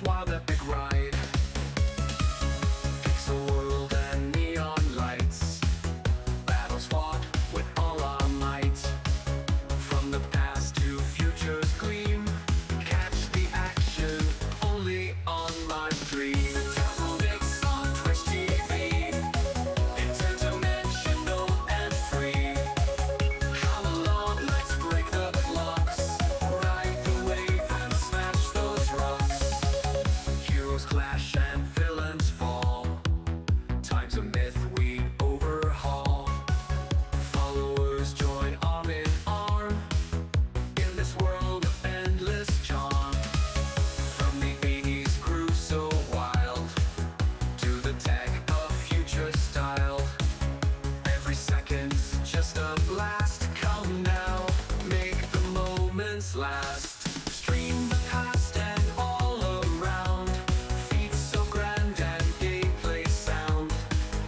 this wild epic ride. Pixel world and neon lights. Battles fought with all our might. From the past to future's gleam. Catch the action only on live stream. Mix on Twitch TV. Interdimensional and free. Come along, let's break the blocks. Ride the wave and smash those rocks. Heroes clash and villains fall. Time's a myth we overhaul. Followers join arm in arm. In this world of endless charm. From the 80s groove so wild. To the tech of future style. Every second's just a blast. Come now, make the moments last. Stream the past and all around. Feats so grand and gameplay sound.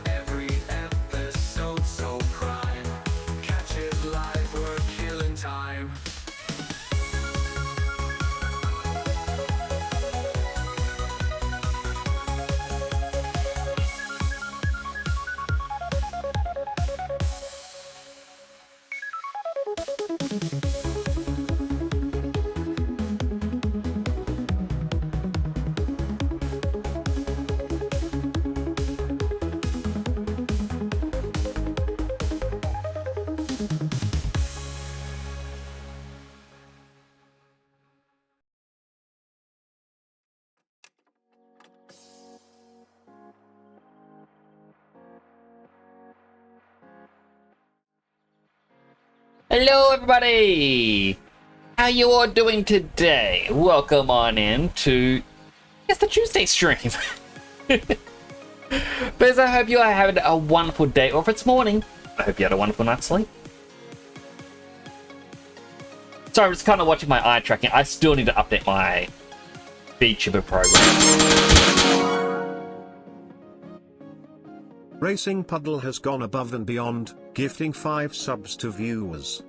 Every episode so prime. Catch it live, we're killing time. Hello everybody! How you all doing today? Welcome on in to, I guess, the Tuesday stream. But I hope you are having a wonderful day, or if it's morning, I hope you had a wonderful night's sleep. Sorry, I'm just kind of watching my eye tracking. I still need to update my VTuber program. Racing Puddle has gone above and beyond, gifting 5 subs to viewers.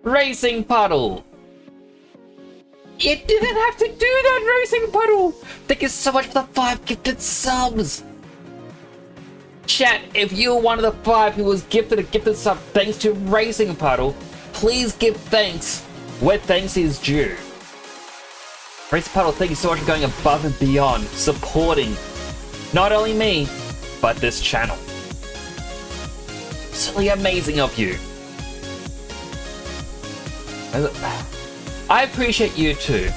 Racing Puddle! You didn't have to do that, Racing Puddle! Thank you so much for the 5 gifted subs! Chat, if you're one of the 5 who was gifted a gifted sub thanks to Racing Puddle, please give thanks where thanks is due. Racing Puddle, thank you so much for going above and beyond, supporting not only me, but this channel. Absolutely amazing of you. I appreciate you too.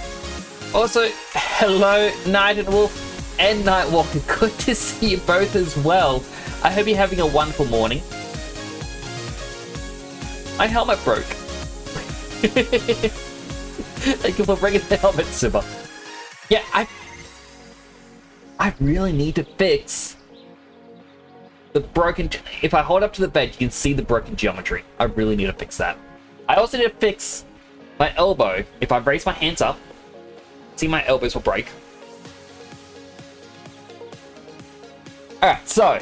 Also, hello Night and Wolf and Nightwalker. Good to see you both as well. I hope you're having a wonderful morning. My helmet broke. Thank you for bringing the helmet, Simba. Yeah, I really need to fix the broken... If I hold up to the bed, you can see the broken geometry. I really need to fix that. I also need to fix my elbow. If I raise my hands up, see, my elbows will break. Alright, so,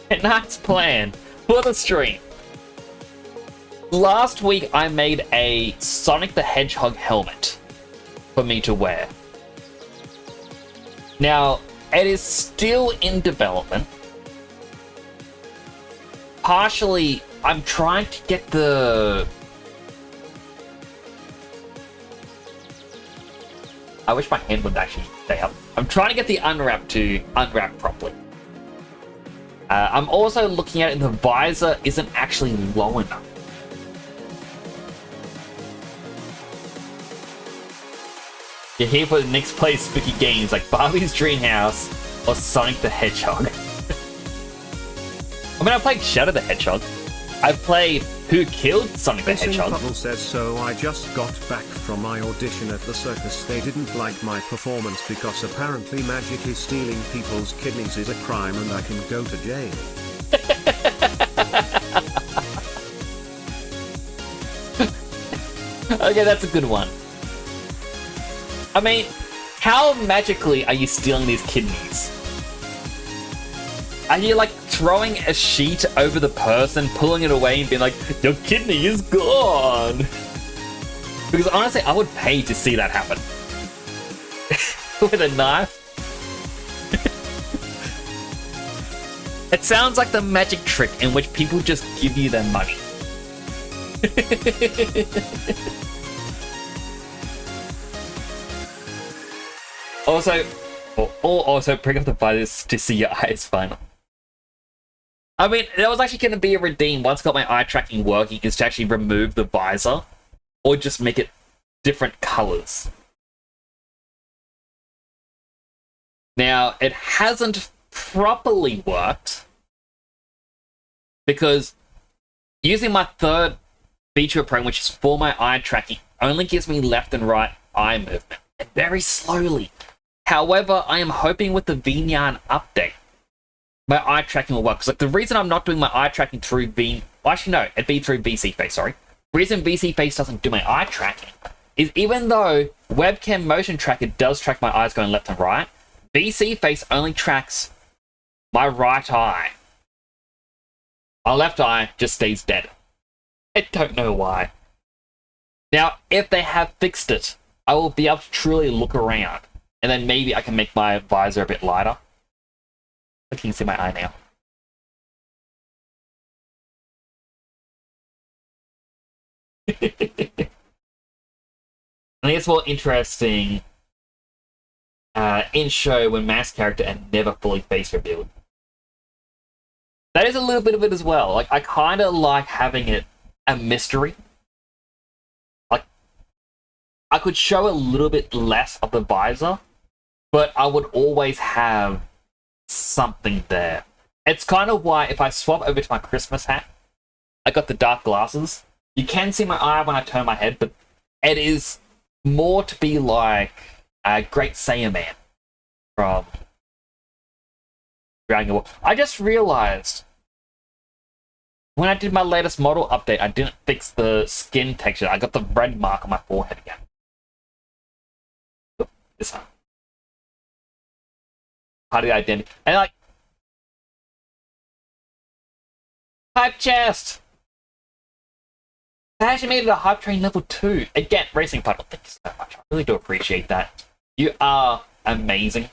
tonight's plan for the stream. Last week, I made a Sonic the Hedgehog helmet for me to wear. Now, it is still in development. Partially, I'm trying to get the... I wish my hand would actually stay up. I'm trying to get the unwrap to unwrap properly. I'm also looking at it, the visor isn't actually low enough. You're here for the next play spooky games like Barbie's Dreamhouse or Sonic the Hedgehog. I mean, I played Shadow the Hedgehog. I've played Who Killed Sonic the Hedgehog. Puddle says so. I just got back from my audition at the circus. They didn't like my performance because apparently magically stealing people's kidneys is a crime and I can go to jail. Okay, that's a good one. I mean, how magically are you stealing these kidneys? Are you like throwing a sheet over the person, pulling it away and being like, your kidney is gone? Because honestly, I would pay to see that happen. with a knife. It sounds like the magic trick in which people just give you their money. Also bring up the visors to see your eyes finally. I mean, that was actually going to be a redeem once I got my eye tracking working, is to actually remove the visor or just make it different colors. Now, it hasn't properly worked because using my third feature program, which is for my eye tracking, only gives me left and right eye movement, and very slowly. However, I am hoping with the VNyan update, my eye tracking will work. Because like, the reason I'm not doing my eye tracking through it'd be through VC Face, sorry. The reason VC Face doesn't do my eye tracking is even though webcam motion tracker does track my eyes going left and right, VC Face only tracks my right eye. My left eye just stays dead. I don't know why. Now, if they have fixed it, I will be able to truly look around. And then maybe I can make my visor a bit lighter. I can see my eye now. I think it's more interesting in show when mask character and never fully face revealed. That is a little bit of it as well. Like, I kind of like having it a mystery. Like, I could show a little bit less of the visor, but I would always have something there. It's kind of why if I swap over to my Christmas hat, I got the dark glasses. You can see my eye when I turn my head, but it is more to be like a Great Saiyaman from Dragon Ball. I just realized when I did my latest model update, I didn't fix the skin texture. I got the red mark on my forehead again. This one. Part of the identity. And like, hype chest! I actually made it a hype train level 2. Again, Racing Puddle, thank you so much. I really do appreciate that. You are amazing.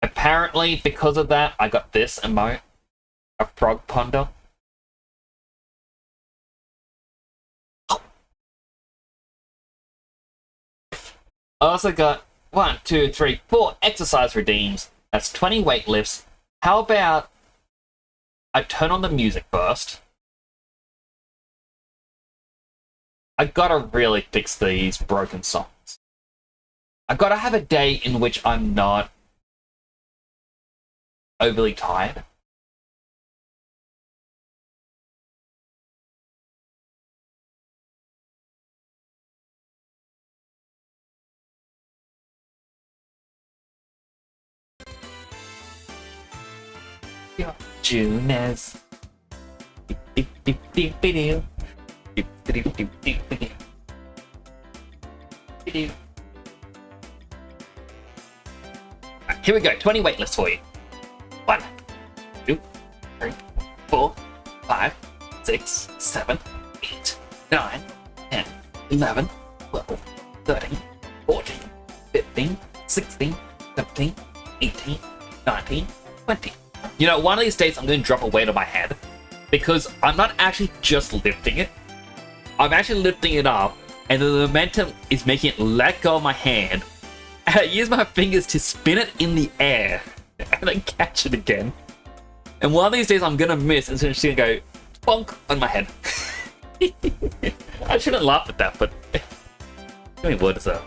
Apparently, because of that, I got this emote. A frog ponder. I also got 1, 2, 3, 4 exercise redeems. That's 20 weight lifts. How about I turn on the music first? I gotta really fix these broken songs. I gotta have a day in which I'm not overly tired. Junes. Here we go, 20 weight lifts for you. 1, 2, 3, 4, 5, 6, 7, 8, 9, 10, 11, 12, 13, 14, 15, 16, 17, 18, 19, 20. You know, one of these days I'm going to drop a weight on my head because I'm not actually just lifting it. I'm actually lifting it up and the momentum is making it let go of my hand. And I use my fingers to spin it in the air and then catch it again. And one of these days I'm going to miss and so it's going to go bonk on my head. I shouldn't laugh at that, but I mean, what is that?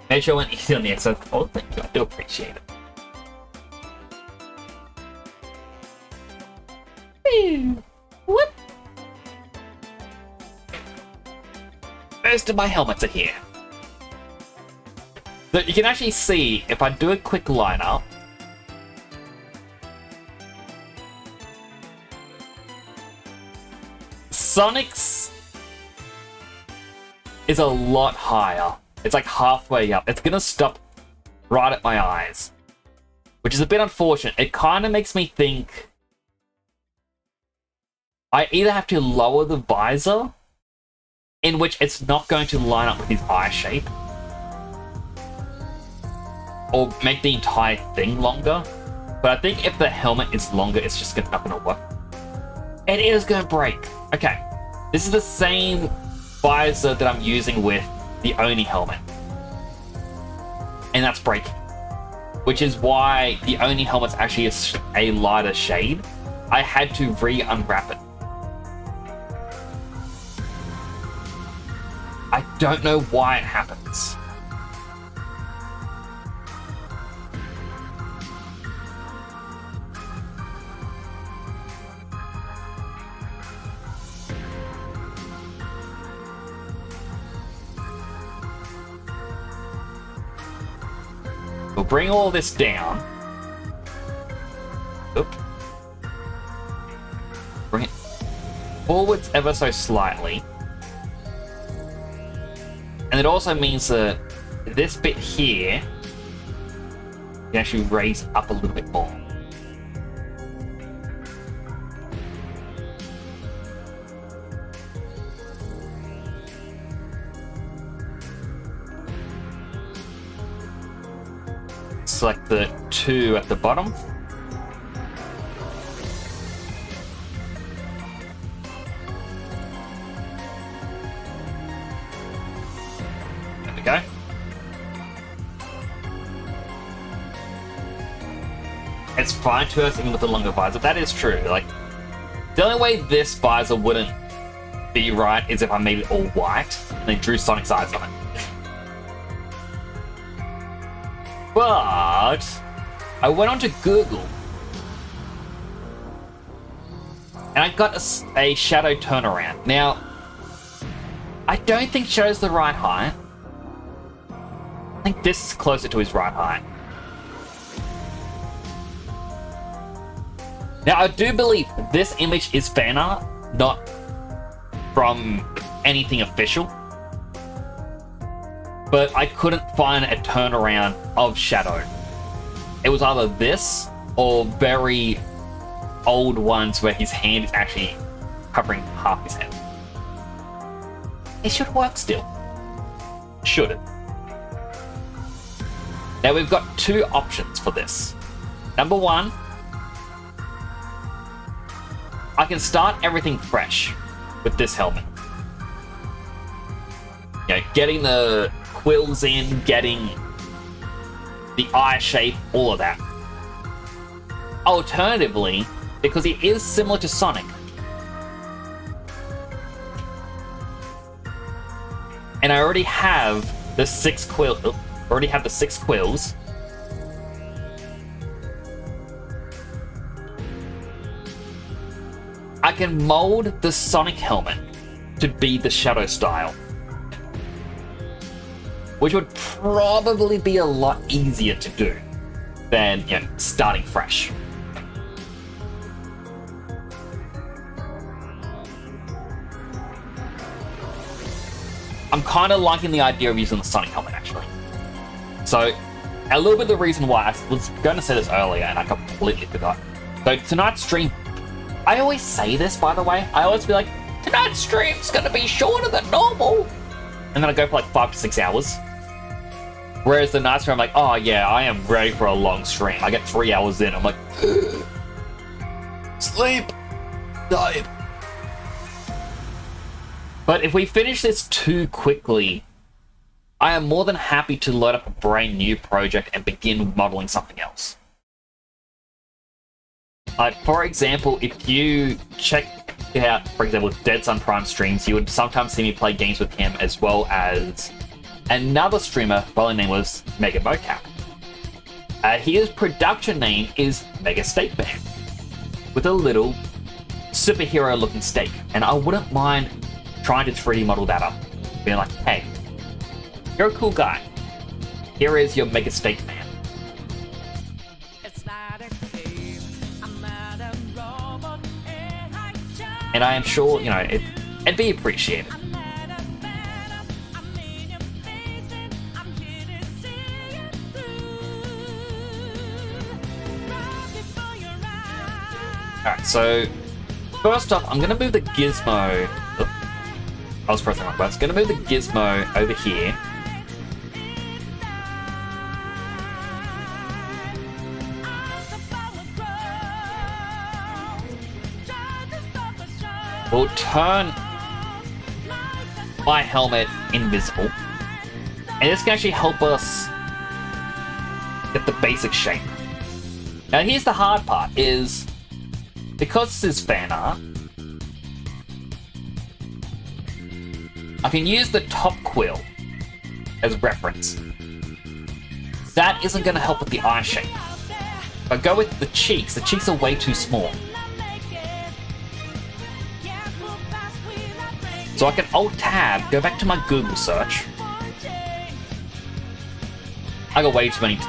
Make sure I went easy on the exercise. Oh, thank you. I do appreciate it. Whoop. Most of my helmets are here. But you can actually see, if I do a quick lineup, Sonic's is a lot higher. It's like halfway up. It's gonna stop right at my eyes, which is a bit unfortunate. It kind of makes me think I either have to lower the visor, in which it's not going to line up with his eye shape, or make the entire thing longer. But I think if the helmet is longer, it's just not gonna work. It is gonna break. Okay, this is the same visor that I'm using with the Oni helmet, and that's breaking. Which is why the Oni helmet's actually a lighter shade. I had to re-unwrap it. I don't know why it happens. We'll bring all this down. Oop. Bring it forwards ever so slightly. And it also means that this bit here can actually raise up a little bit more. Select the 2 at the bottom. There we go. It's fine to us even with the longer visor. That is true. Like, the only way this visor wouldn't be right is if I made it all white and they drew Sonic's eyes on it. But I went onto Google and I got a Shadow turnaround. Now, I don't think Shadow's the right height. I think this is closer to his right height. Now, I do believe this image is fan art, not from anything official. But I couldn't find a turnaround of Shadow. It was either this or very old ones where his hand is actually covering half his head. It should work still. Should it? Now we've got 2 options for this. Number 1, I can start everything fresh with this helmet. You know, getting the quills in, getting the eye shape, all of that. Alternatively, because he is similar to Sonic, and I already have the 6 quills, I can mold the Sonic helmet to be the Shadow style, which would probably be a lot easier to do than, you know, starting fresh. I'm kind of liking the idea of using the Sonic helmet, actually. So, a little bit of the reason why I was going to say this earlier and I completely forgot. So, tonight's stream, I always say this, by the way, I always be like, tonight's stream's going to be shorter than normal. And then I go for like 5 to 6 hours. Whereas the nights where I'm like, oh yeah, I am ready for a long stream. I get 3 hours in, I'm like, sleep, diet. But if we finish this too quickly, I am more than happy to load up a brand new project and begin modeling something else. Like, for example, if you check out, for example, Dead Sun Prime streams, you would sometimes see me play games with him, as well as another streamer, well, his name was Mega Mocap. His production name is Mega Steak Man, with a little superhero looking steak. And I wouldn't mind trying to 3D model that up. Being like, hey, you're a cool guy. Here is your Mega Steak Man. And I am sure, you know, it'd be appreciated. Alright, so first off, I'm going to move the gizmo. I was pressing the wrong button. I'm going to move the gizmo over here. We'll turn my helmet invisible. And this can actually help us get the basic shape. Now here's the hard part, is because this is fan art, I can use the top quill as reference. That isn't going to help with the eye shape. If I go with the cheeks are way too small. So I can Alt-Tab, go back to my Google search. I got way too many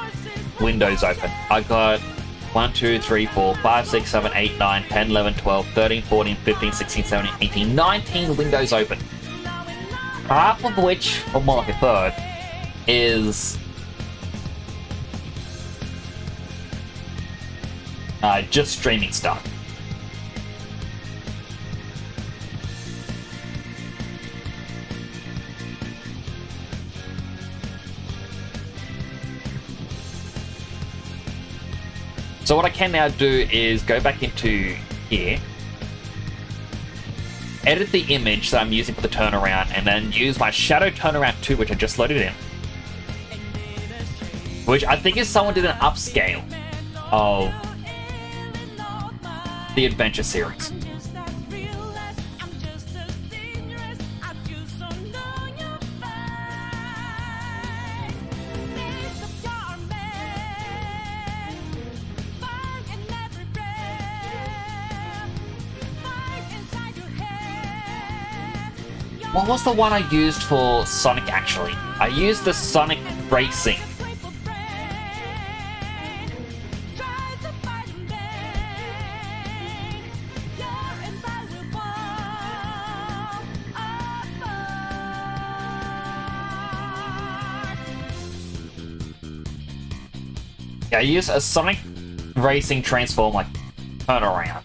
windows open. I got 1, 2, 3, 4, 5, 6, 7, 8, 9, 10, 11, 12, 13, 14, 15, 16, 17, 18, 19 windows open. Half of which, or more like a third, is just streaming stuff. So what I can now do is go back into here, edit the image that I'm using for the turnaround, and then use my shadow turnaround 2, which I just loaded in, which I think is someone did an upscale of the Adventure series. What was the one I used for Sonic, actually? I used the Sonic Racing. Yeah, I used a Sonic Racing transform, like, turnaround.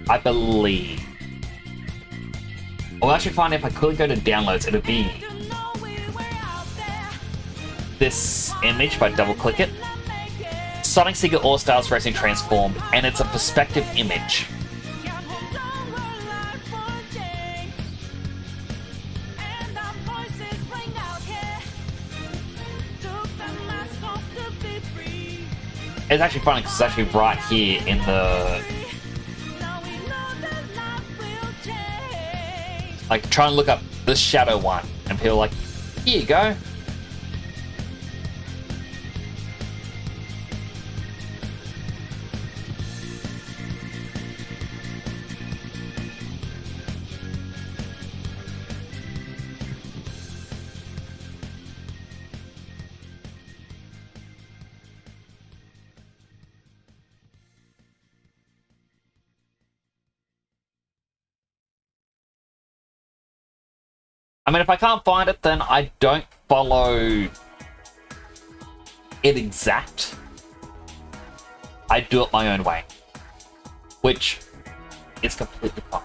I believe. I'll actually find if I could go to downloads, it'll be this image if I double click it. Sonic Sega All-Stars Racing Transformed, and it's a perspective image. It's actually funny because it's actually right here in the... Like, try and look up this shadow one, and people are like, here you go. I mean, if I can't find it, then I don't follow it exact. I do it my own way, which is completely fine.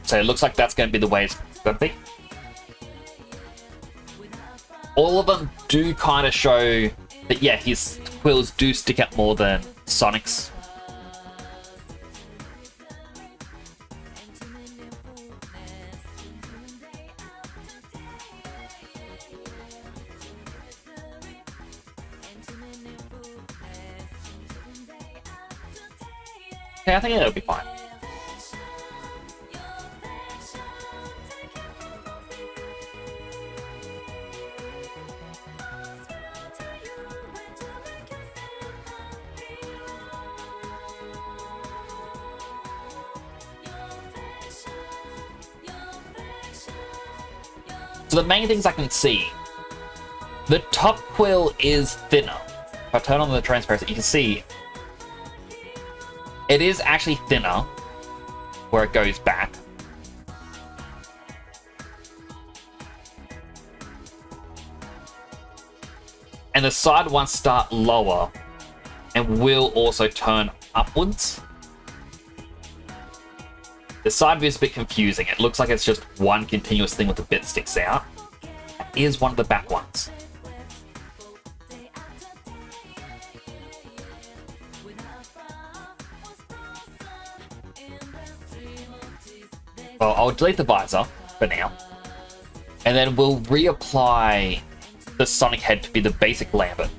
So it looks like that's going to be the way it's going to be. All of them do kind of show that, yeah, his quills do stick out more than Sonic's. Okay, I think it'll be fine. So the main things I can see, the top quill is thinner. If I turn on the transparency, you can see it is actually thinner where it goes back. And the side ones start lower and will also turn upwards. The side view is a bit confusing. It looks like it's just one continuous thing with a bit sticks out. is one of the back ones. Well, I'll delete the visor for now. And then we'll reapply the Sonic head to be the basic Lambert.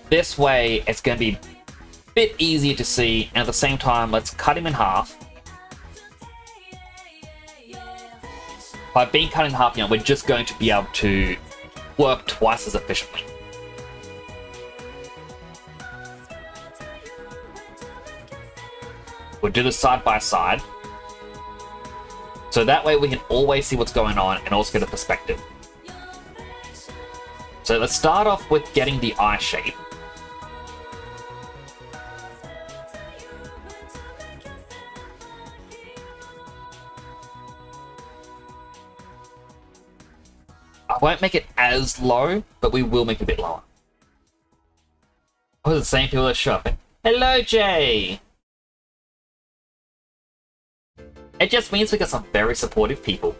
This way, it's going to be a bit easier to see, and at the same time, let's cut him in half. By being cut in half, we're just going to be able to work twice as efficiently. We'll do this side by side. So that way we can always see what's going on and also get a perspective. So let's start off with getting the eye shape. I won't make it as low, but we will make it a bit lower. Oh, the same people that show up. Hello, Jay! It just means we got some very supportive people.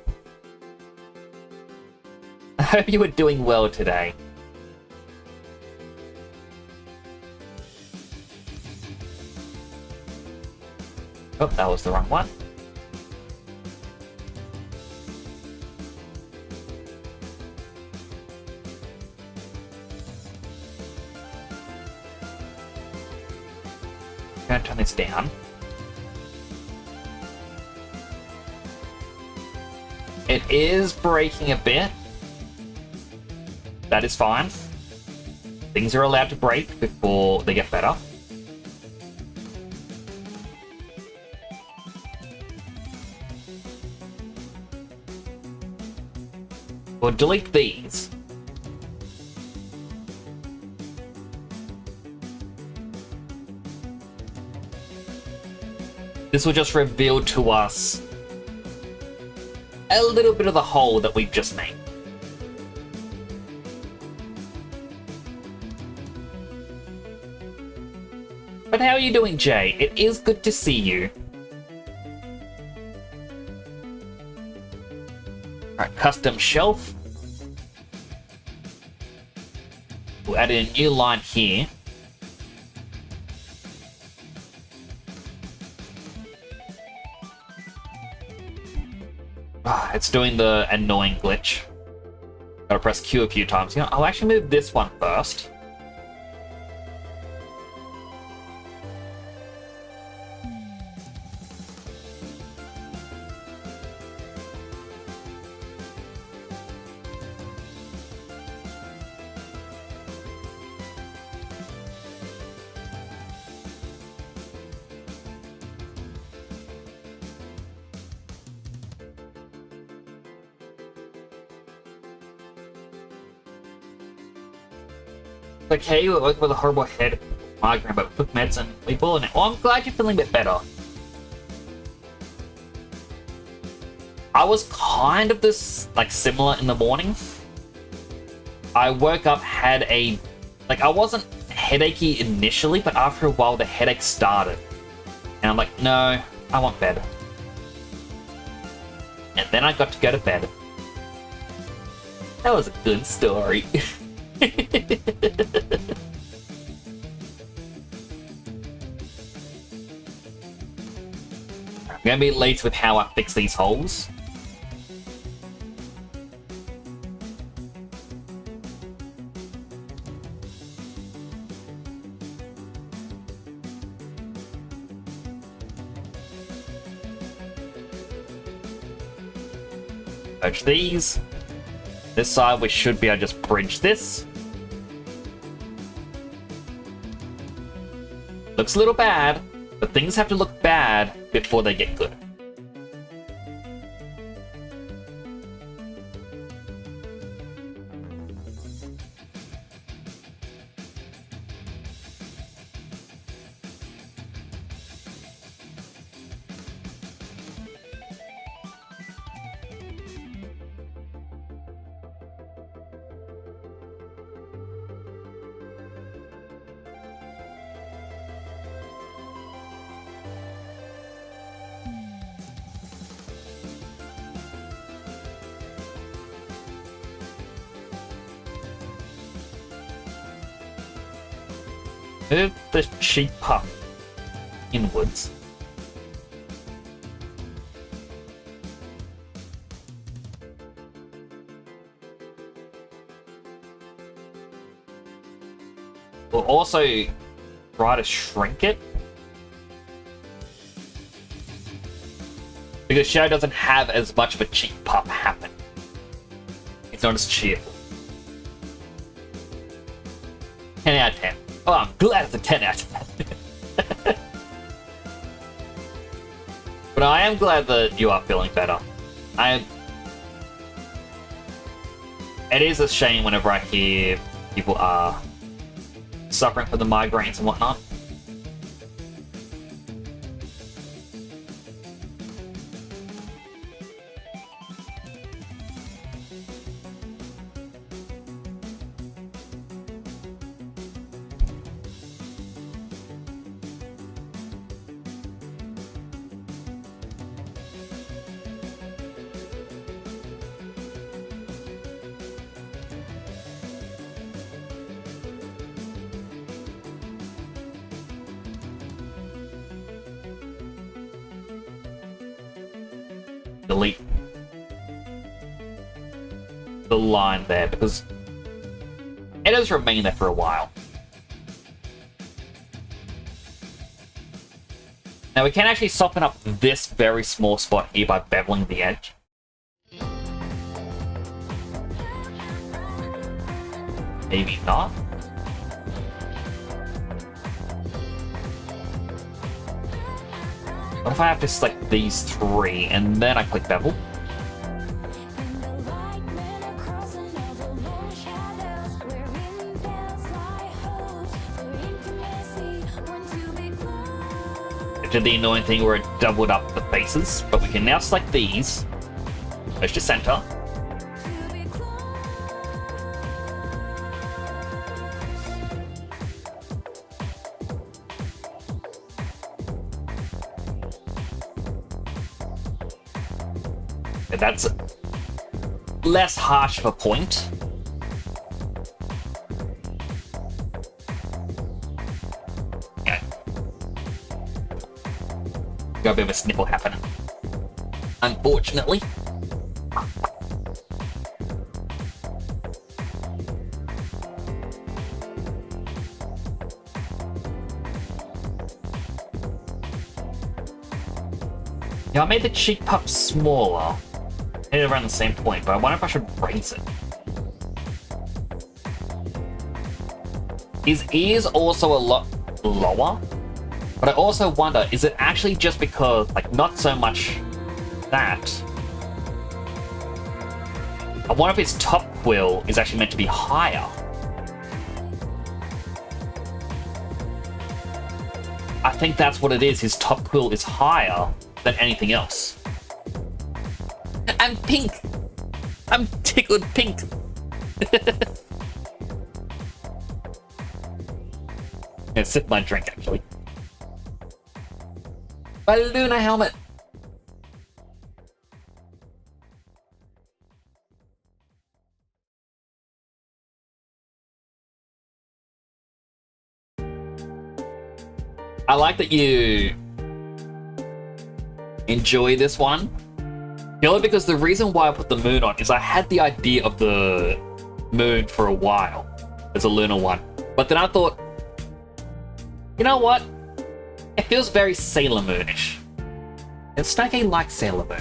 I hope you were doing well today. Oh, that was the wrong one. I'm gonna turn this down. It is breaking a bit. That is fine. Things are allowed to break before they get better. We'll delete these. This will just reveal to us a little bit of the hole that we've just made. But how are you doing, Jay? It is good to see you. Alright, custom shelf. We'll add in a new line here. It's doing the annoying glitch. Gotta press Q a few times. You know, I'll actually move this one first. Okay, we're working with a horrible head migraine, but took medicine. We bullet it. Oh, I'm glad you're feeling a bit better. I was kind of this, similar in the morning. I woke up, had a, I wasn't headachy initially, but after a while the headache started. And I'm like, no, I want bed. And then I got to go to bed. That was a good story. I'm gonna be late with how I fix these holes. Merge these. This side we should be able to just bridge this. Looks a little bad, but things have to look bad before they get good. Move the cheek puff inwards. We'll also try to shrink it. Because Shadow doesn't have as much of a cheek puff happen. It's not as cheerful. 10 out of 10. Oh, I'm glad it's a 10 out of 10. But I am glad that you are feeling better. It is a shame whenever I hear people are suffering from the migraines and whatnot. Delete the line there because it has remained there for a while. Now we can actually soften up this very small spot here by beveling the edge. Maybe not. What if I have to select these three and then I click bevel? I did the annoying thing where it doubled up the faces, but we can now select these, push to center. That's less harsh of a point. Yeah. Got a bit of a sniffle happening. Unfortunately. Yeah, I made the cheek puff smaller. Hit it around the same point, but I wonder if I should raise it. His ears also a lot lower, but I also wonder, is it actually just because, like, not so much that. I wonder if his top quill is actually meant to be higher. I think that's what it is, his top quill is higher than anything else. I'm pink! I'm tickled pink! Yeah, sip my drink, actually. My Luna helmet! I like that you enjoy this one. Purely because the reason why I put the moon on is I had the idea of the moon for a while as a lunar one. But then I thought, you know what? It feels very Sailor Moonish. And Snowcase likes Sailor Moon.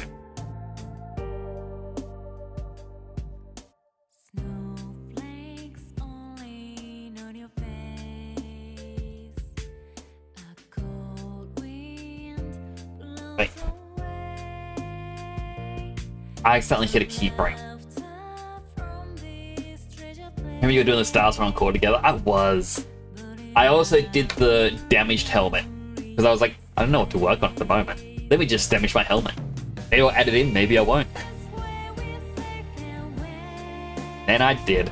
Snowflakes falling on your face. A cold wind blows Wait. away. I accidentally hit a keyframe. Remember you were doing the Stars Run Core together? I was. I also did the damaged helmet. Because I was like, I don't know what to work on at the moment. Let me just damage my helmet. Maybe I'll add it in, maybe I won't. And I did.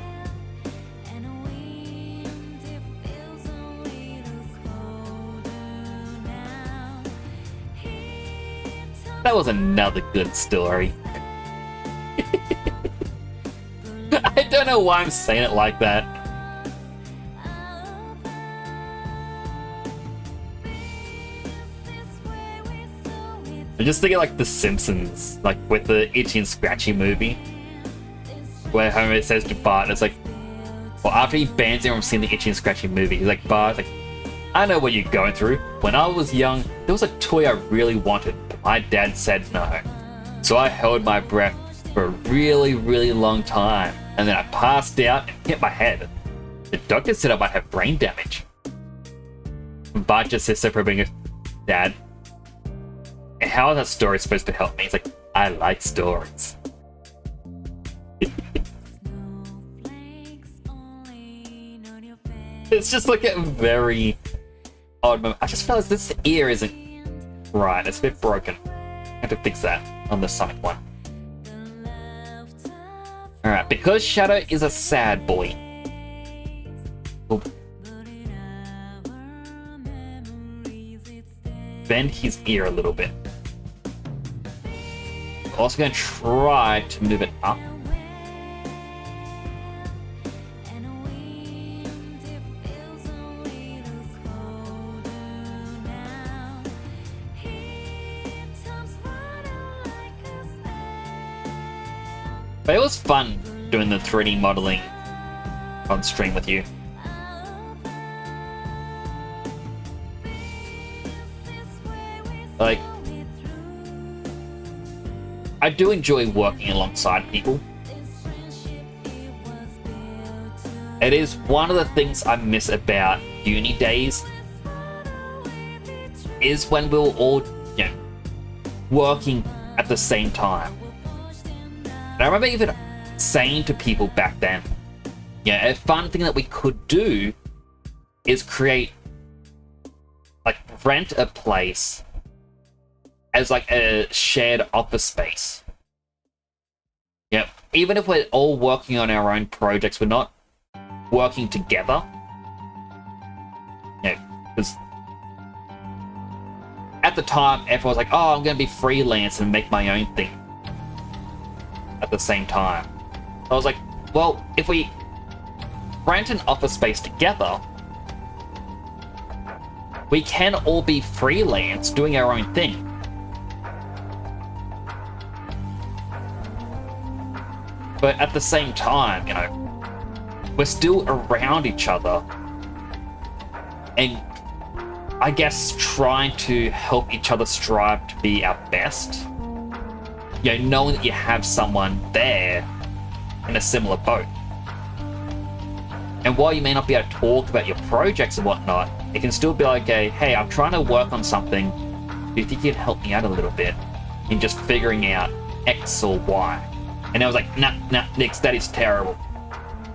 That was another good story. I don't know why I'm saying it like that. I'm just thinking like The Simpsons, like with the Itchy and Scratchy movie, where Homer says to Bart, and it's like, well, after he bans him from seeing the Itchy and Scratchy movie, he's like, Bart, like, I know what you're going through. When I was young, there was a toy I really wanted, but my dad said no. So I held my breath for a really, really long time, and then I passed out and hit my head. The doctor said I might have brain damage. And Bart just sits there for being a dad. And how is that story supposed to help me? He's like, I like stories. It's just like a very odd moment. I just realized this ear isn't right. It's a bit broken. I have to fix that on the Sonic one. Alright, because Shadow is a sad boy. We'll bend his ear a little bit. Also going to try to move it up. But it was fun doing the 3D modeling on stream with you. Like, I do enjoy working alongside people. It is one of the things I miss about uni days, is when we were all, you know, working at the same time. And I remember even saying to people back then, yeah, a fun thing that we could do is create, like, rent a place as like a shared office space. Yeah, even if we're all working on our own projects, we're not working together. Yeah, because at the time, everyone was like, oh, I'm going to be freelance and make my own thing at the same time. So I was like, well, if we rent an office space together, we can all be freelance doing our own thing. But at the same time, you know, we're still around each other and I guess trying to help each other strive to be our best. You know, knowing that you have someone there in a similar boat. And while you may not be able to talk about your projects and whatnot, it can still be like, hey, I'm trying to work on something. Do you think you'd help me out a little bit in just figuring out X or Y? And I was like, nah, Nix, that is terrible.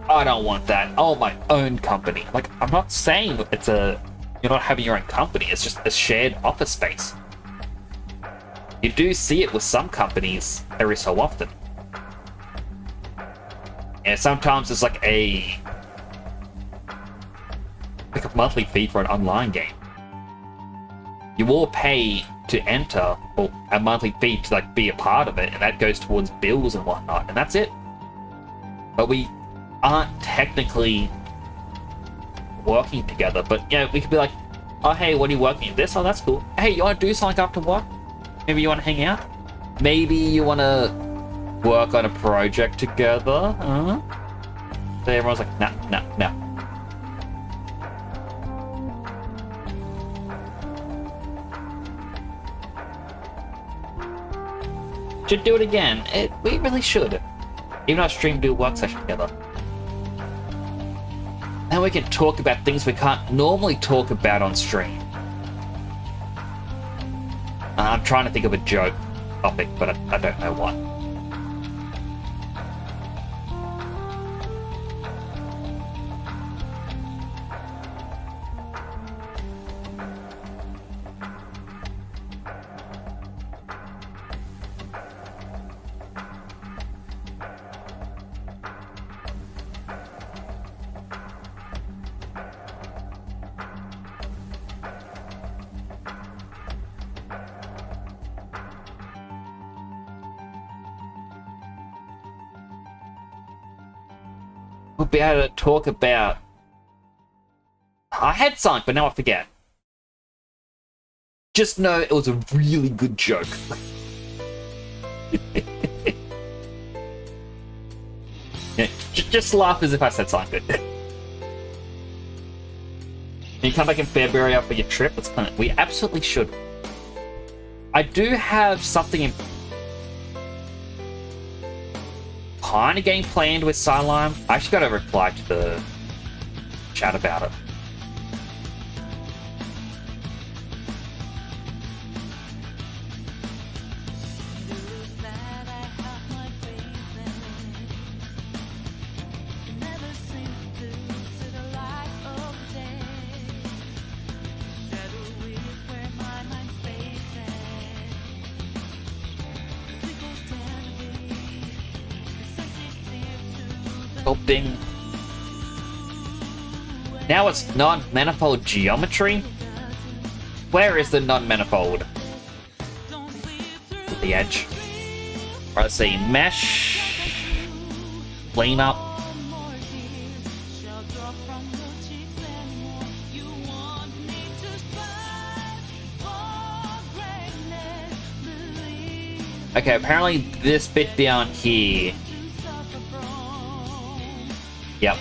I don't want that. I want my own company. Like, I'm not saying you're not having your own company. It's just a shared office space. You do see it with some companies every so often. And sometimes it's like a monthly fee for an online game. You all pay to enter, or a monthly fee to like be a part of it, and that goes towards bills and whatnot, and that's it. But we aren't technically working together. But you know, we could be like, oh hey, what are you working on? This? Oh, that's cool. Hey, you want to do something after work? Maybe you want to hang out? Maybe you want to work on a project together? So everyone's like, nah. Should do it again. We really should. Even our stream, do a work session together. Then we can talk about things we can't normally talk about on stream. I'm trying to think of a joke topic, but I don't know what. We'll be able to talk about... I had something, but now I forget. just know it was a really good joke. Yeah, just laugh as if I said something good. You come back in February after your trip, let's plan it. We absolutely should. I do have something in kind of getting planned with Silime. I actually got to reply to the chat about it. Sculpting. Now it's non-manifold geometry. Where is the non-manifold? The edge. Right, let's see. Mesh. Clean up. Okay, apparently this bit down here. Yep.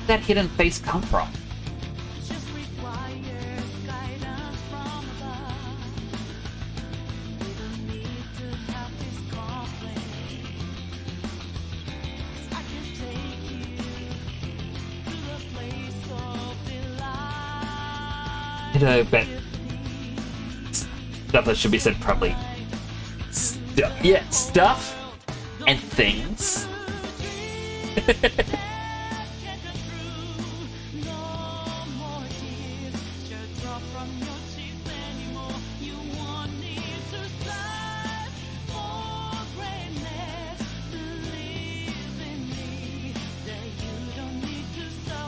Where'd that hidden face come from? But stuff that should be said probably. Yeah, stuff and things.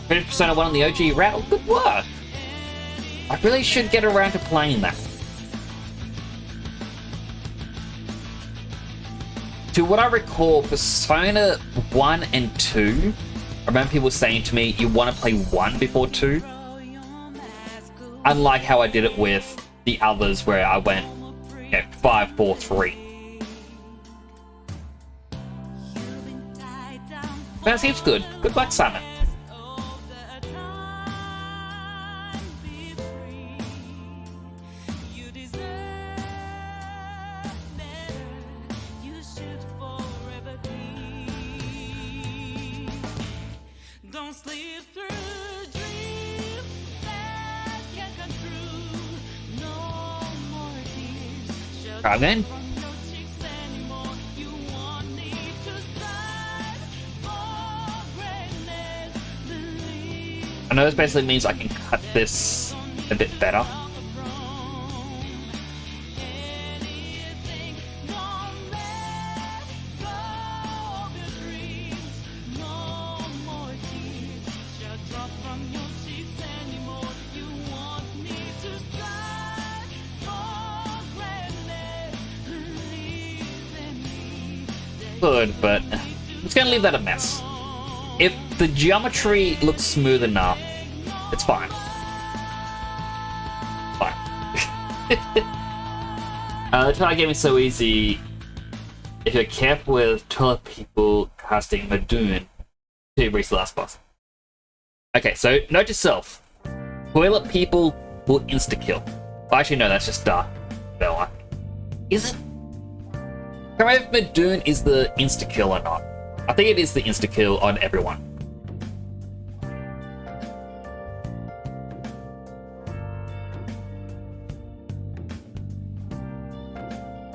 Finish Persona 1 on the OG route. Good work. I really should get around to playing that. To what I recall, Persona 1 and 2, I remember people saying to me, you want to play 1 before 2? Unlike how I did it with the others where I went 5, 4, 3. That seems good. Good luck, Simon. Try again. I know this basically means I can cut this a bit better. Good, but I'm just gonna leave that a mess. If the geometry looks smooth enough, it's fine. Fine. The try game is so easy. If you're careful with toilet people casting Madoon to reach the last boss. Okay, so note to self. Toilet people will insta-kill. Well, actually, no, that's just Bella. Is it? I don't know if Madoon is the insta-kill or not. I think it is the insta-kill on everyone.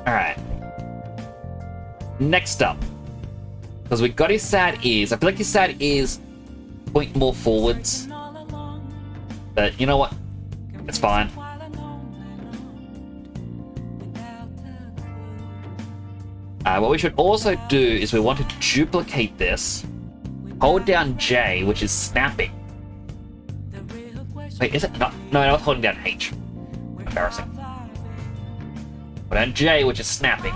Alright. Next up. Because we got his sad ears. I feel like his sad ears point more forwards. But you know what? It's fine. What we should also do is we want to duplicate this. Hold down J, which is snapping. Wait, is it not? No, I was holding down H. Embarrassing. Hold down J, which is snapping.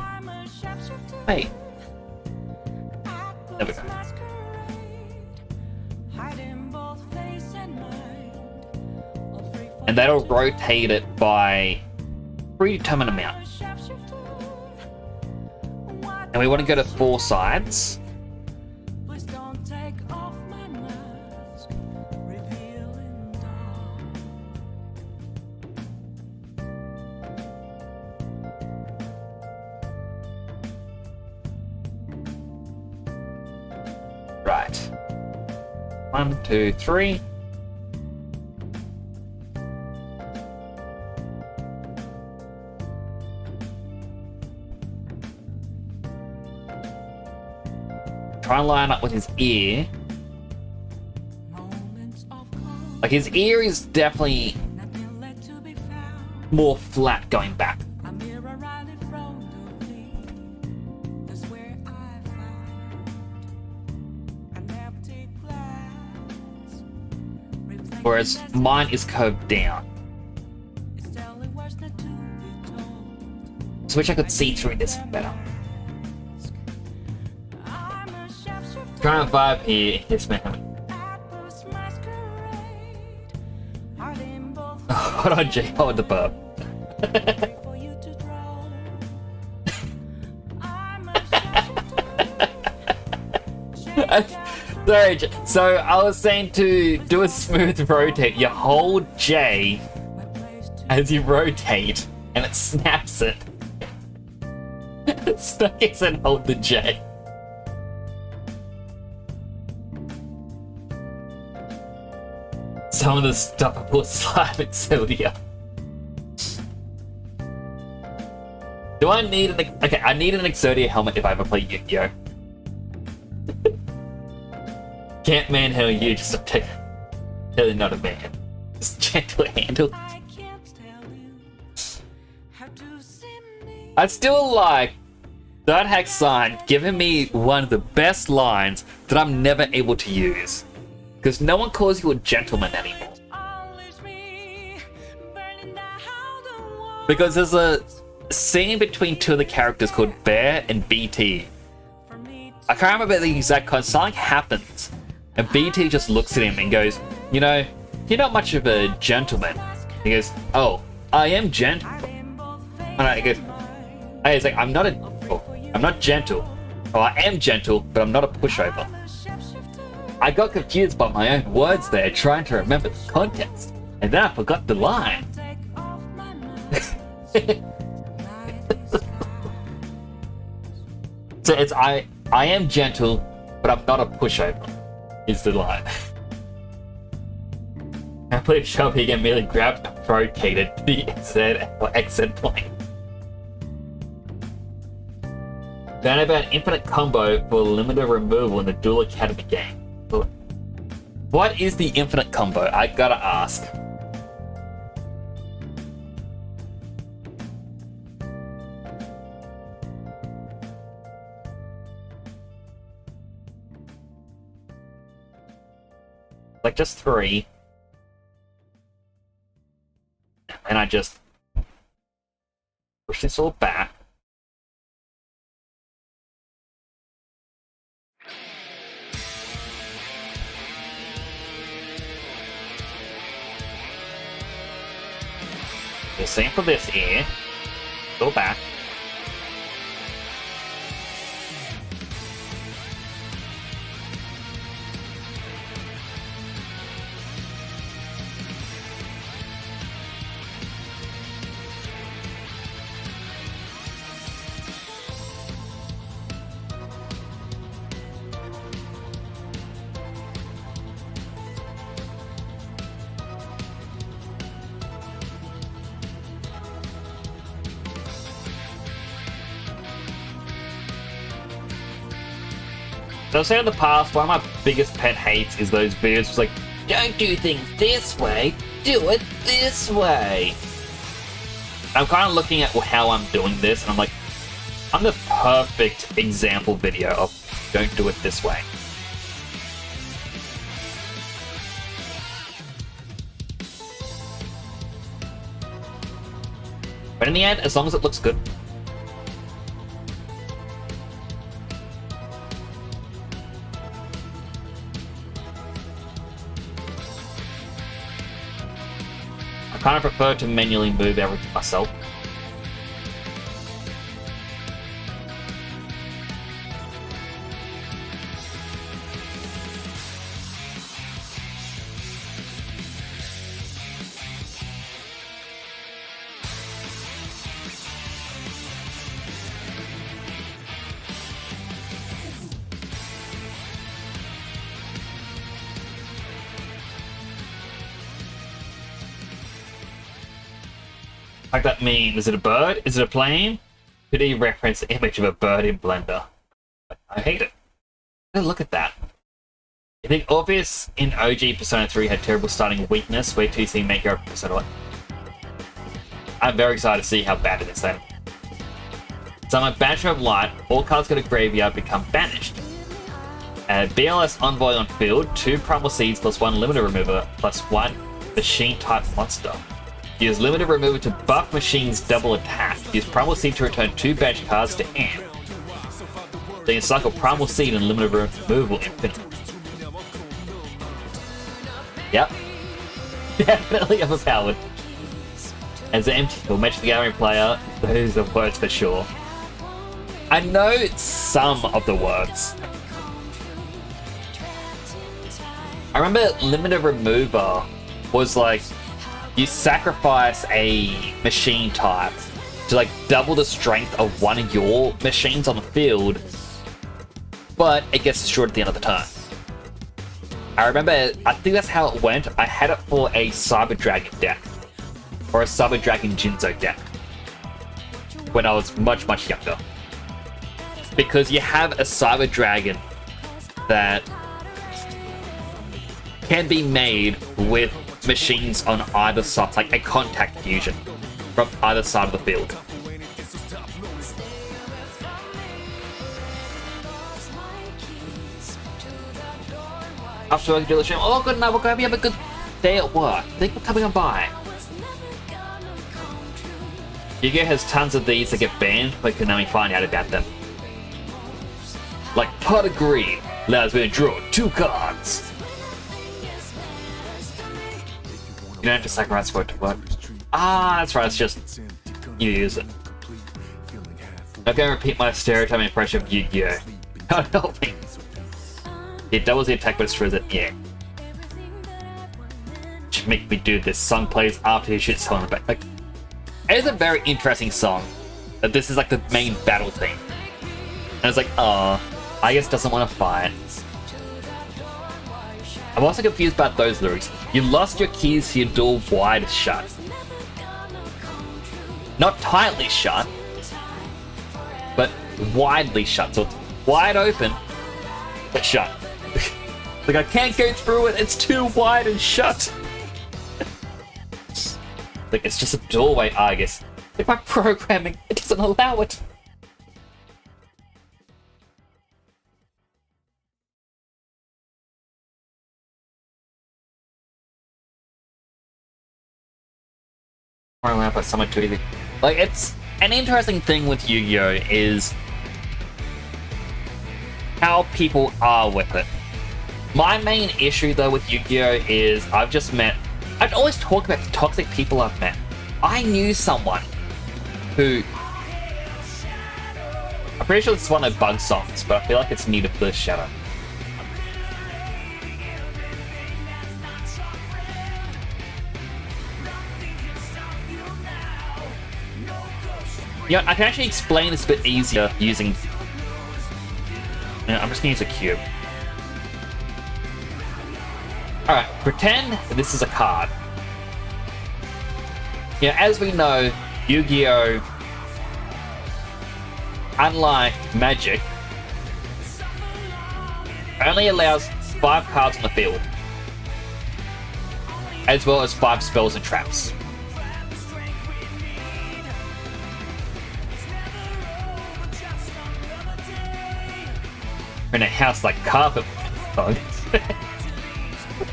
Wait. There we go. And that'll rotate it by predetermined amount. And we want to go to 4 sides. Right. 1, 2, 3. Try and line up with his ear. Like, his ear is definitely more flat going back. Whereas mine is curved down. So I wish I could see through this better. Trying to vibe here, yes man. Hold on, Jay, hold the burp. Sorry, so I was saying to do a smooth rotate, you hold J as you rotate and it snaps it. Snakes and hold the J. Some of the stuff I put slime Exodia. Do I need an... Okay, I need an Exodia helmet if I ever play Yu-Gi-Oh! Can't manhandle you, just a tick. Really not a man. Just gentle handle. I'd still like Third Hack Sign giving me one of the best lines that I'm never able to use. Because no one calls you a gentleman anymore. Because there's a scene between 2 of the characters called Bear and BT. I can't remember the exact code. Something happens. And BT just looks at him and goes, you know, you're not much of a gentleman. He goes, oh, I am gentle. And he goes, he's like, I'm not gentle. Oh, I am gentle, but I'm not a pushover. I got confused by my own words there, trying to remember the context. And then I forgot the line. So it's, I am gentle, but I'm not a pushover. Is the line. I played Shelby and merely grabbed and rotated the exit point. Then about infinite combo for limited removal in the Duel Academy game. What is the infinite combo? I gotta ask. Like just 3. And I just push this all back. The same for this ear. Go back. So I've said in the past, one of my biggest pet hates is those videos just like, don't do things this way, do it this way. I'm kind of looking at how I'm doing this, and I'm like, I'm the perfect example video of don't do it this way. But in the end, as long as it looks good. kind of prefer to manually move everything myself. Like that meme, is it a bird? Is it a plane? Could he reference the image of a bird in Blender? I hate it. Look at that. You think Obvious in OG Persona 3 had terrible starting weakness, where 2C make your Persona 1? I'm very excited to see how bad it is then. So I'm a Banishment of Light, all cards go to graveyard become banished. BLS Envoy on field, 2 Primal Seeds plus 1 Limiter Remover plus 1 Machine type monster. Use Limited Remover to buff Machine's double attack. Use Primal Seed to return 2 bench cards to hand. Then you cycle Primal Seed and Limited Removal infinitely. Yep. Definitely overpowered. As an empty or Magic the Gathering player, those are words for sure. I know some of the words. I remember Limited Remover was like, you sacrifice a machine type to like double the strength of one of your machines on the field, but it gets destroyed at the end of the turn. I remember, I think that's how it went. I had it for a Cyber Dragon deck, or a Cyber Dragon Jinzo deck, when I was much, much younger. Because you have a Cyber Dragon that can be made with machines on either side, like a contact fusion from either side of the field. After work, do the stream. Oh, good night. We'll go. Have a good day at work. Thank you for coming on by. Yu-Gi-Oh has tons of these that get banned, but can only find out about them. Like Pot of Greed allows me to draw 2 cards. You don't have to sacrifice for it to work. Ah, that's right, it's just you use it. I'm going to repeat my stereotype impression of Yu-Gi-Oh! Can't help me. It doubles the attack but destroys it, yeah. Should make me do this. Song plays after he shoots someone in the back. Like, it is a very interesting song. That this is like the main battle theme. And it's like, oh, I guess doesn't want to fight. I'm also confused about those lyrics. You lost your keys to your door wide shut. Not tightly shut, but widely shut. So it's wide open, but shut. Like, I can't go through it, it's too wide and shut. Like, it's just a doorway, I guess. Like, my programming, it doesn't allow it. But someone too easy. Like, it's an interesting thing with Yu-Gi-Oh! Is how people are with it. My main issue though with Yu-Gi-Oh! Is I'd always talk about the toxic people I've met. I knew someone who, I'm pretty sure it's one of Bug songs, but I feel like it's Need of the Shadow. Yeah, I can actually explain this a bit easier using... I'm just gonna use a cube. Alright, pretend this is a card. Yeah, as we know, Yu-Gi-Oh! Unlike Magic, only allows 5 cards on the field, as well as 5 spells and traps. In a house like carpet.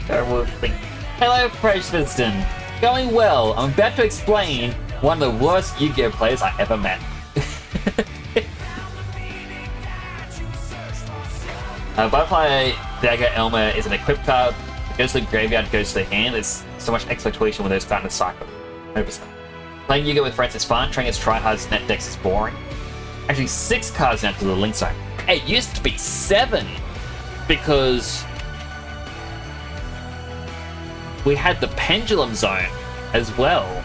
Terrible thing. Hello, President. Going well. I'm about to explain one of the worst Yu-Gi-Oh! Players I ever met. Butterfly Dagger Elmer is an equipped card. It goes to the graveyard, goes to the hand. There's so much exploitation with those found in the cycle. 100%. Playing Yu-Gi-Oh! With friends is fun, training as tryhards net decks is boring. Actually, 6 cards now to the Link Zone. It used to be 7, because we had the Pendulum Zone as well.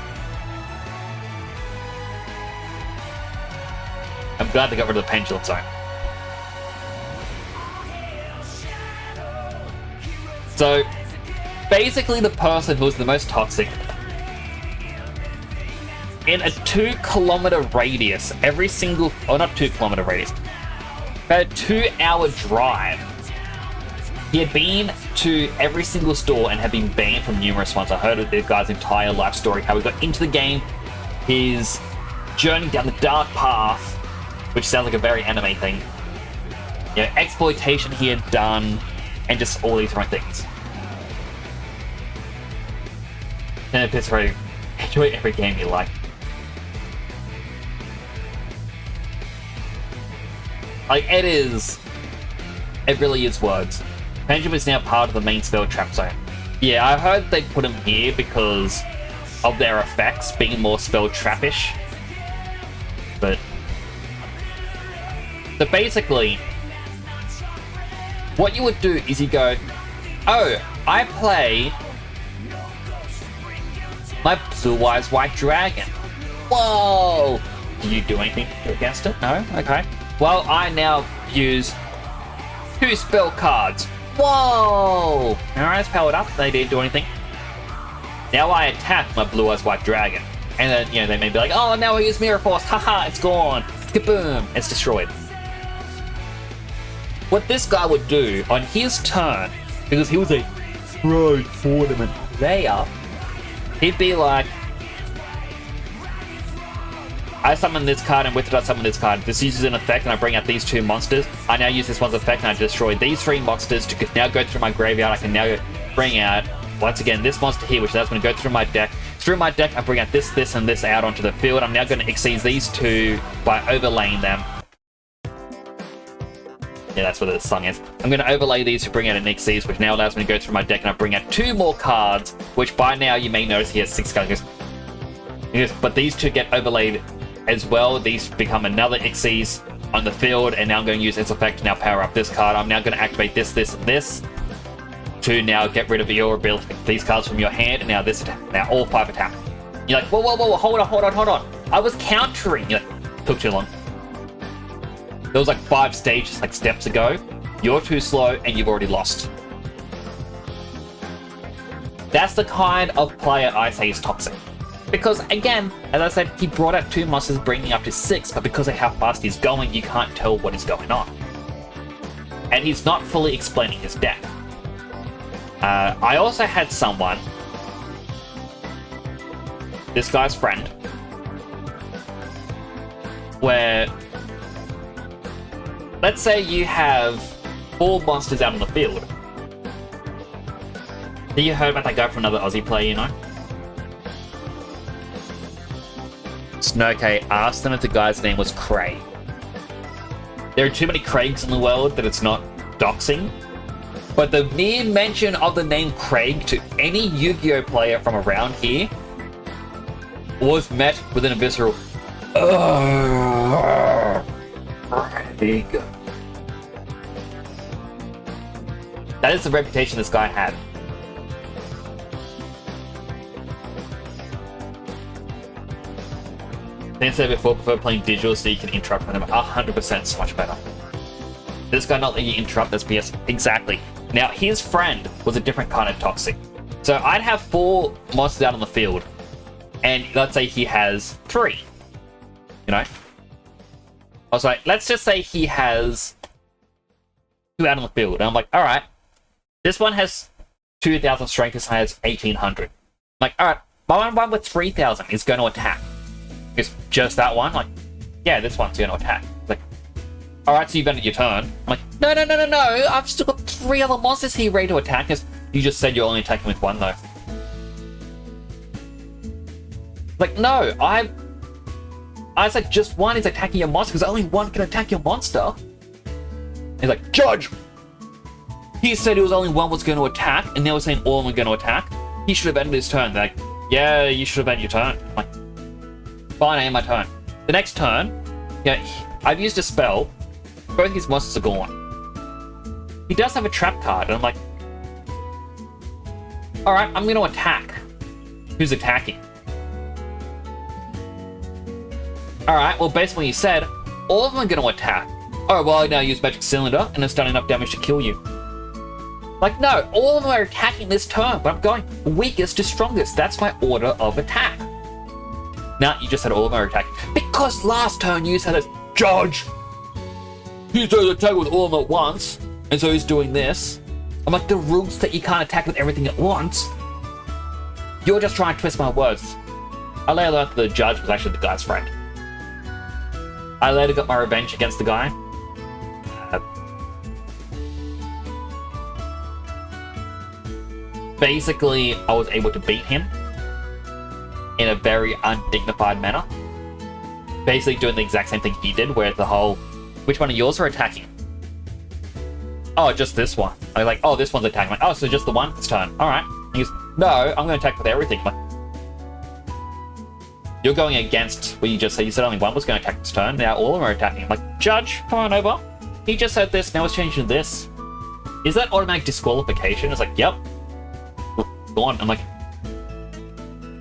I'm glad they got rid of the Pendulum Zone. So, basically the person who was the most toxic, in a 2-kilometer radius, every single, oh not 2-kilometer radius, about a 2-hour drive, he had been to every single store and had been banned from numerous ones. I heard of the guy's entire life story, how he got into the game, his journey down the dark path, which sounds like a very anime thing, you know, exploitation he had done, and just all these different things. And it's very, enjoy every game you like. Like, it really is words. Pendulum is now part of the main spell trap zone. Yeah, I heard they put him here because of their effects being more spell trappish. But so basically, what you would do is you go, oh, I play my Blue Eyes White Dragon. Whoa! Do you do anything against it? No? Okay. Well, I now use 2 spell cards. Whoa! Alright, it's powered up. They didn't do anything. Now I attack my Blue Eyes White Dragon. And then, you know, they may be like, oh, now I use Mirror Force. Haha, it's gone. Kaboom! It's destroyed. What this guy would do on his turn, because he was a pro tournament player, he'd be like, I summon this card, and with it I summon this card. This uses an effect, and I bring out these 2 monsters. I now use this one's effect, and I destroy these 3 monsters to now go through my graveyard. I can now bring out, once again, this monster here, which that's going to go through my deck. Through my deck, I bring out this, this, and this out onto the field. I'm now going to exceed these 2 by overlaying them. Yeah, that's what the song is. I'm going to overlay these to bring out an Xyz, which now allows me to go through my deck, and I bring out 2 more cards, which by now you may notice he has 6 cards. But these 2 get overlaid as well. These become another Xyz on the field, and now I'm going to use its effect to now power up this card. I'm now going to activate this, this, and this to now get rid of your ability. These cards from your hand, and now this attack. Now all 5 attack. You're like, whoa, whoa, whoa, hold on, hold on, hold on. I was countering. You're like, took too long. There was like 5 stages, like steps ago. You're too slow, and you've already lost. That's the kind of player I say is toxic. Because, again, as I said, he brought out 2 monsters, bringing up to 6, but because of how fast he's going, you can't tell what is going on. And he's not fully explaining his deck. I also had someone, this guy's friend, where, let's say you have 4 monsters out on the field. Have you heard about that guy from another Aussie player, you know? Snowcay asked them if the guy's name was Craig. There are too many Craigs in the world that it's not doxing, but the mere mention of the name Craig to any Yu-Gi-Oh player from around here was met with an visceral Craig. That is the reputation this guy had. As I said before, prefer playing digital so you can interrupt with them. 100% so much better. This guy not letting you interrupt, that's BS. Exactly. Now, his friend was a different kind of toxic. So I'd have 4 monsters out on the field, and let's say he has 3. You know? I was like, let's just say he has 2 out on the field. And I'm like, alright, this one has 2,000 strength, this one has 1,800. I'm like, alright, my one with 3,000 is going to attack. It's just that one? Like, yeah, this one's going to attack. Like, alright, so you've ended your turn. I'm like, no, no, no, no, no, I've still got 3 other monsters here ready to attack us. You just said you're only attacking with 1, though. Like, no, I said just 1 is attacking your monster, because only 1 can attack your monster. He's like, Judge! He said it was only 1 was going to attack, and now we're saying all of them are going to attack. He should have ended his turn. They're like, yeah, you should have ended your turn. I'm like, fine, I end my turn. The next turn, yeah, I've used a spell. Both his monsters are gone. He does have a trap card, and I'm like, alright, I'm going to attack. Who's attacking? Alright, well, based on what you said, all of them are going to attack. Oh, well, I now use Magic Cylinder, and it's done enough damage to kill you. Like, no, all of them are attacking this turn, but I'm going weakest to strongest. That's my order of attack. Nah, you just said all of them are attacking. Because last turn you said this, Judge! He says attack with all of them at once, and so he's doing this. I'm like, the rules that you can't attack with everything at once. You're just trying to twist my words. I later learned that the judge was actually the guy's friend. I later got my revenge against the guy. Basically, I was able to beat him in a very undignified manner. Basically doing the exact same thing he did, where the whole, which one of yours are attacking? Oh, just this one. I'm like, oh, this one's attacking. I'm like, oh, so just the one this turn. Alright. He goes, no, I'm going to attack with everything. I'm like, you're going against what you just said. You said only one was going to attack this turn. Now all of them are attacking. I'm like, Judge, come on over. He just said this, now it's changing to this. Is that automatic disqualification? It's like, yep. Go on. I'm like,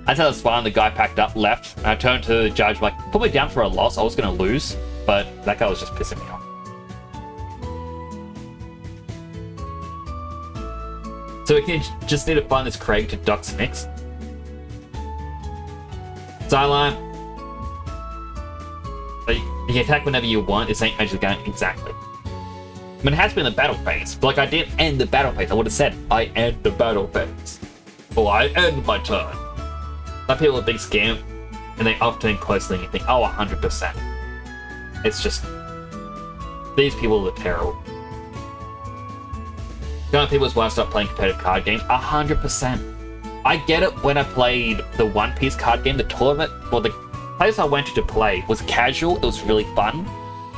I tell it's fine. The guy packed up, left, and I turned to the judge, like, put me down for a loss. I was going to lose, but that guy was just pissing me off. So we can just need to find this Craig to Doc's mix. Sideline. You can attack whenever you want. It's ain't magic gun exactly. I mean, it has to be in the battle phase, but like I didn't end the battle phase. I would have said, I end the battle phase. Or I end my turn. Some people are a big scam, and they often closely and you think, oh, 100%. It's just, these people are terrible. The only people is why I stopped playing competitive card games, 100%. I get it when I played the One Piece card game, the tournament, well, the place I went to play was casual, it was really fun,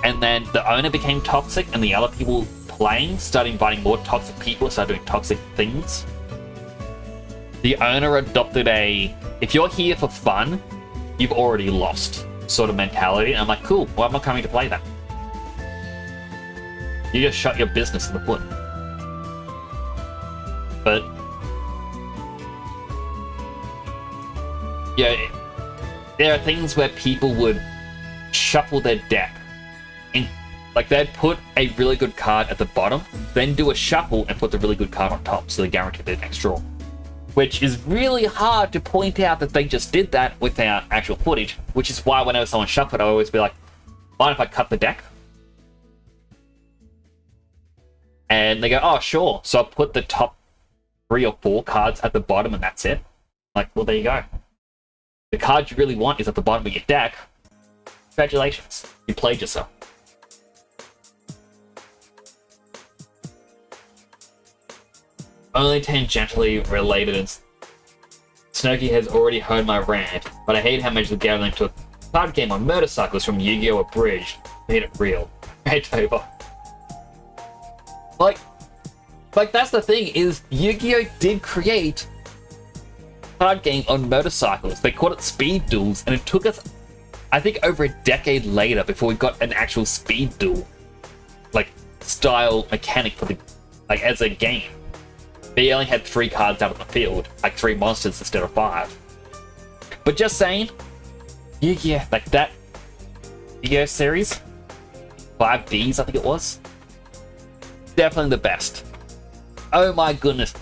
and then the owner became toxic, and the other people playing started inviting more toxic people, started doing toxic things. The owner adopted a, if you're here for fun, you've already lost sort of mentality, and I'm like, cool, why am I coming to play that? You just shut your business in the foot. But yeah, there are things where people would shuffle their deck. Like they'd put a really good card at the bottom, then do a shuffle and put the really good card on top, so they guarantee their next draw. Which is really hard to point out that they just did that without actual footage, which is why whenever someone shuffled, I always be like, mind if I cut the deck? And they go, oh, sure. So I put the top 3 or 4 cards at the bottom and that's it. Like, well, there you go. The card you really want is at the bottom of your deck. Congratulations. You played yourself. Only tangentially related, and Snooky has already heard my rant, but I hate how Magic the Gathering took a card game on motorcycles from Yu-Gi-Oh! Abridged, made it real. Rant over. Like that's the thing, is Yu-Gi-Oh! Did create a card game on motorcycles. They called it Speed Duels, and it took us, I think, over a decade later before we got an actual Speed Duel, like, style mechanic for the, like, as a game. They only had 3 cards out on the field, like 3 monsters instead of 5. But just saying, Yu-Gi-Oh! Like that Yu-Gi-Oh! Series, 5Ds I think it was, definitely the best. Oh my goodness.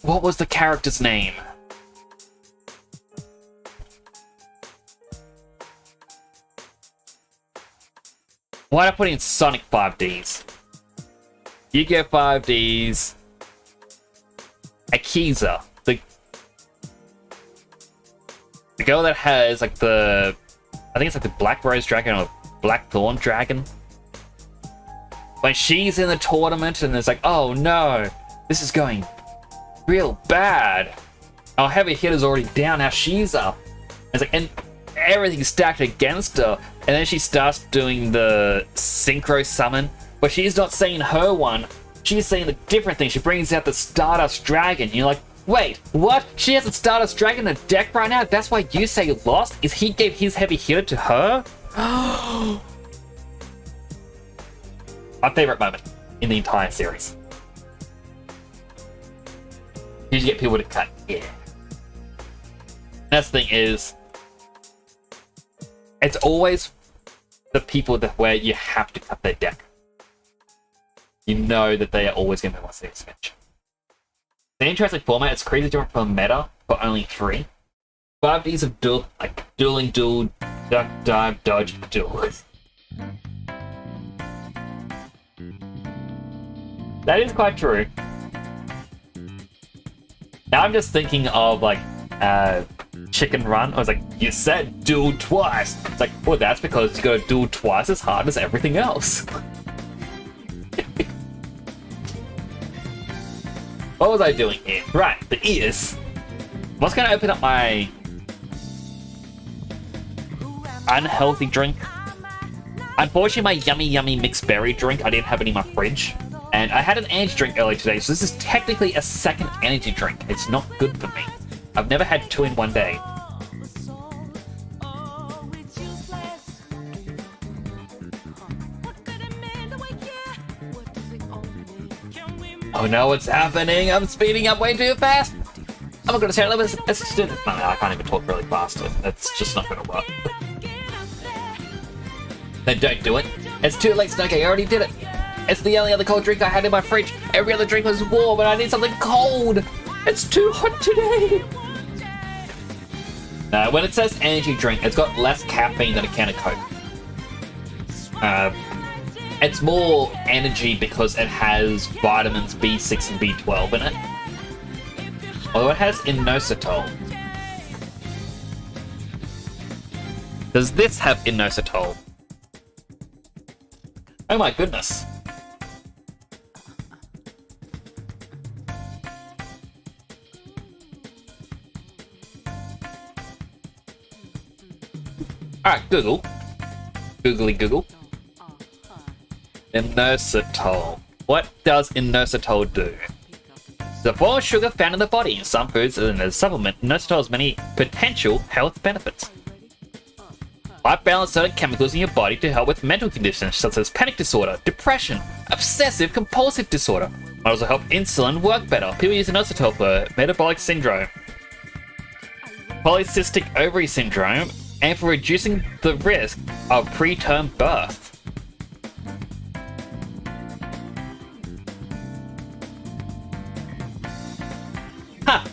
What was the character's name? Why did I put in Sonic 5Ds? Yu-Gi-Oh! 5Ds. Akiza. The girl that has like the, I think it's like the Black Rose Dragon or Black Thorn Dragon. When she's in the tournament and it's like, oh no, this is going real bad. Our heavy hitter's already down, now she's up. It's like, and everything's stacked against her. And then she starts doing the synchro summon, but she's not saying her one. She's saying a different thing. She brings out the Stardust Dragon. You're like, wait, what? She has a Stardust Dragon in a deck right now? That's why you say lost? Is he gave his heavy hitter to her? My favorite moment in the entire series. You get people to cut. Yeah. Next thing is, it's always the people that where you have to cut their deck. You know that they are always going to want to expansion. The interesting format, it's crazy different from meta, but only 3. 5 days of duel, like dueling, duel, duck, dive, dodge, duel. That is quite true. Now I'm just thinking of like Chicken Run. I was like, you said duel twice. It's like, well, that's because you got to duel twice as hard as everything else. What was I doing here? Right, the ears. I was going to open up my unhealthy drink. Unfortunately, my yummy mixed berry drink, I didn't have it in my fridge. And I had an energy drink earlier today, so this is technically a second energy drink. It's not good for me. I've never had 2 in one day. Oh no, what's happening? I'm speeding up way too fast. I'm gonna say, let's just do this. No, I can't even talk really fast. That's just not gonna work. Then don't do it. It's too late, Snooki. I already did it. It's the only other cold drink I had in my fridge. Every other drink was warm, and I need something cold. It's too hot today. When it says energy drink, it's got less caffeine than a can of Coke. It's more energy because it has vitamins B6 and B12 in it. Although it has inositol. Does this have inositol? Oh my goodness. Alright, Google. Googly Google. Inositol. What does inositol do? The form of sugar found in the body. In some foods and as a supplement, inositol has many potential health benefits. Might balance certain chemicals in your body to help with mental conditions such as panic disorder, depression, obsessive compulsive disorder. Might also help insulin work better. People use inositol for metabolic syndrome, polycystic ovary syndrome, and for reducing the risk of preterm birth. Huh.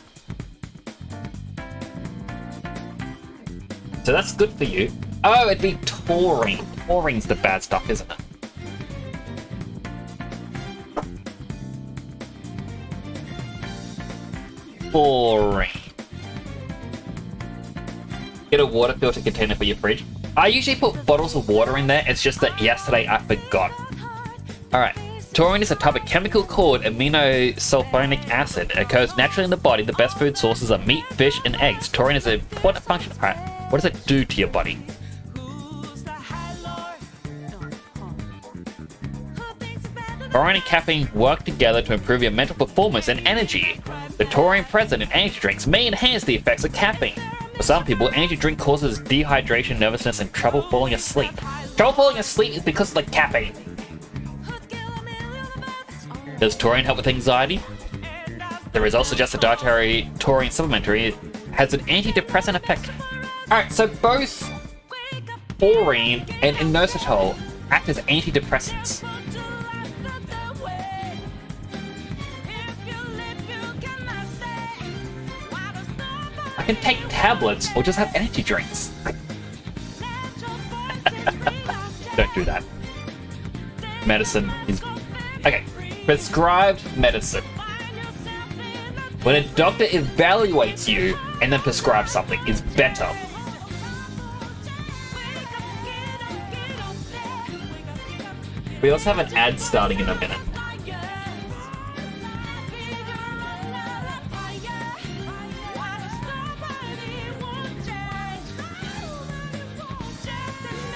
So that's good for you. Oh, it'd be taurine. Taurine's the bad stuff, isn't it? Taurine. Get a water filter container for your fridge. I usually put bottles of water in there. It's just that yesterday I forgot. Alright. Taurine is a type of chemical called aminosulfonic acid. It occurs naturally in the body. The best food sources are meat, fish, and eggs. Taurine is an important function. Alright, what does it do to your body? Taurine and caffeine work together to improve your mental performance and energy. The taurine present in energy drinks may enhance the effects of caffeine. For some people, energy drink causes dehydration, nervousness, and trouble falling asleep. Trouble falling asleep is because of the caffeine. Does taurine help with anxiety? The results suggest the dietary taurine supplementary has an antidepressant effect. Alright, so both taurine and inositol act as antidepressants. I can take tablets or just have energy drinks. Don't do that. Medicine is... Okay. Prescribed medicine. When a doctor evaluates you and then prescribes something, it's better. We also have an ad starting in a minute.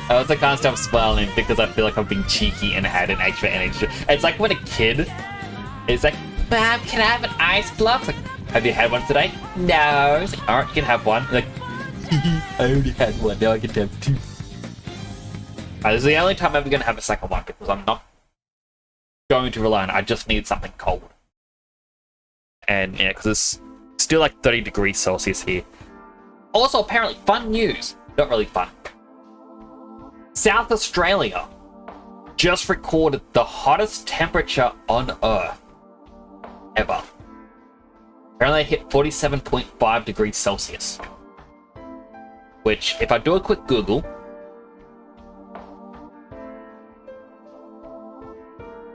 I also can't stop smiling because I feel like I'm being cheeky and had an extra energy. It's like when a kid It's like, Mom, can I have an ice block? It's like, have you had one today? No. It's like, alright, you can have one. It's like, I already had one, now I can have two. This is the only time I'm ever going to have a second one because I'm not going to rely on it. I just need something cold. And yeah, because it's still like 30 degrees Celsius here. Also, apparently, fun news. Not really fun. South Australia just recorded the hottest temperature on Earth ever. Apparently, it hit 47.5 degrees Celsius. Which, if I do a quick Google,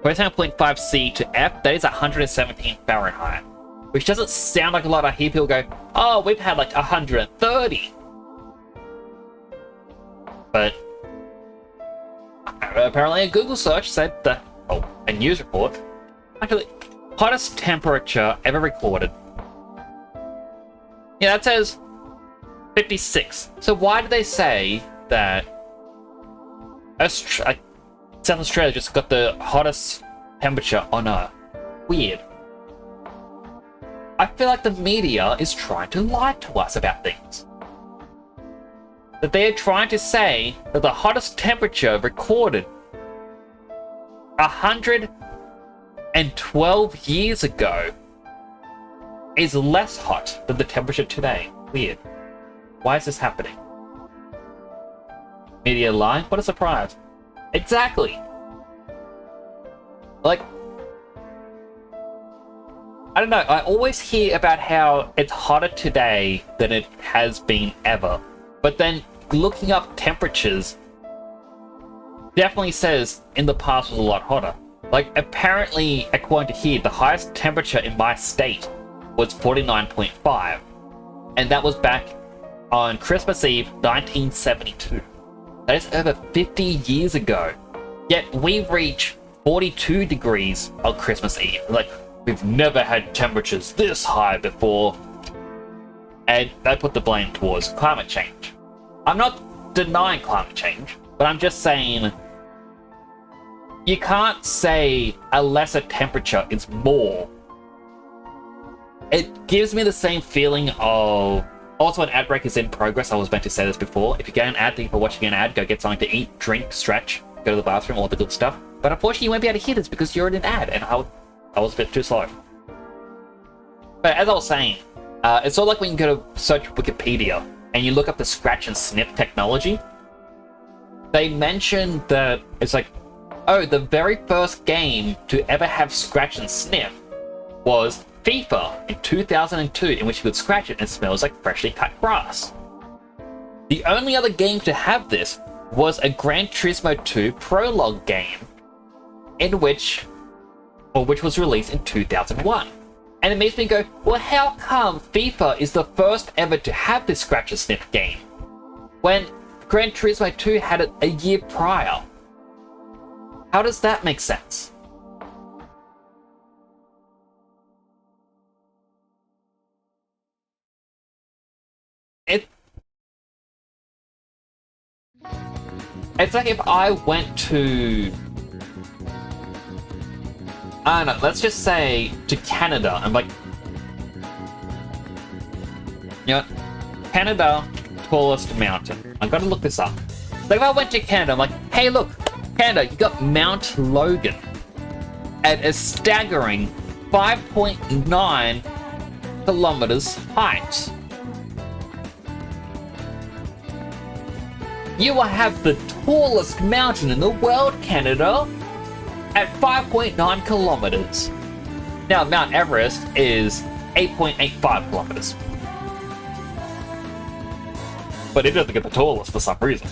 47.5 C to F, that is 117 Fahrenheit. Which doesn't sound like a lot. I hear people go, oh, we've had like 130. But apparently a Google search said that, oh, a news report, actually, hottest temperature ever recorded. Yeah, that says 56. So why do they say that South Australia just got the hottest temperature on Earth? Weird. I feel like the media is trying to lie to us about things. That they are trying to say that the hottest temperature recorded 112 years ago is less hot than the temperature today. Weird. Why is this happening? Media lying? What a surprise. Exactly. Like, I don't know, I always hear about how it's hotter today than it has been ever. But then looking up temperatures definitely says in the past was a lot hotter. Like, apparently, according to here, the highest temperature in my state was 49.5. And that was back on Christmas Eve, 1972. That is over 50 years ago. Yet we've reached 42 degrees on Christmas Eve. Like, we've never had temperatures this high before. And they put the blame towards climate change. I'm not denying climate change, but I'm just saying you can't say a lesser temperature is more. It gives me the same feeling of... Also, an ad break is in progress. I was meant to say this before. If you get an ad, thank you for watching an ad. Go get something to eat, drink, stretch, go to the bathroom, all the good stuff. But unfortunately, you won't be able to hear this because you're in an ad, and I was a bit too slow. But as I was saying, it's sort of like when you go to search Wikipedia and you look up the scratch and sniff technology. They mentioned that it's like, oh, the very first game to ever have scratch and sniff was FIFA in 2002, in which you could scratch it and it smells like freshly cut grass. The only other game to have this was a Gran Turismo 2 prologue game, which was released in 2001. And it makes me go, well, how come FIFA is the first ever to have this scratch and sniff game, when Gran Turismo 2 had it a year prior? How does that make sense? It's like if I went to... I don't know, let's just say to Canada. I'm like... You know what? Canada, tallest mountain. I've got to look this up. Like if I went to Canada, I'm like, hey look, Canada, you got Mount Logan at a staggering 5.9 kilometers height. You will have the tallest mountain in the world, Canada, at 5.9 kilometers. Now, Mount Everest is 8.85 kilometers. But it doesn't get the tallest for some reason.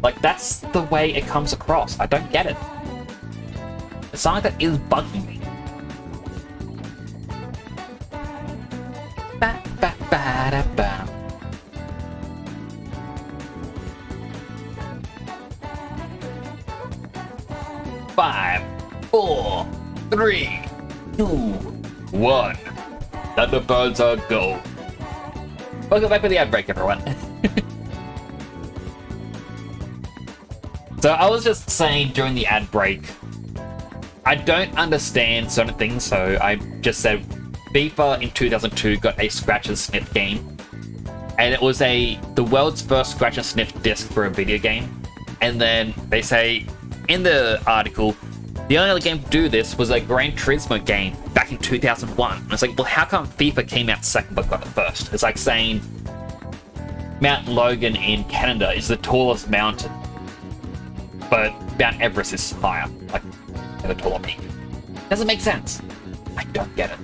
Like, that's the way it comes across. I don't get it. It's something that is bugging me. Ba, ba, ba, da, ba. 5, 4, 3, 2, 1. Thunderbirds are go. Welcome back to the ad break, everyone. So I was just saying during the ad break, I don't understand certain things, so I just said FIFA in 2002 got a scratch and sniff game, and it was the world's first scratch and sniff disc for a video game. And then they say in the article, the only other game to do this was a Gran Turismo game back in 2001. And it's like, well, how come FIFA came out second but got the first? It's like saying Mount Logan in Canada is the tallest mountain, but Mount Everest is higher, like the taller peak. Doesn't make sense. I don't get it.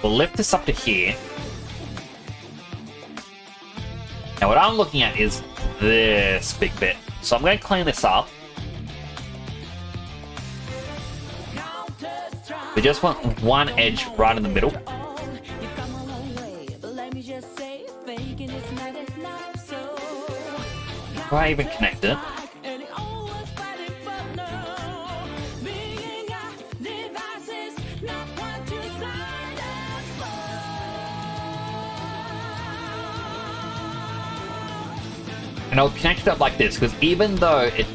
We'll lift this up to here. Now what I'm looking at is this big bit. So I'm going to clean this up. We just want one edge right in the middle. Before I even connect it. And I'll connect it up like this, because even though it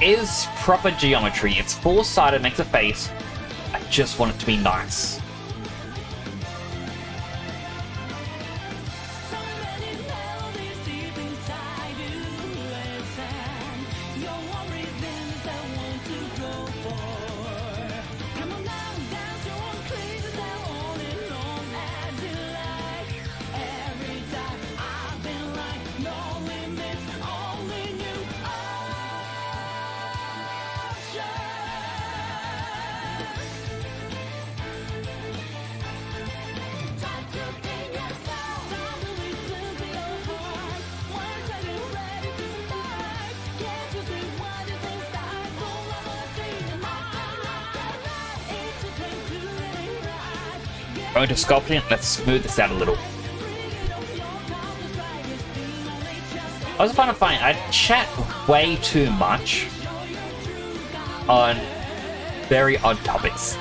is proper geometry, it's four-sided, makes a face, I just want it to be nice. Going to sculpting, let's smooth this out a little. I was finding funny, I chat way too much on very odd topics.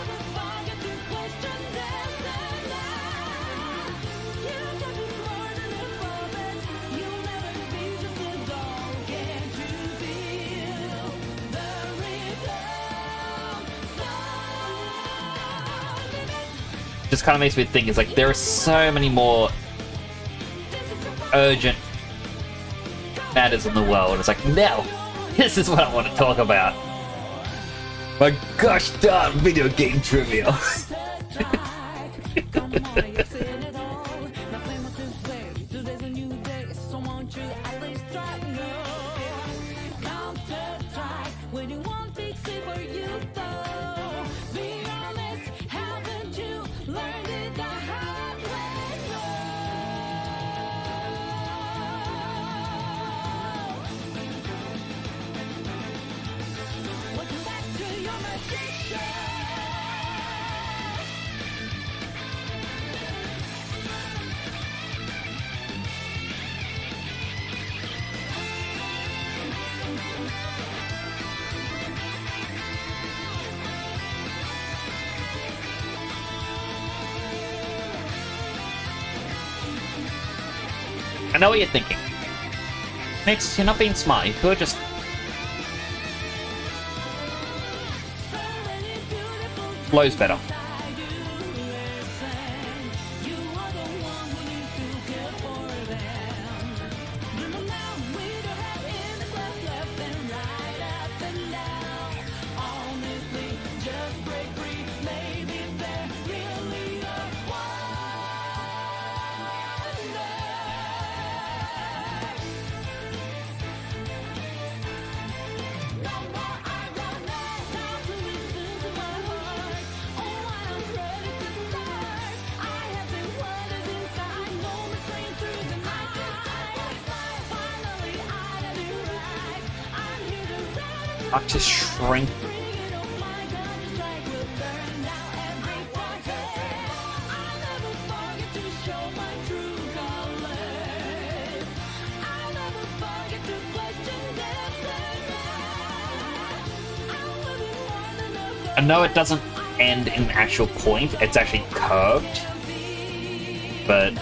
Just kind of makes me think, it's like there are so many more urgent matters in the world. It's like, no, this is what I want to talk about. My gosh darn video game trivia. I know what you're thinking. Mix, you're not being smart. You could just flows better. Not to shrink. I know it doesn't end in an actual point, it's actually curved, but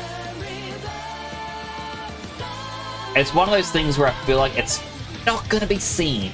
it's one of those things where I feel like it's not gonna be seen.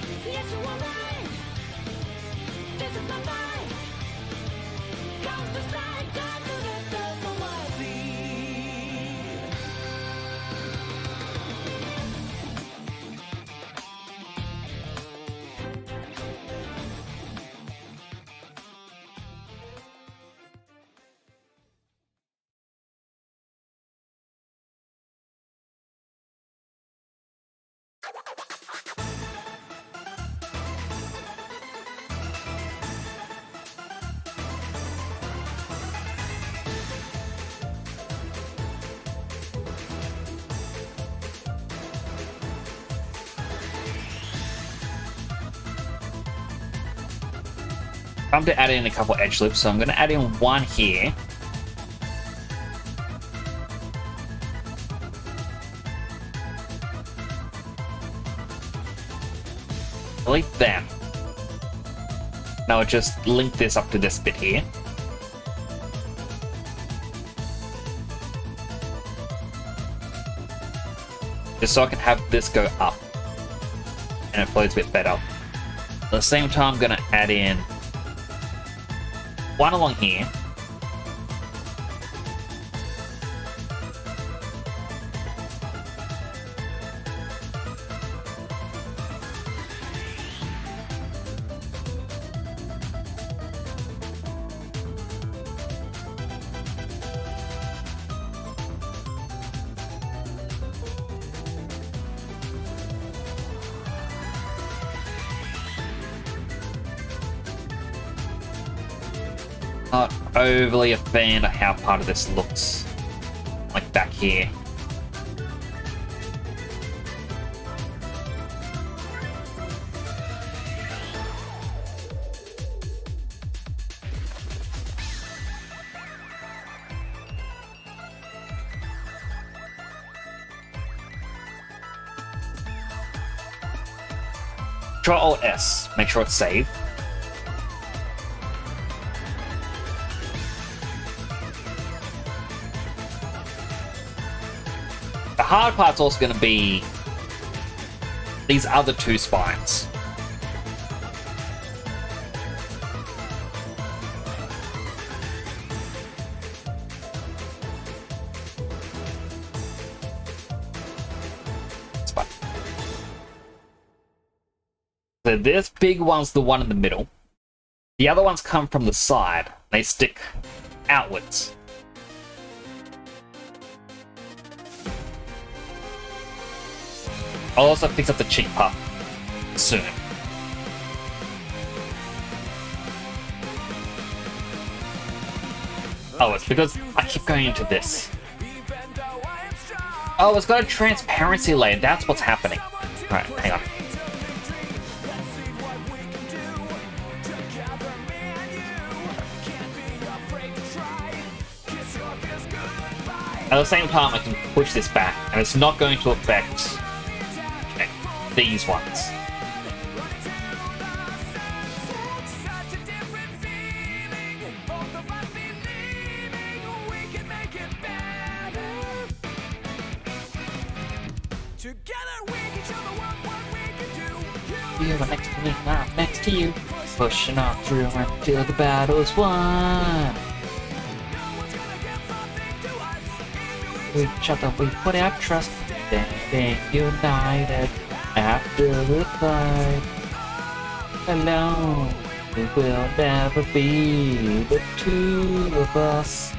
Time to add in a couple edge loops, so I'm going to add in one here. Delete them. Now I'll just link this up to this bit here. Just so I can have this go up. And it flows a bit better. At the same time, I'm going to add in one along here. Not overly a fan of how part of this looks, like back here. Control-Alt-S, make sure it's saved. The hard part's also going to be these other two spines. Spine. So this big one's the one in the middle. The other ones come from the side. They stick outwards. I'll also fix up the cheek puff soon. Oh, it's because I keep going into this. Oh, it's got a transparency layer. That's what's happening. Alright, hang on. At the same time, I can push this back, and it's not going to affect these ones. You are next to me, I'm next to you. Pushing on through until the battle's won. Each other we put our trust, standing united after the fight. Alone, we will never be the two of us.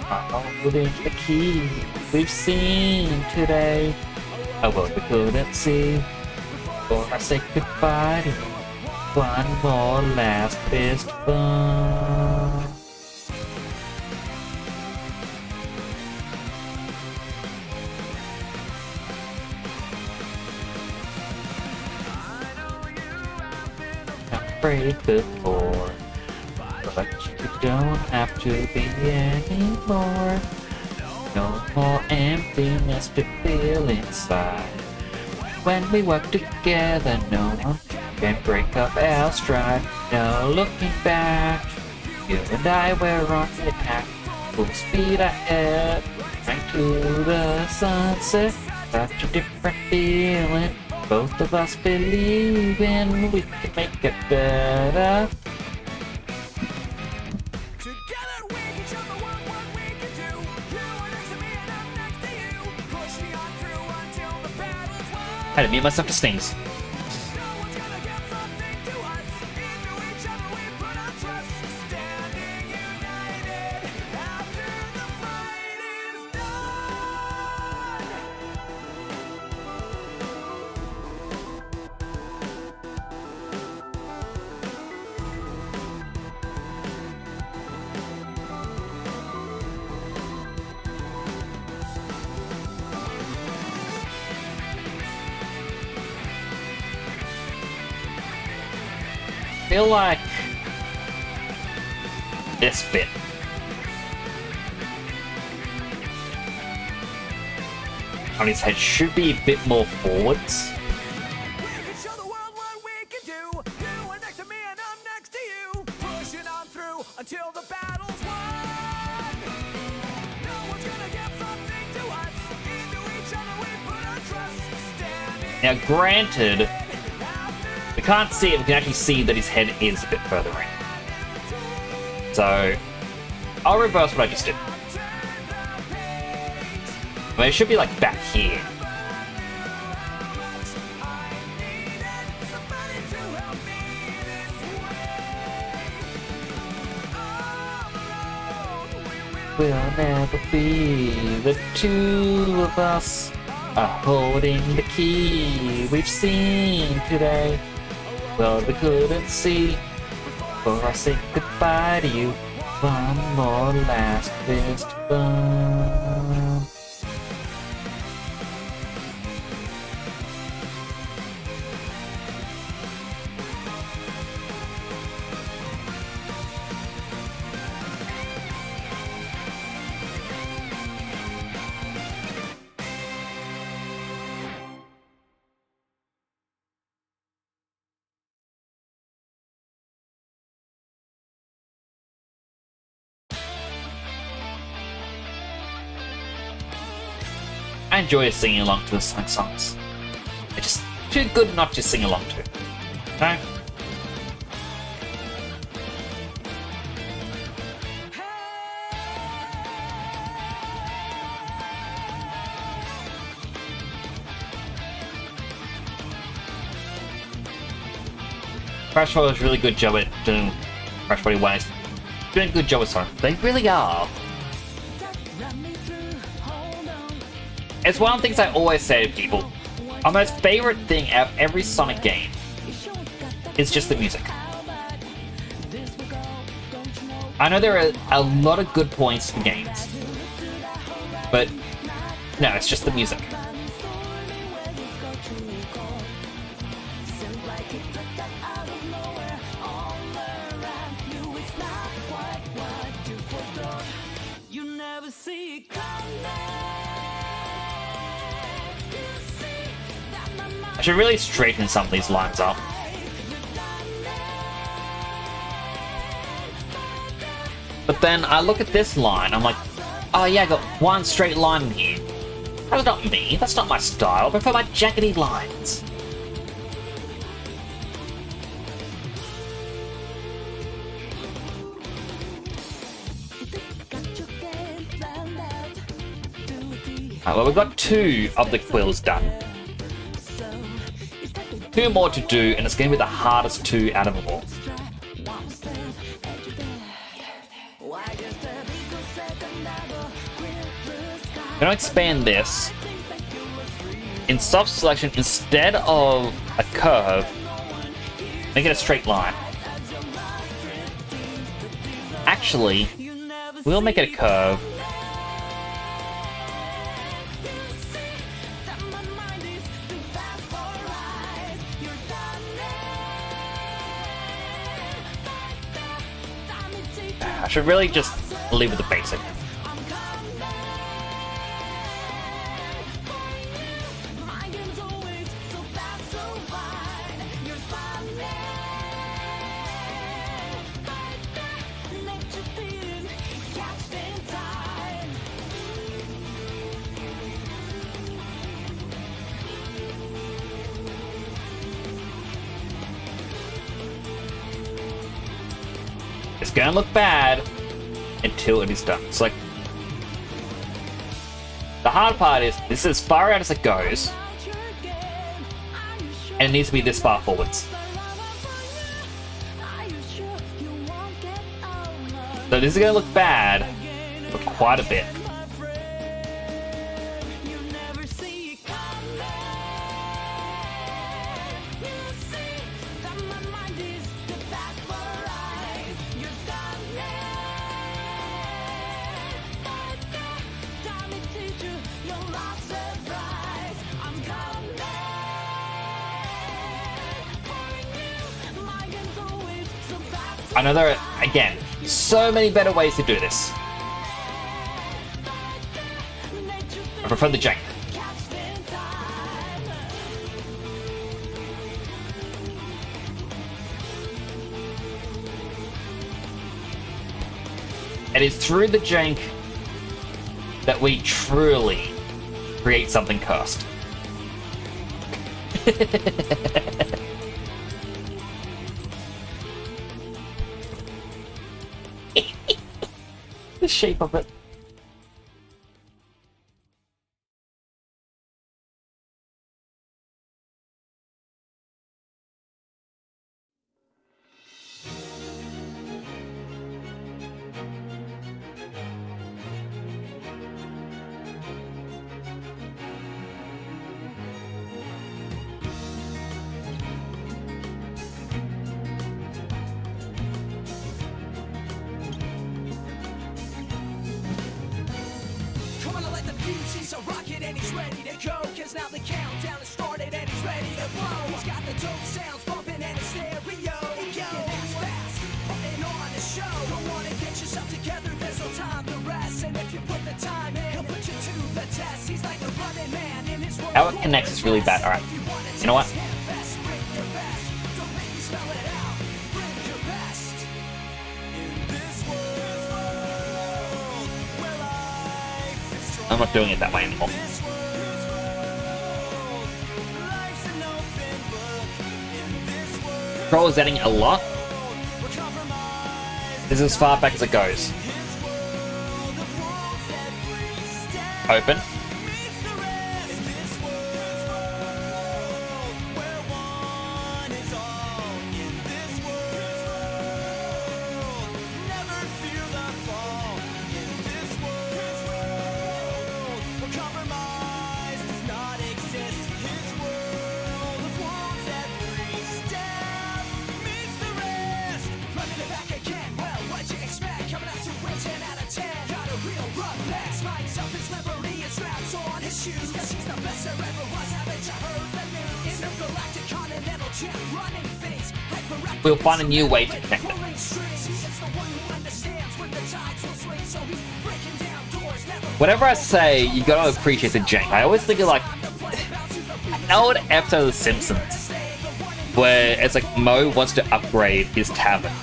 Holding the key we've seen today. A world we couldn't see. Before I say goodbye to you, one more last fist bump. break before. But you don't have to be anymore. No more emptiness to feel inside. When we work together, no one can break up our stride. No looking back. You and I were on the path, full speed ahead, right to the sunset. Such a different feeling. Both of us believing we can make it better. Together we can show the world what we can do. You are next to me and I'm next to you. Push me on through until the battle's won. I had to mute myself to sneeze. No one's gonna give something to us. Into each other we put our trust. Standing united after the fight is done. Feel like this bit. On his head should be a bit more forwards. We can show the world what we can do. You are next to me and I'm next to you. Pushing on through until the battle's won. No one's gonna give something to us. Into each other we put our trust. Standing Now, granted, we can't see it. We can actually see that his head is a bit further in. So, I'll reverse what I just did. I mean, it should be like back here. somebody to help me this way. All alone we will. We'll never be the two of us are holding the key we've seen today. Well, we couldn't see before I say goodbye to you. One more last fist bump. I enjoy singing along to the Sonic songs. They're just too good not to sing along to. No? Crash Bandicoot does a really good job at doing Crash Bandicoot ways. Doing a good job with Sonic. They really are. It's one of the things I always say to people. My most favorite thing out of every Sonic game is just the music. I know there are a lot of good points for games, but no, it's just the music. I should really straighten some of these lines up. But then I look at this line, I'm like, oh yeah, I got one straight line in here. That's not me, that's not my style, I prefer my jaggedy lines. Alright, well, we've got 2 of the quills done. 2 more to do, and it's going to be the hardest 2 out of them all. I'm going to expand this. In soft selection, instead of a curve, make it a straight line. Actually, we'll make it a curve. should really just leave with the basic. It's gonna look bad until it is done. It's like the hard part is this is as far out as it goes, and it needs to be this far forwards. So this is gonna look bad for quite a bit. I know there are, again, so many better ways to do this. I prefer the jank. It is through the jank that we truly create something cursed. The shape of it. Come on, let the fuse, he's a rocket and he's ready to go. Cause now the countdown has started and he's ready to blow. He's got the dope sounds bumping and his stereo. He acts fast, putting on a show. Go on and get yourself together, there's no time to rest. And if you put the time in, he'll put you to the test. He's like a running man in his world. How it connects is really bad. Alright. You know what? Bring your best, don't make me spell it out. Bring your best. In this world, where life is strong. I'm not doing it that way anymore. Control is adding a lot. This is as far back as it goes. Open. We'll find a new way to connect it. Whenever I say you gotta appreciate the jank, I always think of like an old episode of The Simpsons where it's like Moe wants to upgrade his tavern.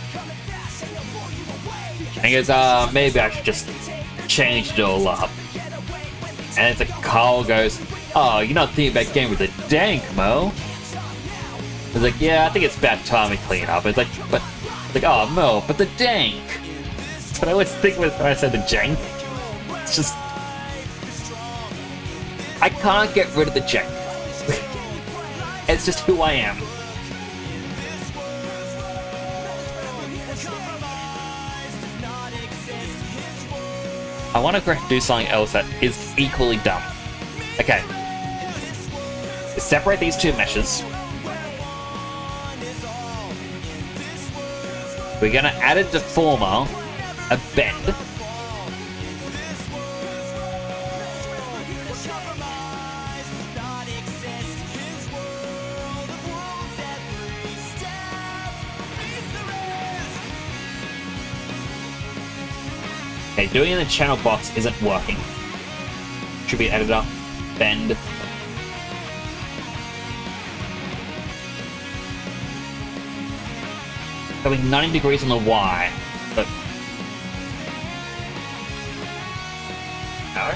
And he goes, maybe I should just change it all up. And it's like Carl goes, oh, you're not thinking about getting with the dank, Moe. It's like, yeah, I think it's about time we clean up. It's like, but, like, oh, Mo, but the dank. That's what I always think when I say the jank. It's just, I can't get rid of the jank. It's just who I am. I want to do something else that is equally dumb. Okay. Separate these two meshes. We're gonna add a deformer, a bend. Okay, doing it in the channel box isn't working. Should be editor, bend. Going 90 degrees on the Y, but no.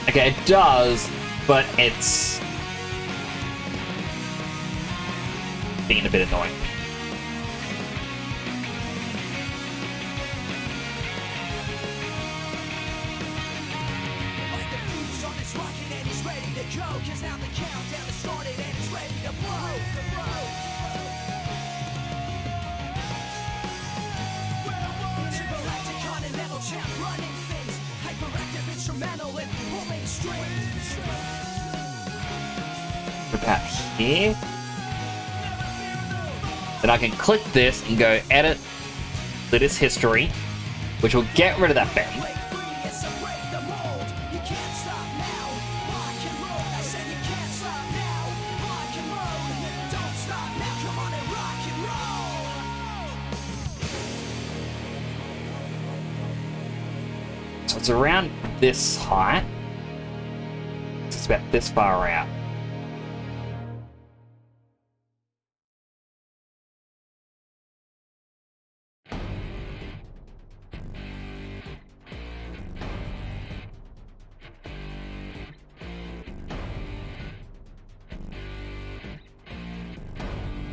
Okay, it does, but it's being a bit annoying. Like the fuse on this rocket and it's ready to go. Cause now the countdown has started and it's ready to blow. Intergalactic continental champ running things. Hyperactive instrumental and pulling strings. About here. Then I can click this and go edit latest history, which will get rid of that bend. Break free and so break the mold. You can't stop now. Rock and roll. I said you can't stop now. Rock and roll. Don't stop now. Come on and rock and roll. So it's around this height. It's about this far out.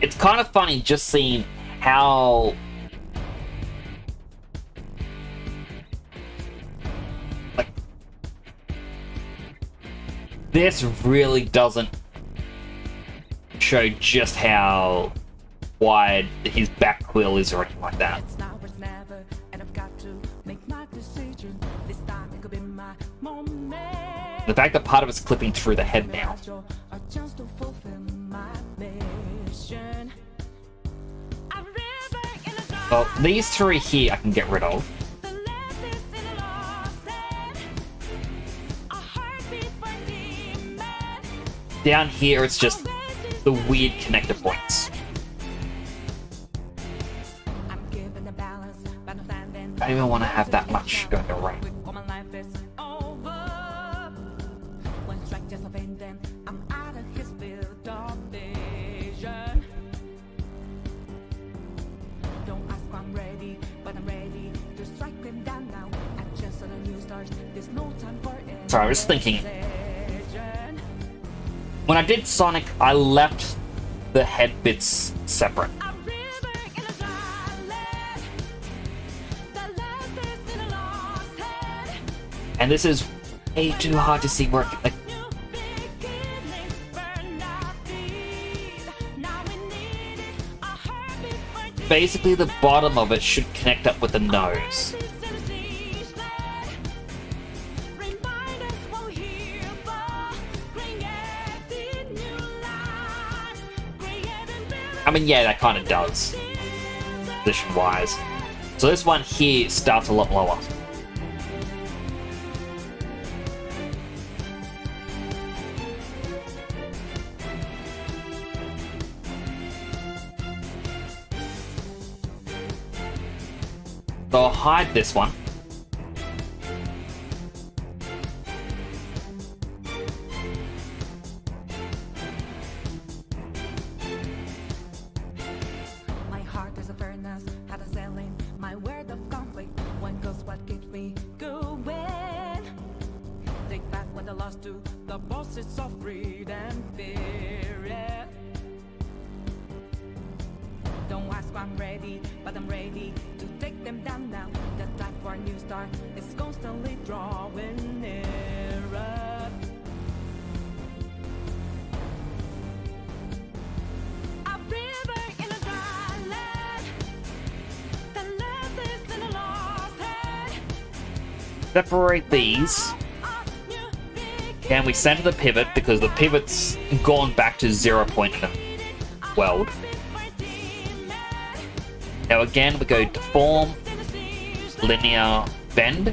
It's kind of funny just seeing how like this really doesn't show just how wide his back quill is or anything like that. It's now or it's never, and I've got to make my decision. This time it could be my moment. The fact that part of it's clipping through the head now. A chance to fulfill my mission. A river in a dry, Well, these three here I can get rid of. the left is in a lost end. A heartbeat for demon. Down here it's just the weird connector points. I'm giving the balance, but I'm standing. I don't even want to have that much going around. When my life is over, one strike just a pain, then I'm out of his field of vision. Don't ask when I'm ready, but I'm ready to strike him down now. At just on the new stars, there's no time for it. Sorry, I was thinking. When I did Sonic, I left the head bits separate. A river in a dry land, the left is in a lost head. And this is way too hard to see where like, New beginnings burn our feet. Now we need it, a heartbeat for basically the bottom of it should connect up with the nose. I mean, yeah, that kind of does, position-wise. So this one here starts a lot lower. So I'll hide this one. My heart is a furnace, had a selling my word of conflict. One goes what keeps me going. Take back what I lost to the bosses of greed and fear. Yeah. Don't ask when I'm ready, but I'm ready to take them down now. The time for a new start is constantly drawing nearer. A river in a dry land, the left is in a lost head. Separate these. And we center the pivot because the pivot's gone back to 0 point in the world. Now again, we go deform, linear, bend.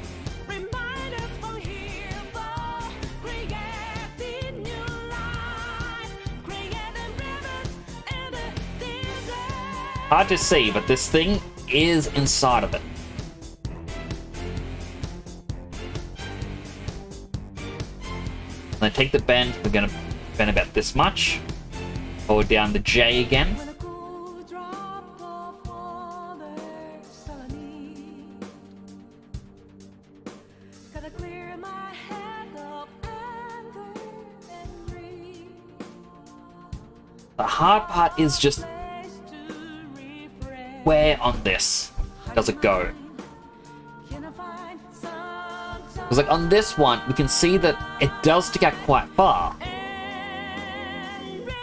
Hard to see, but this thing is inside of it. Then take the bend. We're gonna bend about this much. Hold down the J again. When a cool drop of water's all I need. Gotta clear my head of anger and greed. The hard part is just Place to refresh. where on this does it go? Can I find some Because like on this one, we can see that it does stick out quite far. and rivers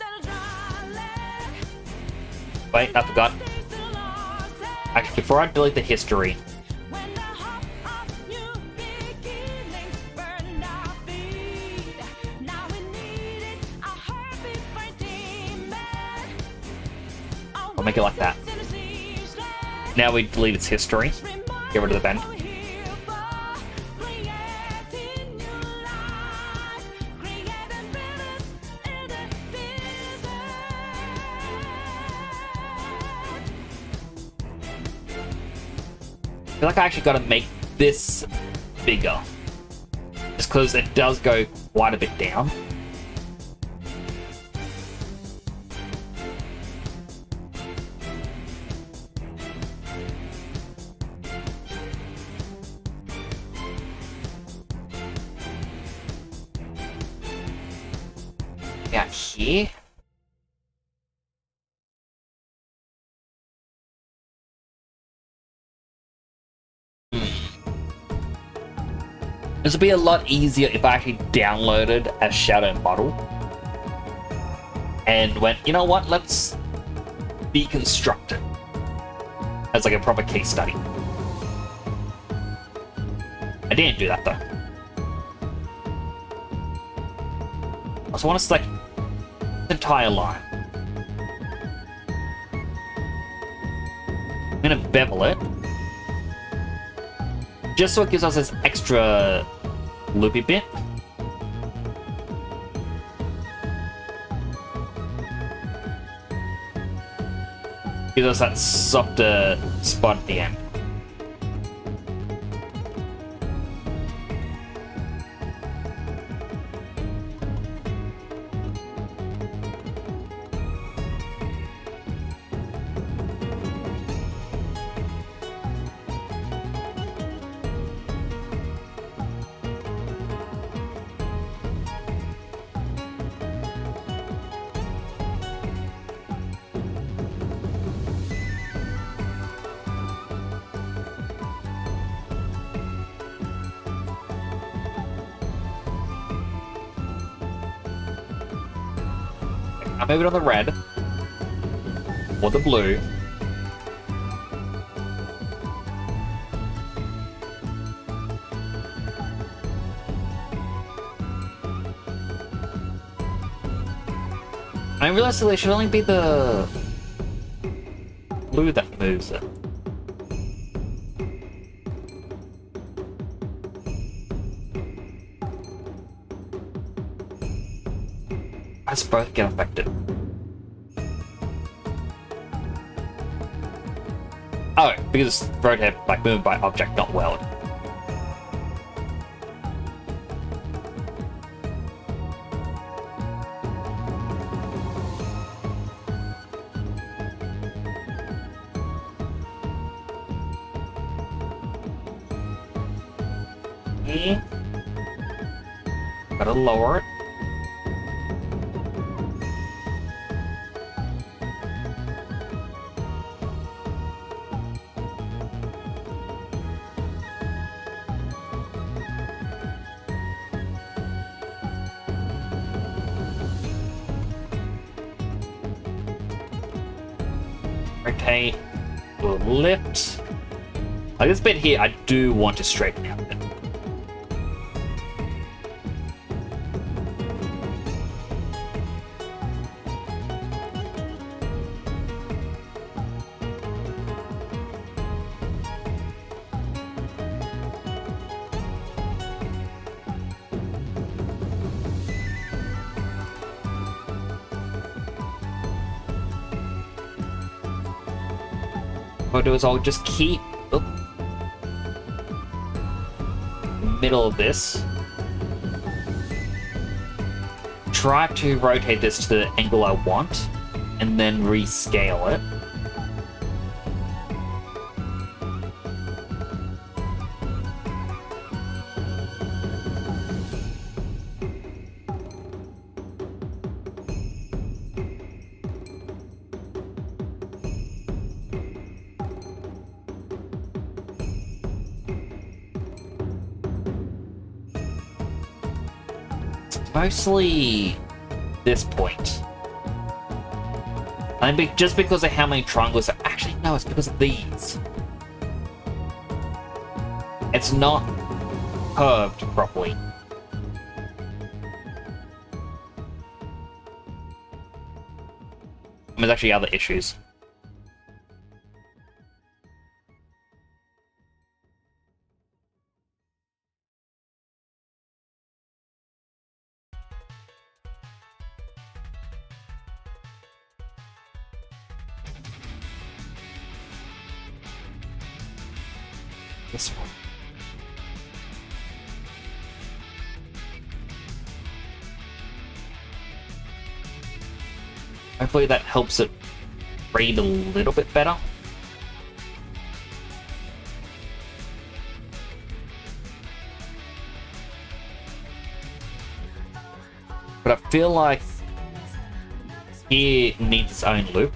and dry lake? Wait, I forgot. Things are lost Actually, before I delete the history, when the hope of new beginnings burned our feet. Now we needed a heartbeat for demon. I'll make it like that. Now we delete its history. Get rid of the bend. I feel like I actually got to make this bigger. Just because it does go quite a bit down. Out here. This would be a lot easier if I actually downloaded a shadow model and went, you know what, let's deconstruct it as like a proper case study. I didn't do that though. I also want to select the entire line. I'm gonna bevel it just so it gives us this extra loopy bit. Gives us that softer spot at the end. I move it on the red or the blue. I realized it should only be the blue that moves it. Let's both get affected. Oh, because it's rotate like moved by object, not weld. Gotta lower it. Rotate, we'll lift. Like this bit here, I do want to straighten out a bit. What I'll do is I'll just keep the middle of this. Try to rotate this to the angle I want, and then rescale it. Mostly this point. I think just because of how many triangles are actually no, it's because of these. It's not curved properly. There's actually other issues. This one. Hopefully that helps it read a little bit better. But I feel like here needs its own loop.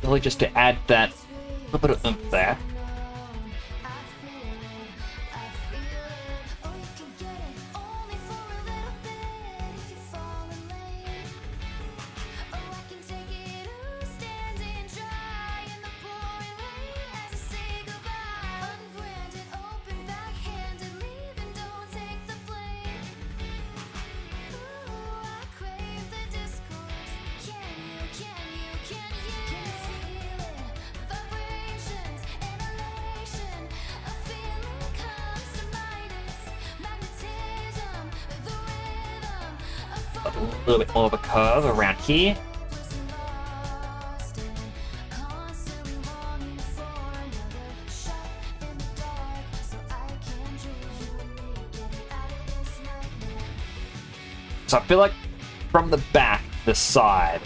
Really just to add that little bit of oomph there. A little bit more of a curve around here. So I feel like from the back, the side,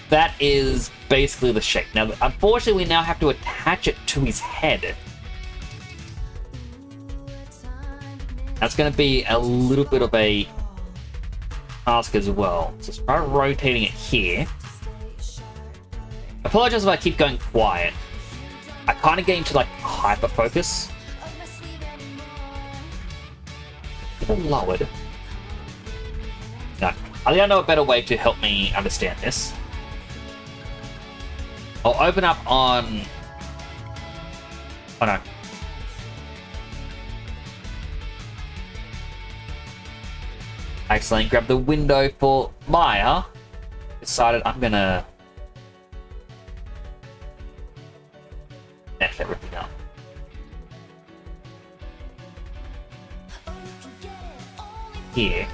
that is basically the shape. Now, unfortunately, we now have to attach it to his head. That's going to be a little bit of a task as well. So let's try rotating it here. I apologize if I keep going quiet. I kind of get into like hyper focus. Lowered. No, I think I know a better way to help me understand this. I'll open up on... Oh no. Excellent. Grab the window for Maya. Decided I'm gonna mesh everything up. Here.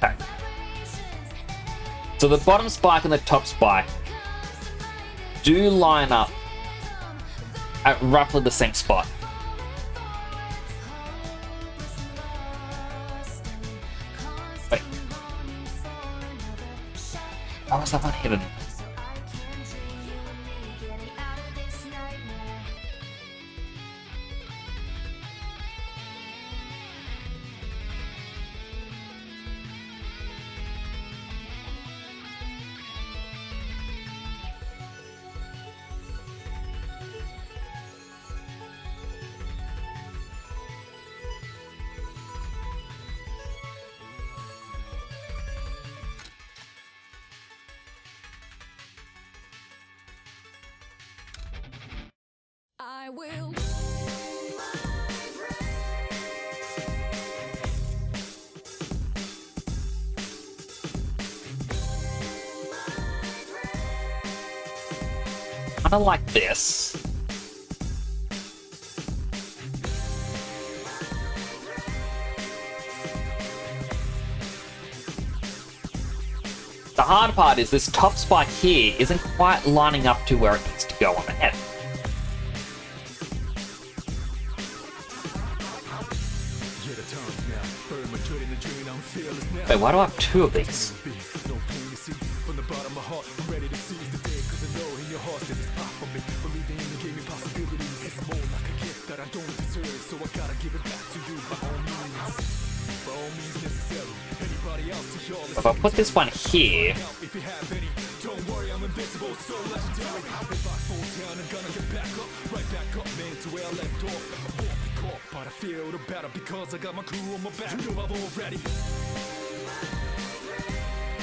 Okay. So the bottom spike and the top spike do line up at roughly the same spot. Wait. How was that one hidden? will. Kinda like this. The hard part is this top spike here isn't quite lining up to where it needs to go on the head. Wait, why do I have two of these? If I put this one here,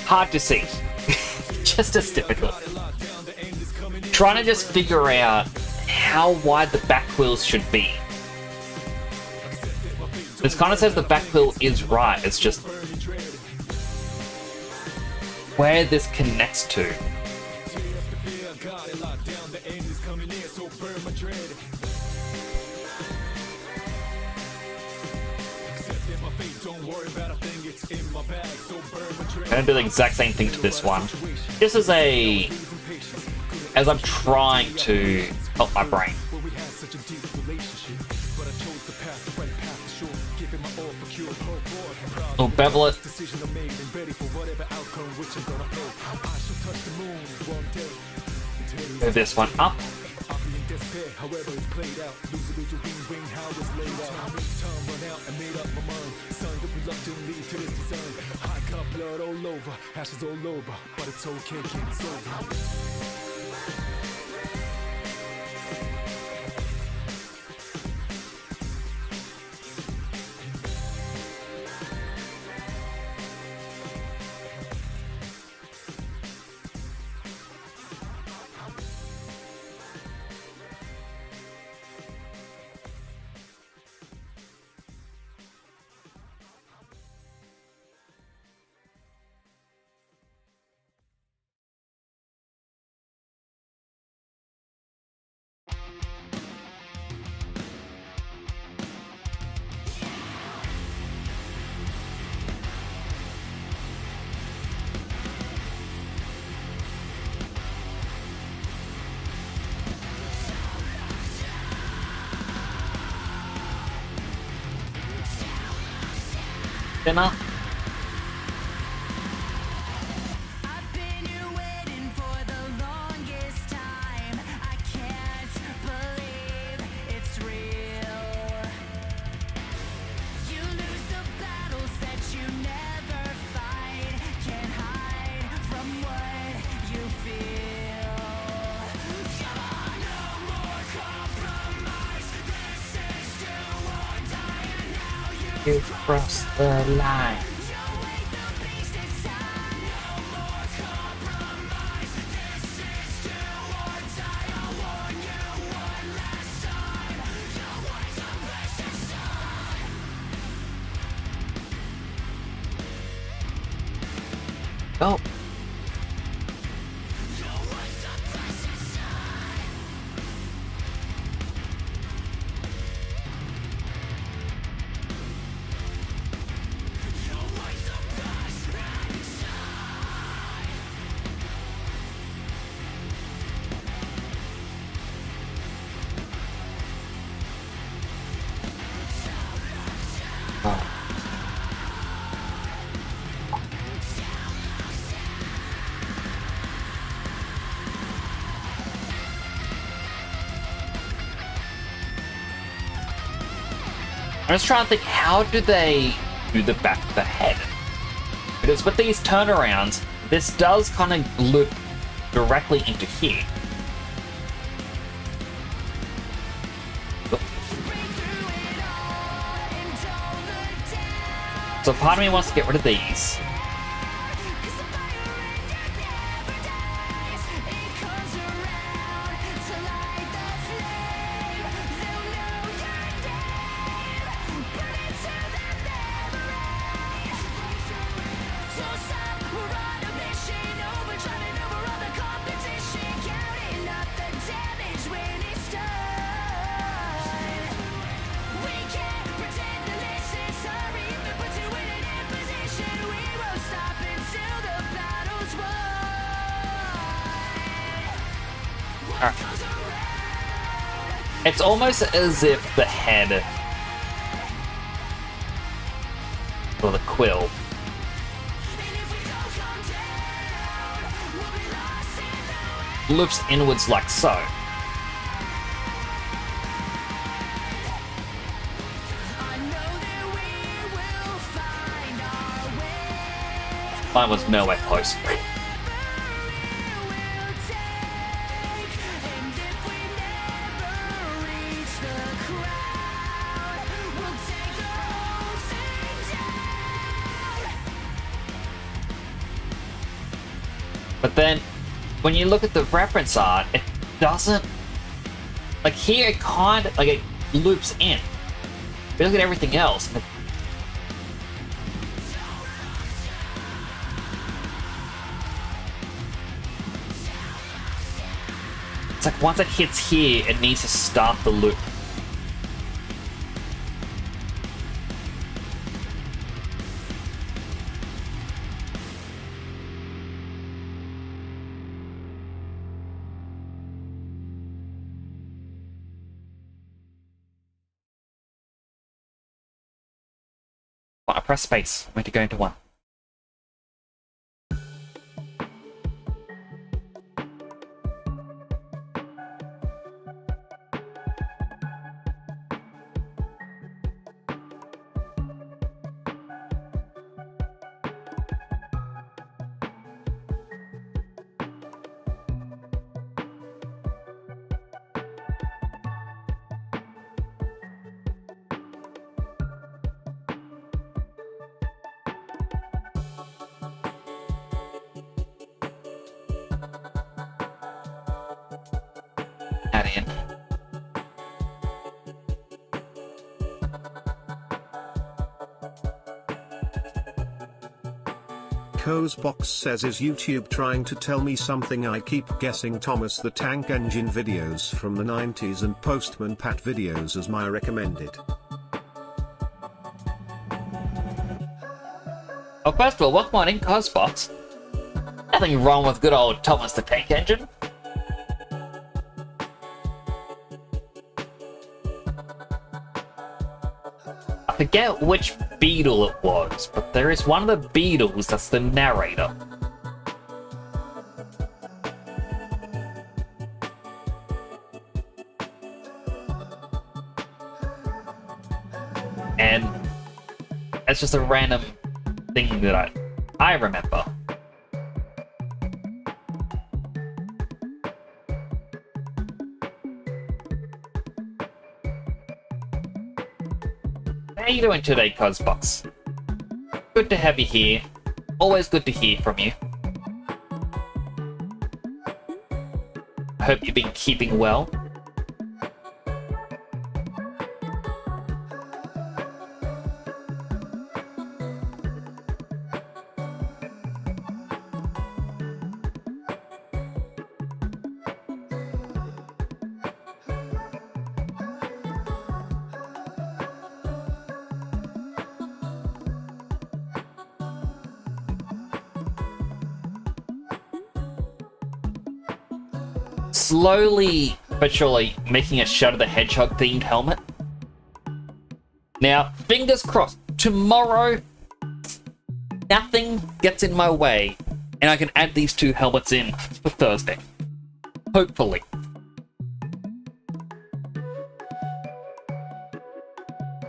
hard to see. Just as difficult. Trying to just figure out how wide the back wheels should be. This kind of says the back wheel is right, it's just where this connects to. I'm gonna do the exact same thing to this one. Just as I'm trying to help my brain. We'll bevel it. Move this one up. Dinner. I've been here waiting for the longest time. I can't believe it's real. You lose the battles that you never fight. Can't hide from what you feel. Come on, no more compromise. This is do or die, and now you You cross the line. Go. I'm just trying to think, how do they do the back of the head? Because with these turnarounds, this does kind of loop directly into here. So part of me wants to get rid of these. Alright. It's almost as if the head or the quill loops inwards like so. Mine was nowhere close. But then, when you look at the reference art, it doesn't... Like here, it kind of... Like, it loops in. But look at everything else, and it's like once it hits here, it needs to start the loop. I press space. I'm going to go into one. Add in. Cozebox says, is YouTube trying to tell me something? I keep guessing Thomas the Tank Engine videos from the 90s and Postman Pat videos as my recommended. Oh, first of all, welcome on in, Cosbox. Nothing wrong with good old Thomas the Tank Engine. I forget which Beetle it was, but there is one of the Beetles that's the narrator. And it's just a random thing that I remember. How you doing today, Cosbox? Good to have you here. Always good to hear from you. I hope you've been keeping well. Slowly but surely making a Shadow the Hedgehog themed helmet. Now, fingers crossed, tomorrow nothing gets in my way and I can add these two helmets in for Thursday. Hopefully.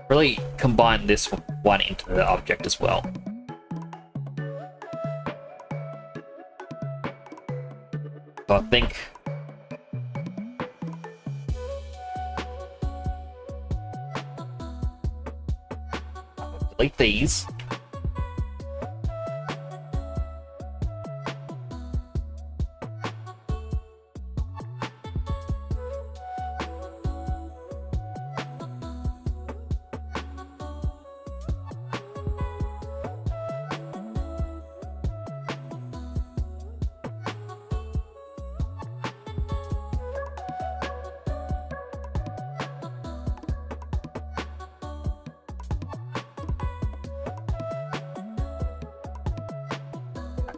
Really combine this one into the object as well. So I think delete these.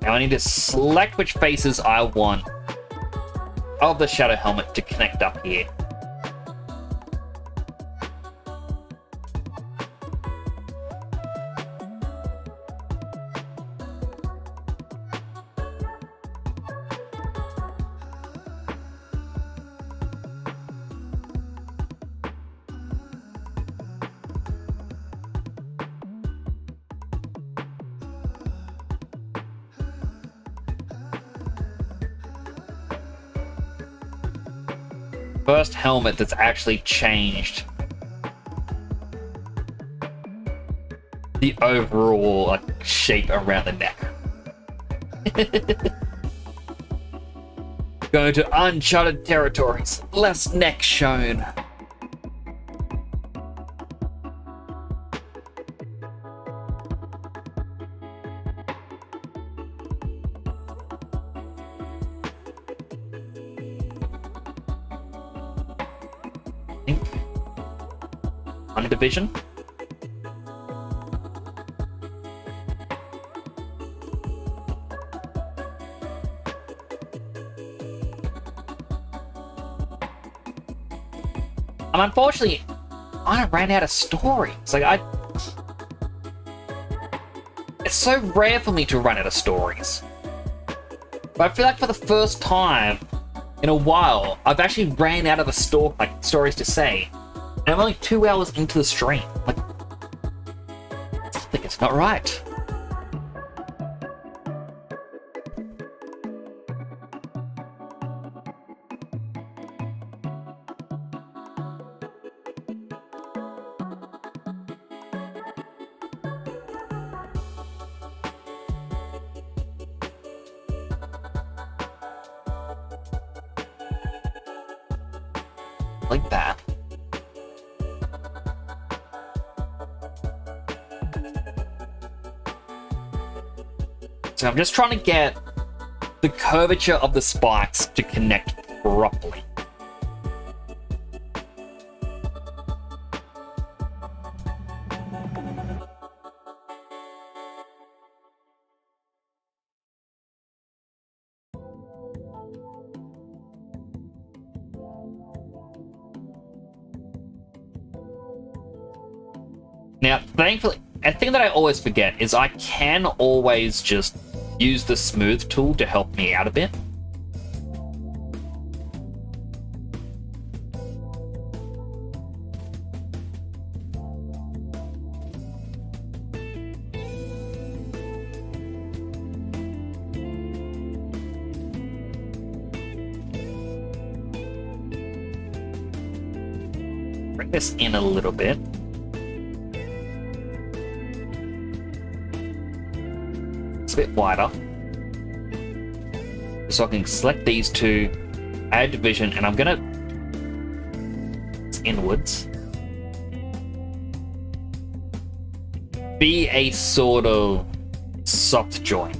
Now I need to select which faces I want. of the Shadow Helmet to connect up here. First helmet that's actually changed the overall like shape around the neck. Going to uncharted territories, less neck shown. Division. Unfortunately, I ran out of stories. It's so rare for me to run out of stories. But I feel like for the first time in a while, I've actually ran out of stories to say. And I'm only 2 hours into the stream. I think it's not right. Like that. So I'm just trying to get the curvature of the spikes to connect properly. Now, thankfully, a thing that I always forget is I can always just use the smooth tool to help me out a bit. Bring this in a little bit. A bit wider, so I can select these two, add division, and I'm gonna inwards be a sort of soft joint.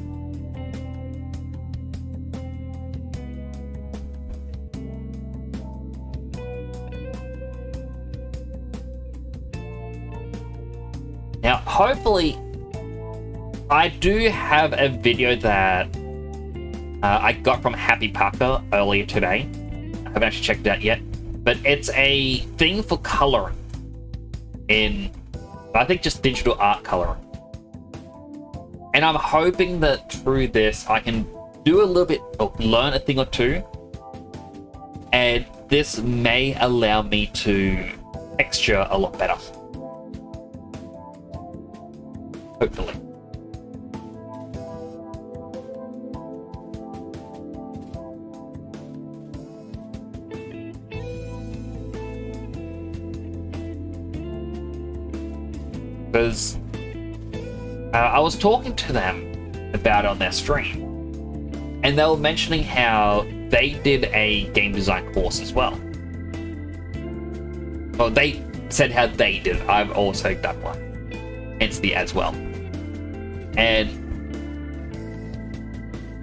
Now, hopefully, I do have a video that I got from Happy Parker earlier today. I haven't actually checked it out yet, but it's a thing for coloring in, I think, just digital art coloring. And I'm hoping that through this I can do a little bit, or learn a thing or two, and this may allow me to texture a lot better. Hopefully. Because I was talking to them about it on their stream, and they were mentioning how they did a game design course as well. Well, they said how they did it. I've also done one, hence the as well. And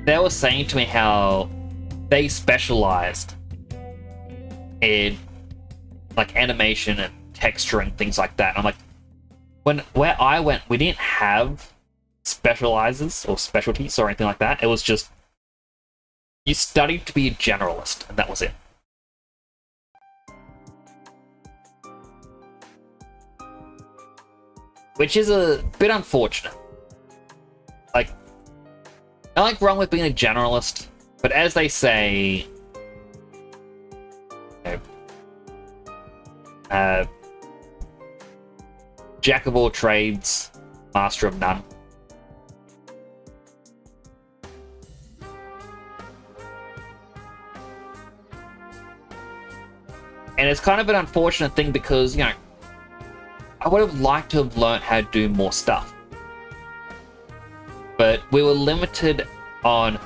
they were saying to me how they specialized in like animation and texture and things like that. And I'm like, where I went, we didn't have specializers or specialties or anything like that. It was just You studied to be a generalist, and that was it. Which is a bit unfortunate. Like, I like wrong with being a generalist, but as they say, you know, jack of all trades, master of none. And it's kind of an unfortunate thing because, you know, I would have liked to have learned how to do more stuff. But we were limited on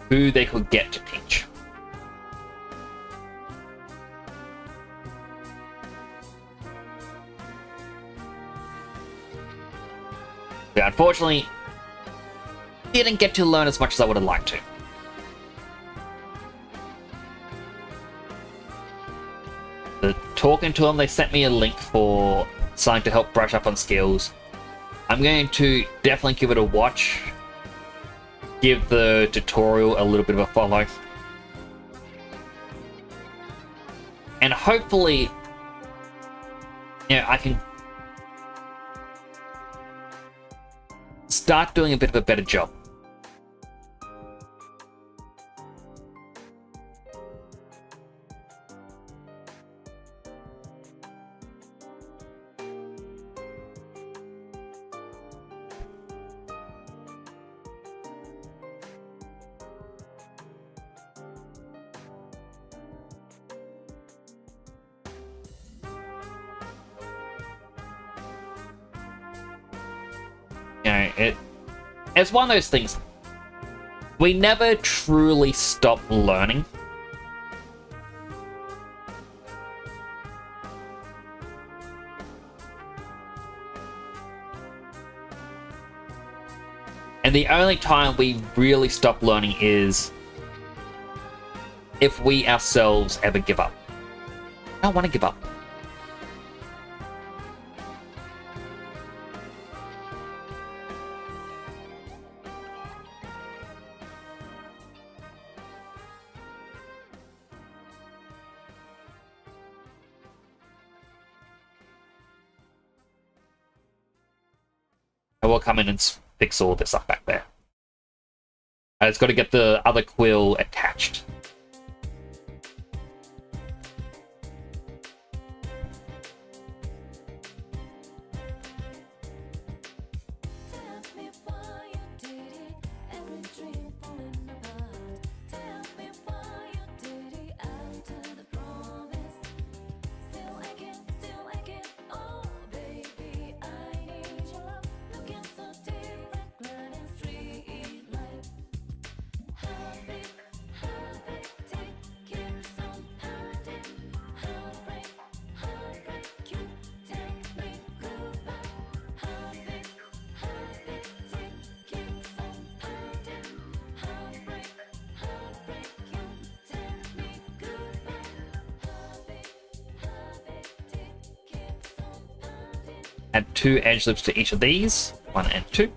who they could get to teach. But unfortunately, didn't get to learn as much as I would have liked to. Talking to them, they sent me a link for something to help brush up on skills. I'm going to definitely give it a watch. Give the tutorial a little bit of a follow. And hopefully, you know, I can start doing a bit of a better job. You know, it's one of those things. We never truly stop learning. And the only time we really stop learning is if we ourselves ever give up. I don't want to give up. I will come in and fix all this up back there. It's got to get the other quill attached. Tell me why you did it, every dream falling apart. Tell me why you did it after the promise. Still again, oh baby, I need your love. Looking so deep, like blood and street light. Heartbeat, take, keeps on pounding. Heartbreak, you take me goodbye. Heartbeat, take, keeps on pounding. Heartbreak, you take me goodbye. Heartbeat, take, keeps on pounding. Add 2 edge loops to each of these. 1 and 2.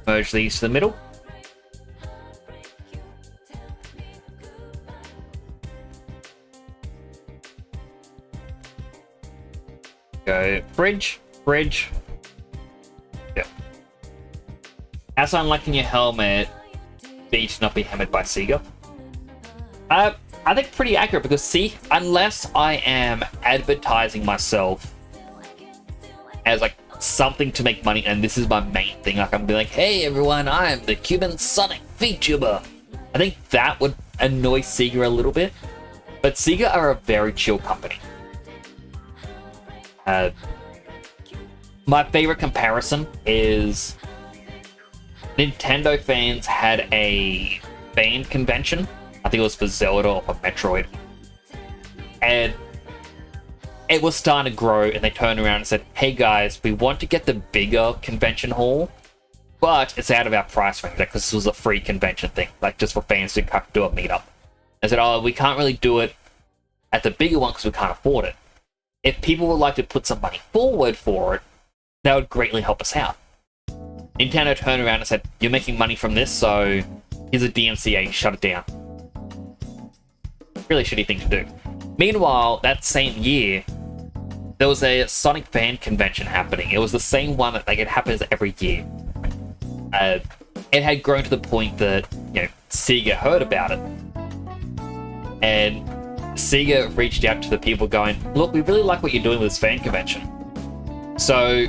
Merge these to the middle. Go bridge. Yeah. As I'm liking your helmet, beat not be hammered by Seeger. I think pretty accurate because see, unless I am advertising myself as like something to make money, and this is my main thing, like I'm be like, hey everyone, I'm the Cuban Sonic VTuber. I think that would annoy Sega a little bit, but Sega are a very chill company. My favorite comparison is Nintendo fans had a fan convention. I think it was for Zelda or for Metroid. And it was starting to grow, and they turned around and said, hey guys, we want to get the bigger convention hall, but it's out of our price range, like this was a free convention thing, like just for fans to do a meetup. I said, oh, we can't really do it at the bigger one because we can't afford it. If people would like to put some money forward for it, that would greatly help us out. Nintendo turned around and said, "You're making money from this, so here's a DMCA, shut it down." Really shitty thing to do. Meanwhile, that same year, there was a Sonic fan convention happening. It was the same one that it happens every year. It had grown to the point that Sega heard about it, and Sega reached out to the people going, "Look, we really like what you're doing with this fan convention, so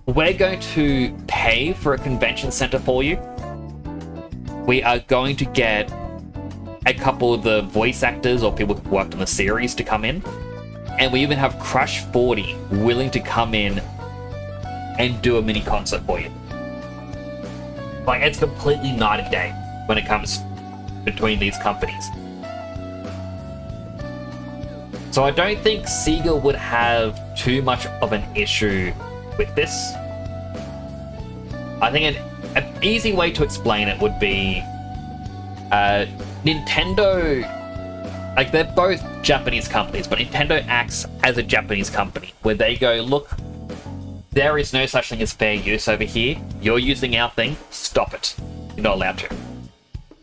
we're going to pay for a convention center for you. We are going to get a couple of the voice actors or people who worked on the series to come in, and we even have Crush 40 willing to come in and do a mini concert for you." Like, it's completely night and day when it comes between these companies. So I don't think Sega would have too much of an issue with this. I think an easy way to explain it would be Nintendo, like, they're both Japanese companies, but Nintendo acts as a Japanese company where they go, "Look, there is no such thing as fair use over here. You're using our thing, stop it. You're not allowed to."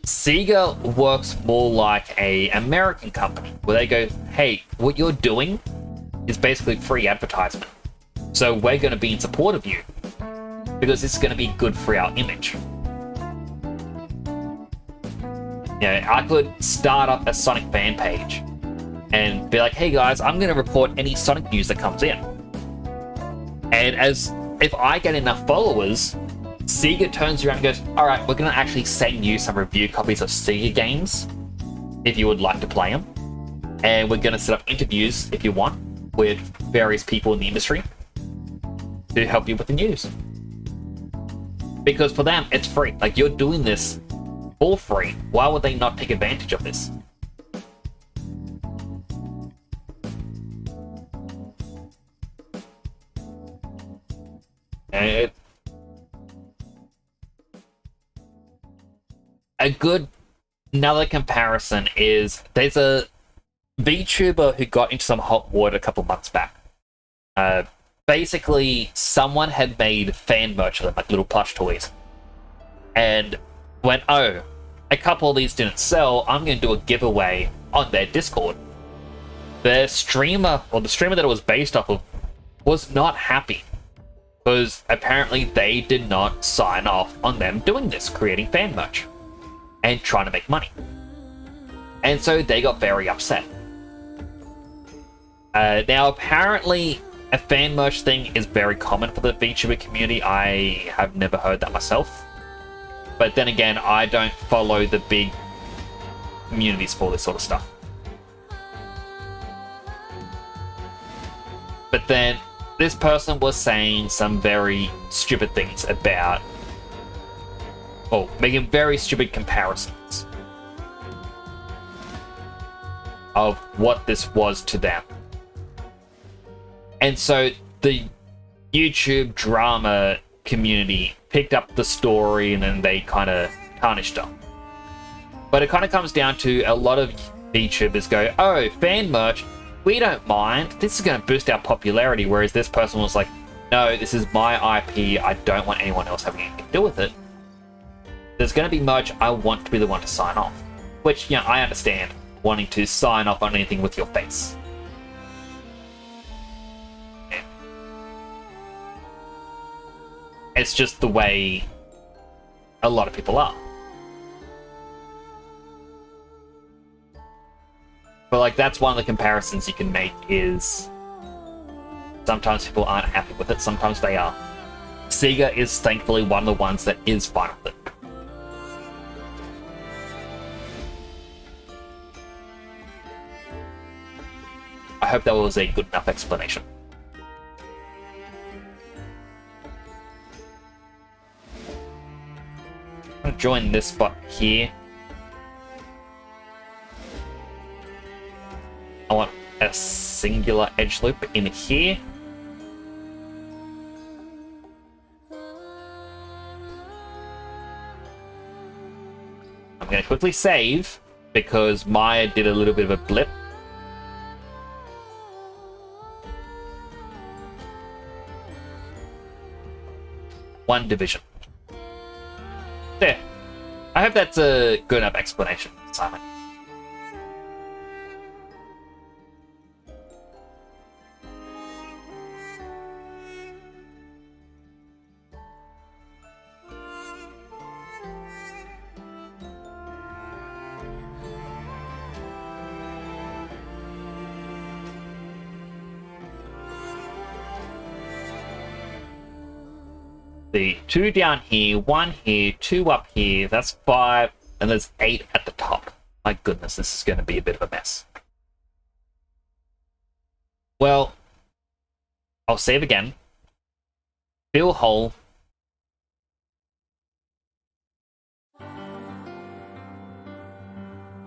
Sega works more like a American company where they go, "Hey, what you're doing is basically free advertisement. So we're going to be in support of you because this is going to be good for our image." I could start up a Sonic fan page and be like, "Hey guys, I'm going to report any Sonic news that comes in." And if I get enough followers, Sega turns around and goes, "Alright, we're going to actually send you some review copies of Sega games if you would like to play them. And we're going to set up interviews, if you want, with various people in the industry to help you with the news." Because for them, it's free. Like, you're doing this for free. Why would they not take advantage of this? Another comparison is there's a VTuber who got into some hot water a couple months back. Basically, someone had made fan merch of them, like little plush toys, and went, "Oh, a couple of these didn't sell, I'm going to do a giveaway on their Discord." Their streamer, or the streamer that it was based off of, was not happy because apparently they did not sign off on them doing this, creating fan merch and trying to make money. And so they got very upset. Now, apparently, a fan merch thing is very common for the VTuber community. I have never heard that myself. But then again, I don't follow the big communities for this sort of stuff. But then, this person was saying some very stupid things about, or making very stupid comparisons of what this was to them. And so the YouTube drama community picked up the story and then they kind of tarnished them. But it kind of comes down to a lot of VTubers go, "Oh, fan merch, we don't mind. This is going to boost our popularity." Whereas this person was like, "No, this is my IP. I don't want anyone else having anything to do with it. There's going to be merch. I want to be the one to sign off." Which, I understand wanting to sign off on anything with your face. It's just the way a lot of people are. But like, that's one of the comparisons you can make, is sometimes people aren't happy with it, sometimes they are. Sega is thankfully one of the ones that is fine with it. I hope that was a good enough explanation. I'm gonna join this spot here. I want a singular edge loop in here. I'm going to quickly save because Maya did a little bit of a blip. 1 division. There. I hope that's a good enough explanation, Simon. The 2 down here, 1 here, 2 up here, that's 5, and there's 8 at the top. My goodness, this is going to be a bit of a mess. Well, I'll save again. Fill hole.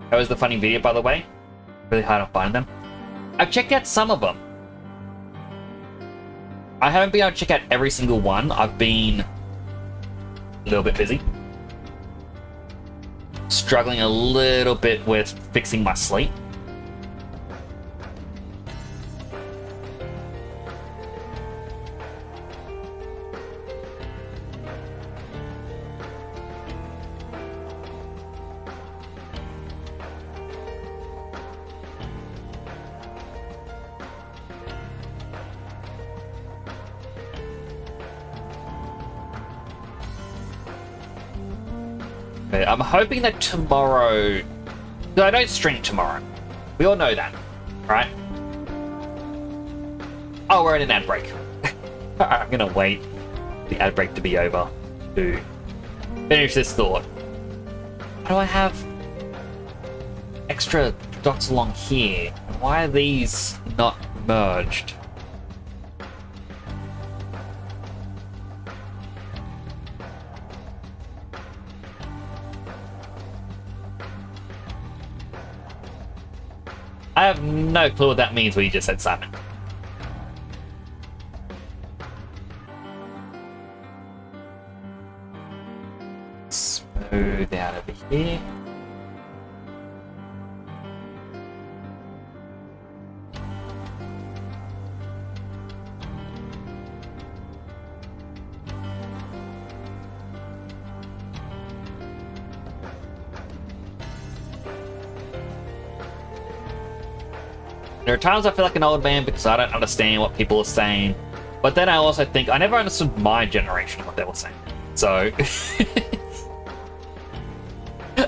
That was the funny video, by the way. Really hard to find them. I've checked out some of them. I haven't been able to check out every single one. I've been a little bit busy. Struggling a little bit with fixing my sleep. I'm hoping that tomorrow... I don't stream tomorrow. We all know that, right? Oh, we're in an ad break. I'm gonna wait for the ad break to be over to finish this thought. Why do I have extra dots along here? Why are these not merged? I have no clue what that means when you just said Simon. Smooth out over here. There are times I feel like an old man because I don't understand what people are saying. But then I also think I never understood my generation what they were saying. So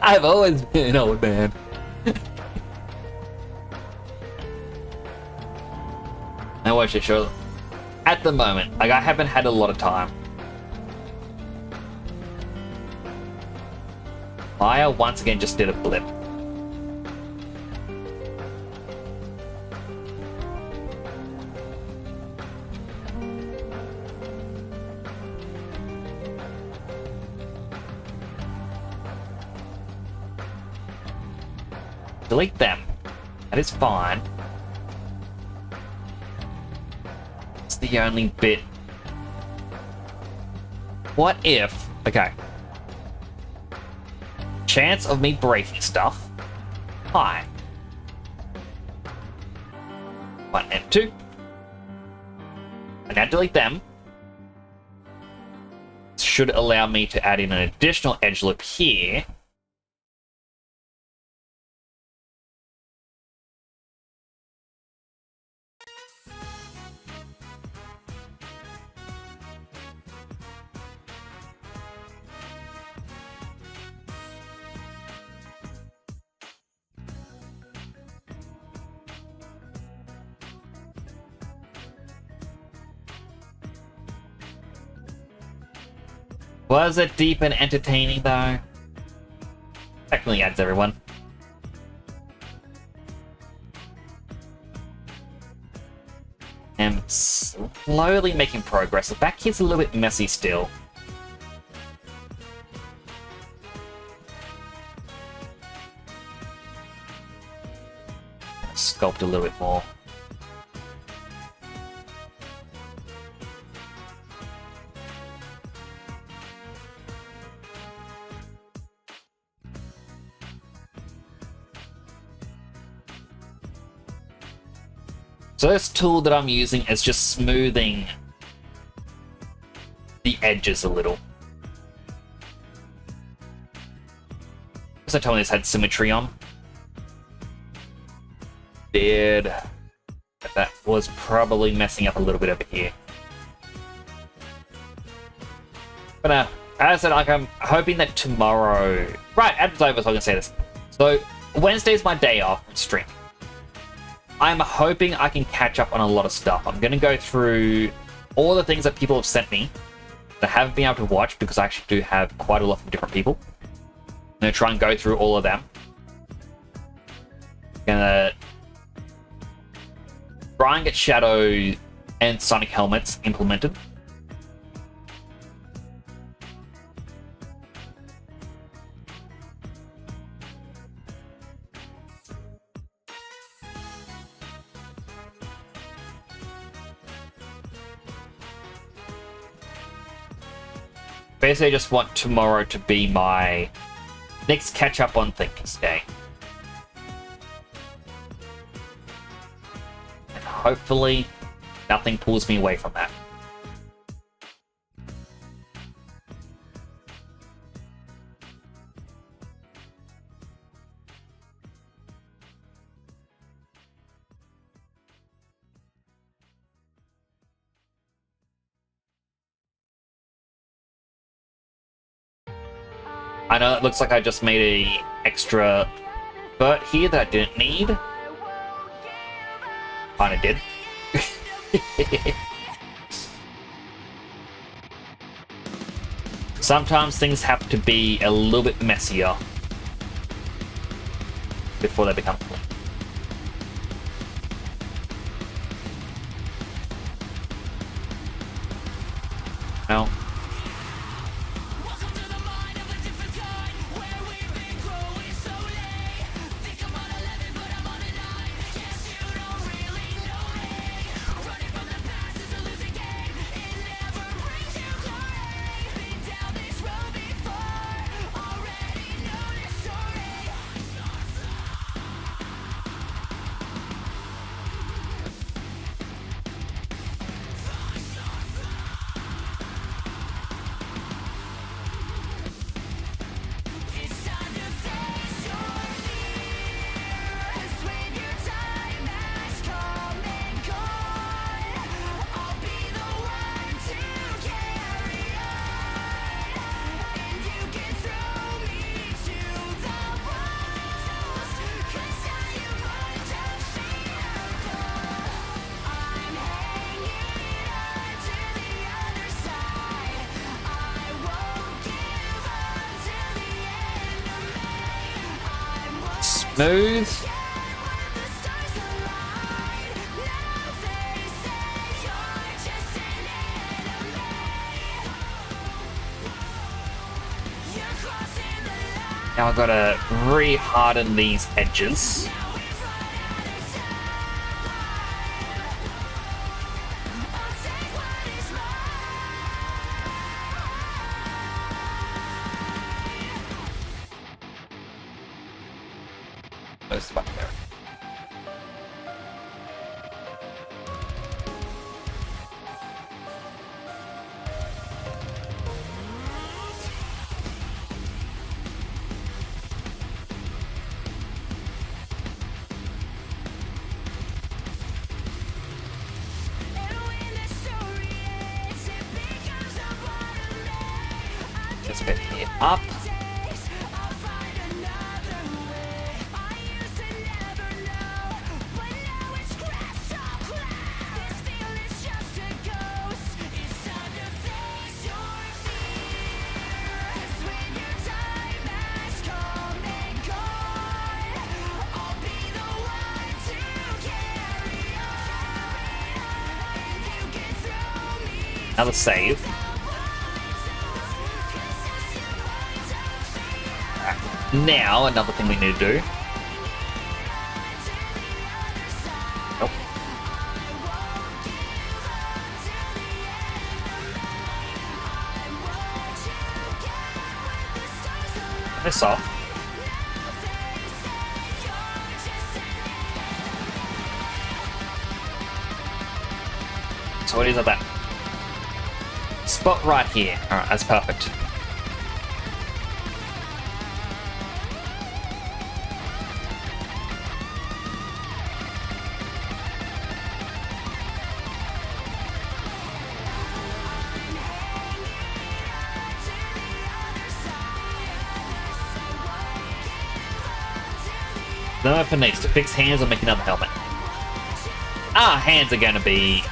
I've always been an old man. I was sure at the moment, like I haven't had a lot of time. Maya once again just did a blip. Delete them. That is fine. It's the only bit. What if... Okay. Chance of me breaking stuff. High. 1 and 2. And now delete them. Should allow me to add in an additional edge loop here. Was it deep and entertaining though? Technically adds everyone. I'm slowly making progress. The back here's a little bit messy still. Sculpt a little bit more. So this tool that I'm using is just smoothing the edges a little. So tell me this had symmetry on. Did. That was probably messing up a little bit over here. But as I said, like, I'm hoping that tomorrow... Right, Adam's over, so I can say this. So, Wednesday's my day off from streaming. I'm hoping I can catch up on a lot of stuff. I'm going to go through all the things that people have sent me that I haven't been able to watch, because I actually do have quite a lot from different people. I'm going to try and go through all of them. I'm going to try and get Shadow and Sonic helmets implemented. Basically, I just want tomorrow to be my next catch-up on things day. And hopefully, nothing pulls me away from that. I know it looks like I just made a extra vert here that I didn't need. Kinda did. Sometimes things have to be a little bit messier before they become clean. No. Smooth. Now I've got to re-harden these edges. Most of there. This bit here up. Another save. Now, another thing we need to do. Nope. This off. So what is that? spot right here. Alright, that's perfect. No for next to fix hands or make another helmet. Our hands are going to be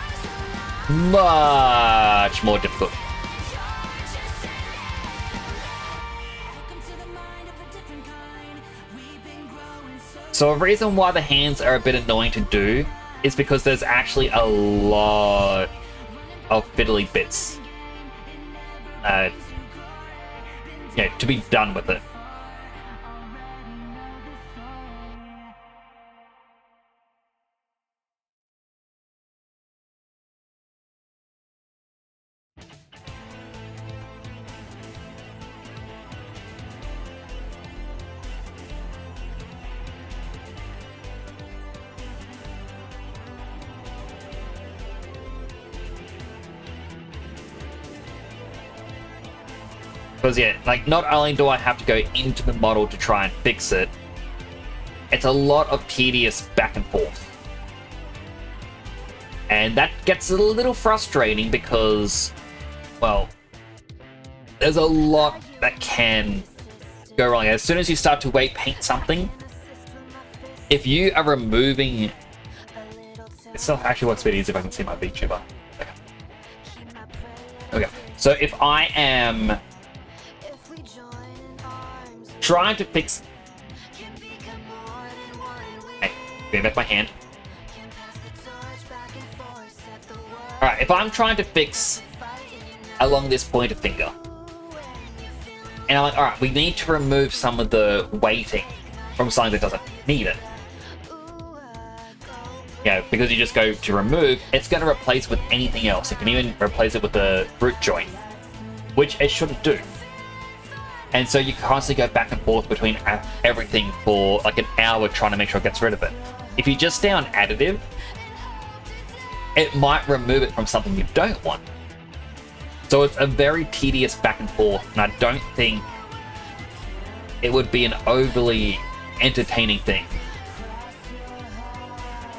much more difficult. So a reason why the hands are a bit annoying to do is because there's actually a lot of fiddly bits to be done with it. Because yeah, like not only do I have to go into the model to try and fix it, it's a lot of tedious back and forth. And that gets a little frustrating because, well, there's a lot that can go wrong. As soon as you start to weight paint something, if you are removing... It still actually works a bit easier if I can see my VTuber. Okay, so if I am trying to fix... Hey, bring back my hand. Alright, if I'm trying to fix along this pointer finger, and I'm like, alright, we need to remove some of the weighting from something that doesn't need it. Yeah, because you just go to remove, it's going to replace with anything else. It can even replace it with the root joint, which it shouldn't do. And so you constantly go back and forth between everything for like an hour trying to make sure it gets rid of it. If you just stay on additive, it might remove it from something you don't want. So it's a very tedious back and forth, and I don't think it would be an overly entertaining thing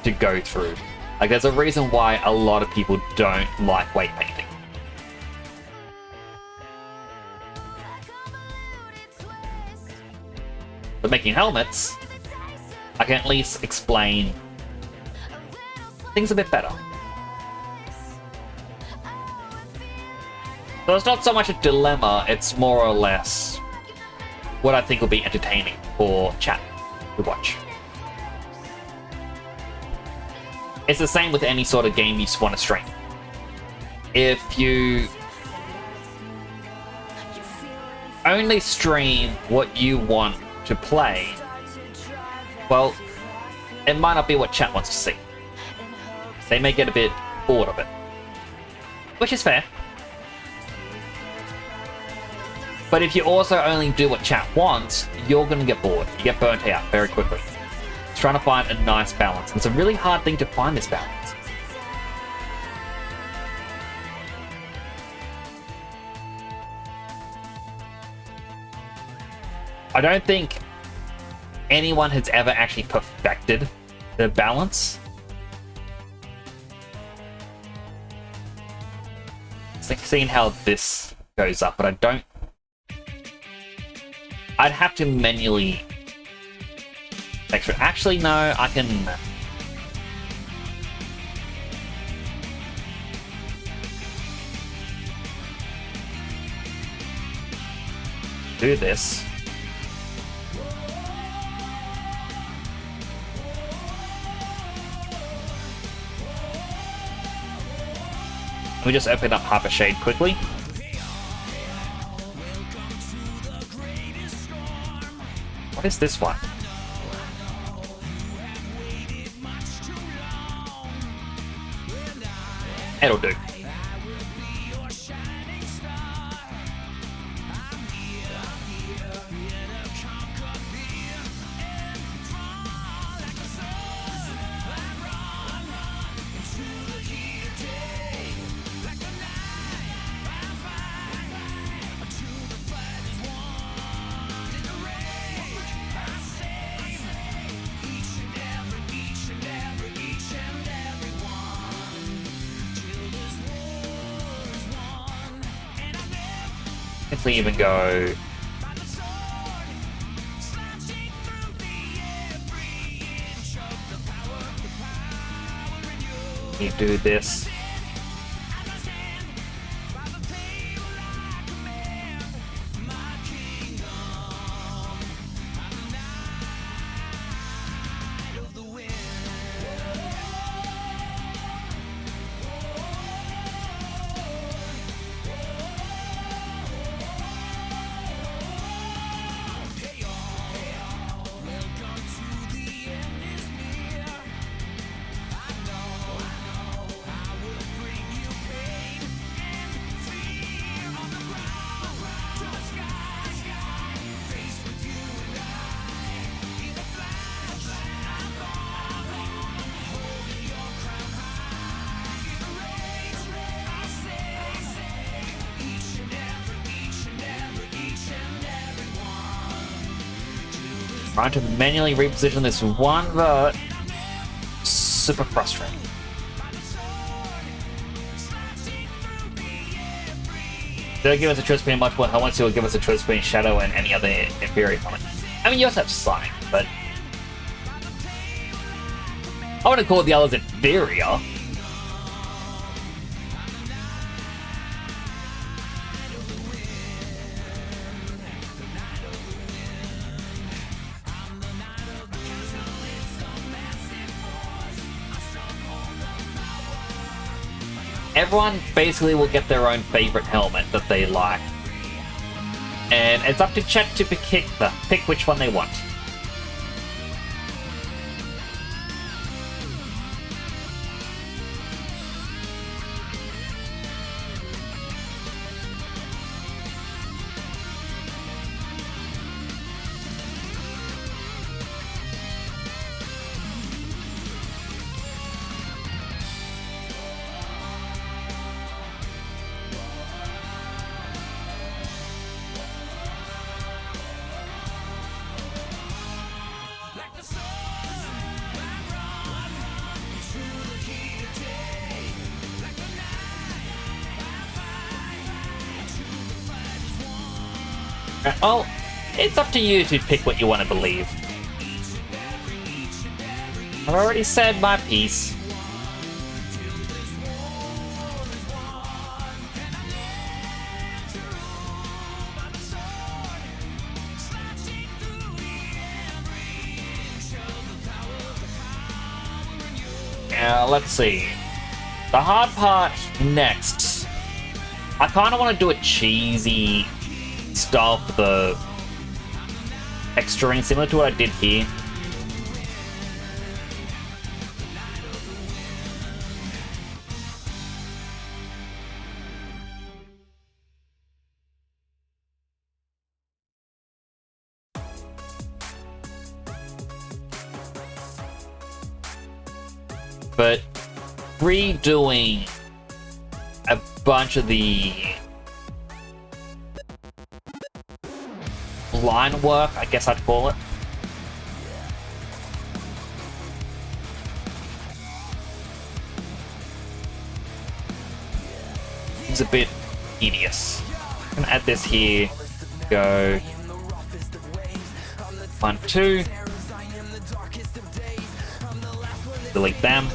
to go through. Like, there's a reason why a lot of people don't like weight painting. But making helmets, I can at least explain things a bit better. So it's not so much a dilemma, it's more or less what I think will be entertaining for chat to watch. It's the same with any sort of game you want to stream. If you only stream what you want to play, well, it might not be what chat wants to see. They may get a bit bored of it, which is fair. But if you also only do what chat wants, you're going to get bored. You get burnt out very quickly. It's trying to find a nice balance. And it's a really hard thing to find this balance. I don't think anyone has ever actually perfected the balance. It's like seeing how this goes up, but I don't... I'd have to manually make sure. Actually, no, I can... do this. Let me just open up Hyper Shade quickly. What is this one? It'll do. honestly even go... You do this. Trying to manually reposition this one vert. Super frustrating. They'll give us a choice between multiple helmets, who will give us a choice between Shadow and any other inferior helmet. I mean, you also have Sonic, but I wouldn't call the others inferior. Everyone basically will get their own favorite helmet that they like. And it's up to chat to pick which one they want. Well, it's up to you to pick what you want to believe. I've already said my piece. Now, let's see. The hard part next. I kind of want to do a cheesy style for the texturing, similar to what I did here. But redoing a bunch of the line work, I guess I'd call it. It's a bit tedious. I'm gonna add this here. Go 1, 2. Delete them.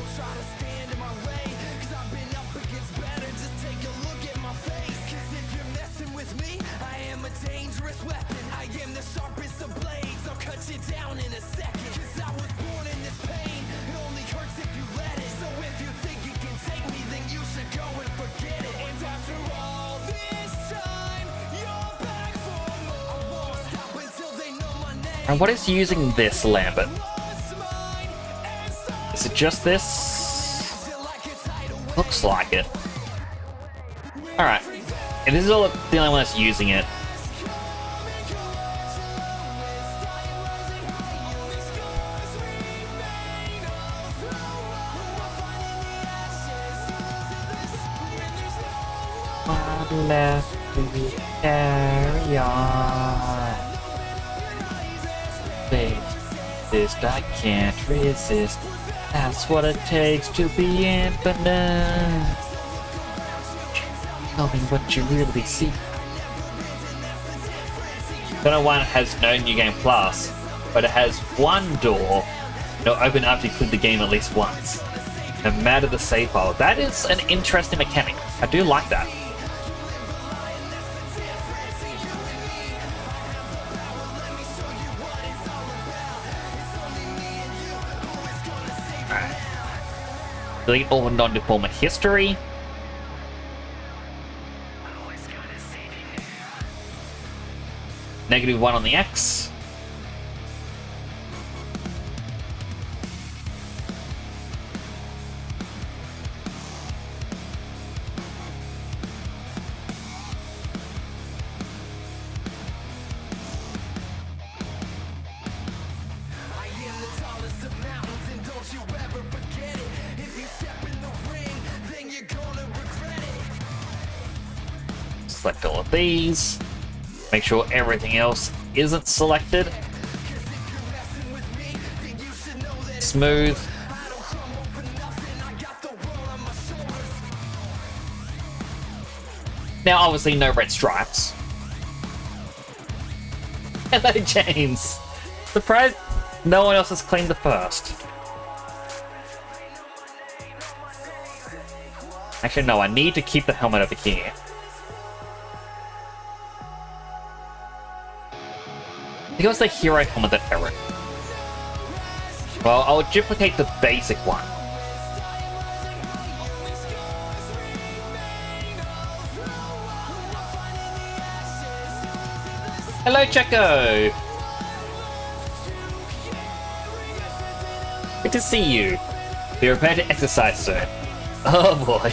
And what is using this, Lambert? Is it just this? Looks like it. Alright. If this is all the only one that's using it. One left to carry on. Resist, I can't resist. That's what it takes to be infinite. Tell me what you really see. Persona 1 has no New Game Plus, but it has one door that'll open after you clear the game at least once, no matter the save file. That is an interesting mechanic. I do like that. Alright. Delete all non-deformer history. -1 on the X. Select all of these. Make sure everything else isn't selected. Smooth. Now, obviously, no red stripes. Hello, James. Surprised no one else has claimed the first. Actually, no, I need to keep the helmet over here. I think it was the hero helmet that errored. Well, I'll duplicate the basic one. Hello, Checo! Good to see you. Be prepared to exercise soon. Oh boy.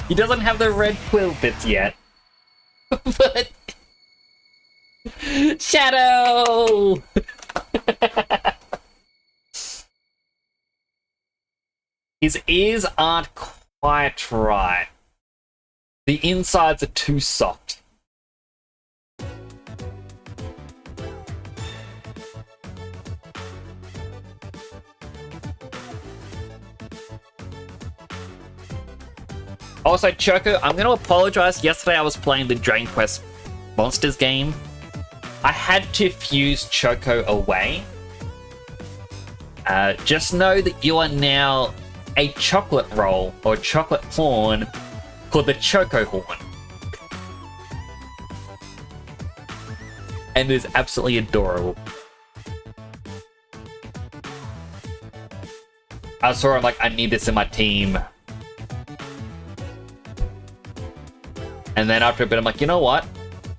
He doesn't have the red quill bits yet. But... Shadow! His ears aren't quite right. The insides are too soft. Also, Choco, I'm going to apologize. Yesterday I was playing the Dragon Quest Monsters game. I had to fuse Choco away. Just know that you are now a chocolate roll or chocolate horn called the Choco Horn. And it is absolutely adorable. I saw him like, I need this in my team. And then after a bit, I'm like, you know what?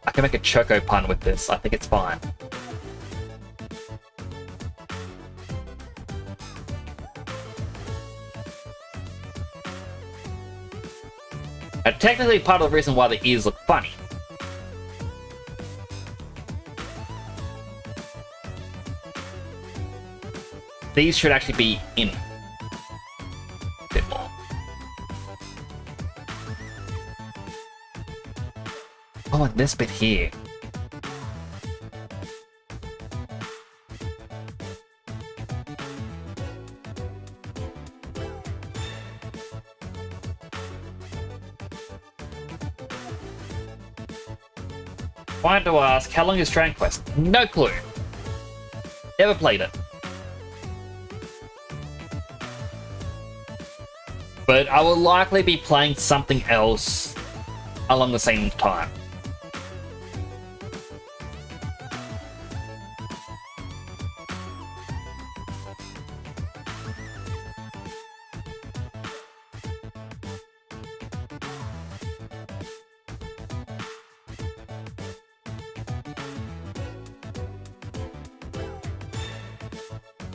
I can make a Choco pun with this. I think it's fine. And technically part of the reason why the ears look funny. These should actually be in. A bit more. Oh, and this bit here. Wanted to ask, how long is Dragon Quest? No clue. Never played it. But I will likely be playing something else along the same time.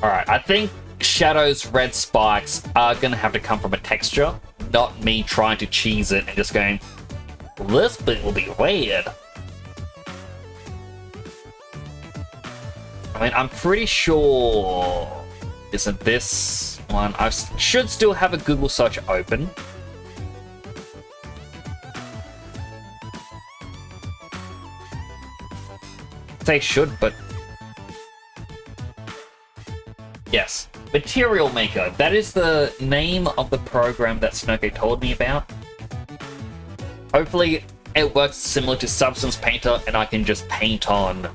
Alright, I think shadows, red spikes are gonna have to come from a texture, not me trying to cheese it and just going, this bit will be weird. I mean, I'm pretty sure, isn't this one? I should still have a Google search open. Say should, but yes, Material Maker. That is the name of the program that Snowcake told me about. Hopefully, it works similar to Substance Painter, and I can just paint on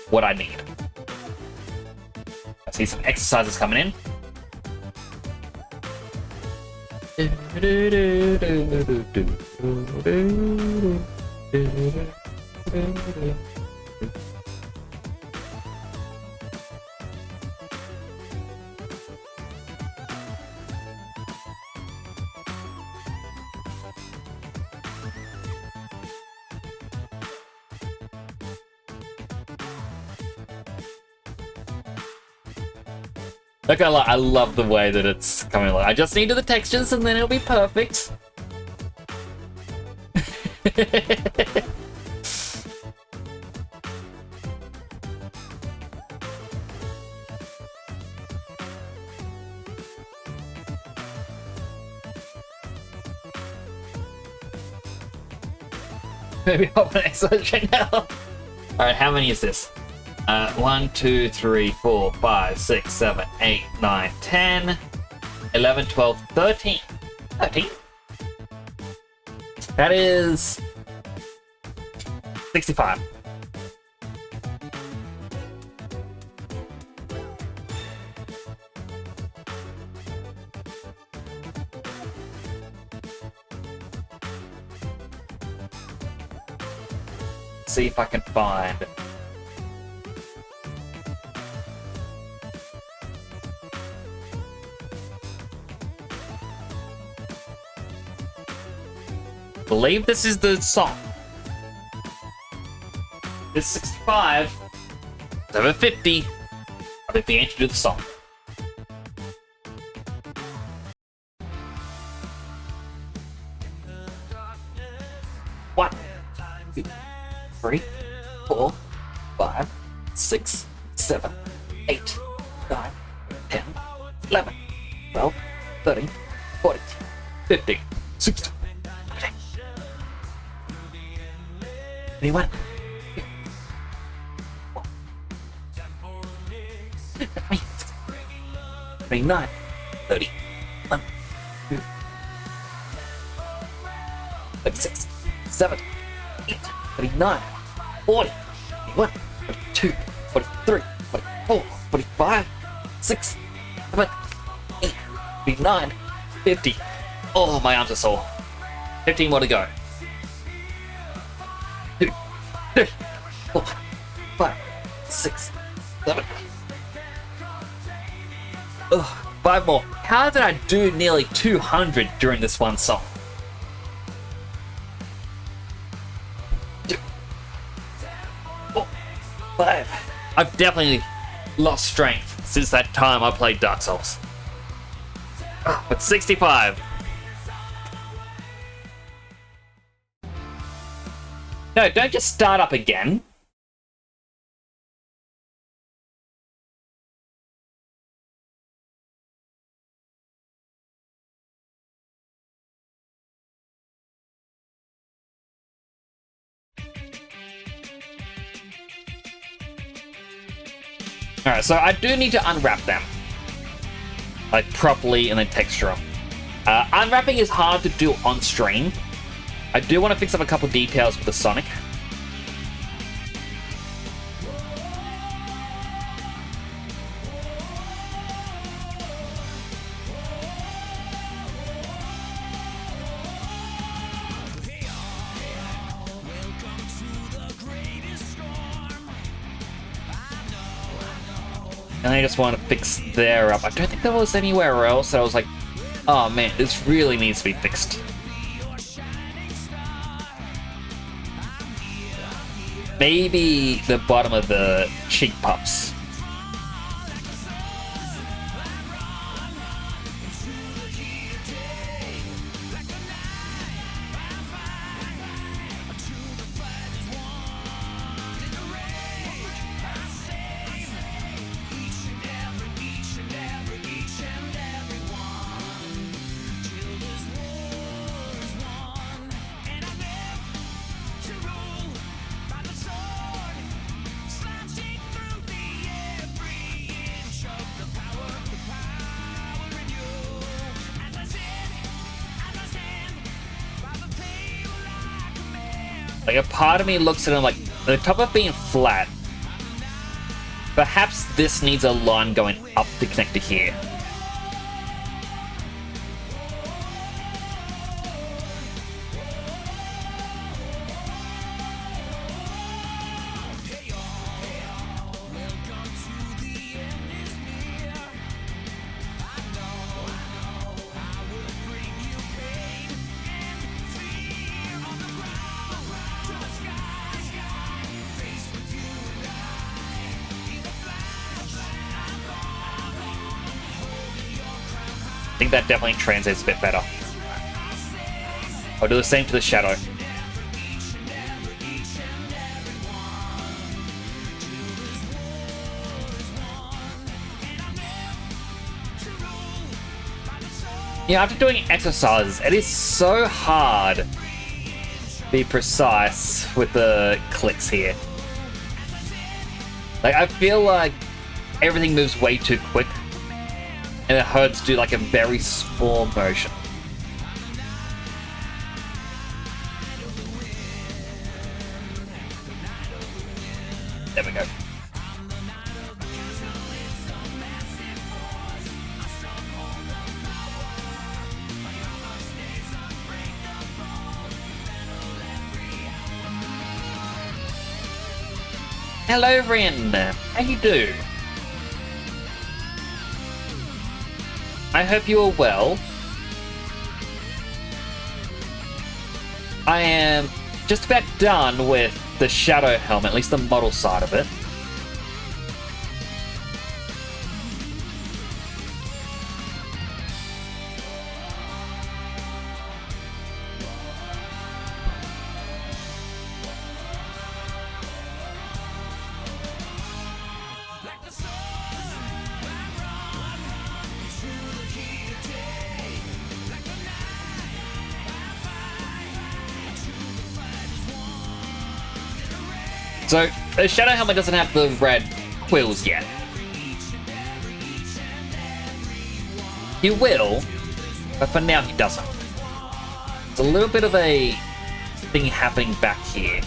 what I need. I see some exercises coming in. Not gonna lie, I love the way that it's coming along. I just needed the textures and then it'll be perfect. Maybe I'll put an exclamation now. Alright, how many is this? 1, 2, 3, 4, 5, 6, 7, 8, 9, 10, 11, 12, 13. 13? That is 65. See if I can find. Believe this is the song. It's 65. It's over 50. I think the answer to the song. One, 2, 3, 4, 5, 6, 7, 8, 9, 10, 11, 12, 13, 14, 15, 16. 21. 29. 30. 1, 2, 36. 7. 8. 39. 40. 41. 42. 43. 44. 45. 6. 7. 8. 49. 50. Oh, my arms are sore. 15 more to go. 2, 3, 4, 5, 6, 7. Ugh, 5 more. How did I do nearly 200 during this one song? 2, 4, 5. I've definitely lost strength since that time I played Dark Souls. But 65. No, don't just start up again. Alright, so I do need to unwrap them. Like, properly and then texture them. Unwrapping is hard to do on stream. I do want to fix up a couple details with the Sonic. And I just want to fix there up. I don't think there was anywhere else that I was like, oh man, this really needs to be fixed. Maybe the bottom of the cheek puffs. Like, a part of me looks at him like, the top of being flat, perhaps this needs a line going up to connect to here. I think that definitely translates a bit better. I'll do the same to the shadow. Yeah, after doing exercises, it is so hard to be precise with the clicks here. Like, I feel like everything moves way too quick, and it hurts to do like a very small motion. There we go. Hello, Rin. How you do? I hope you are well. I am just about done with the shadow helmet, at least the model side of it. So, the shadow helmet doesn't have the red quills yet. He will, but for now he doesn't. There's a little bit of a thing happening back here.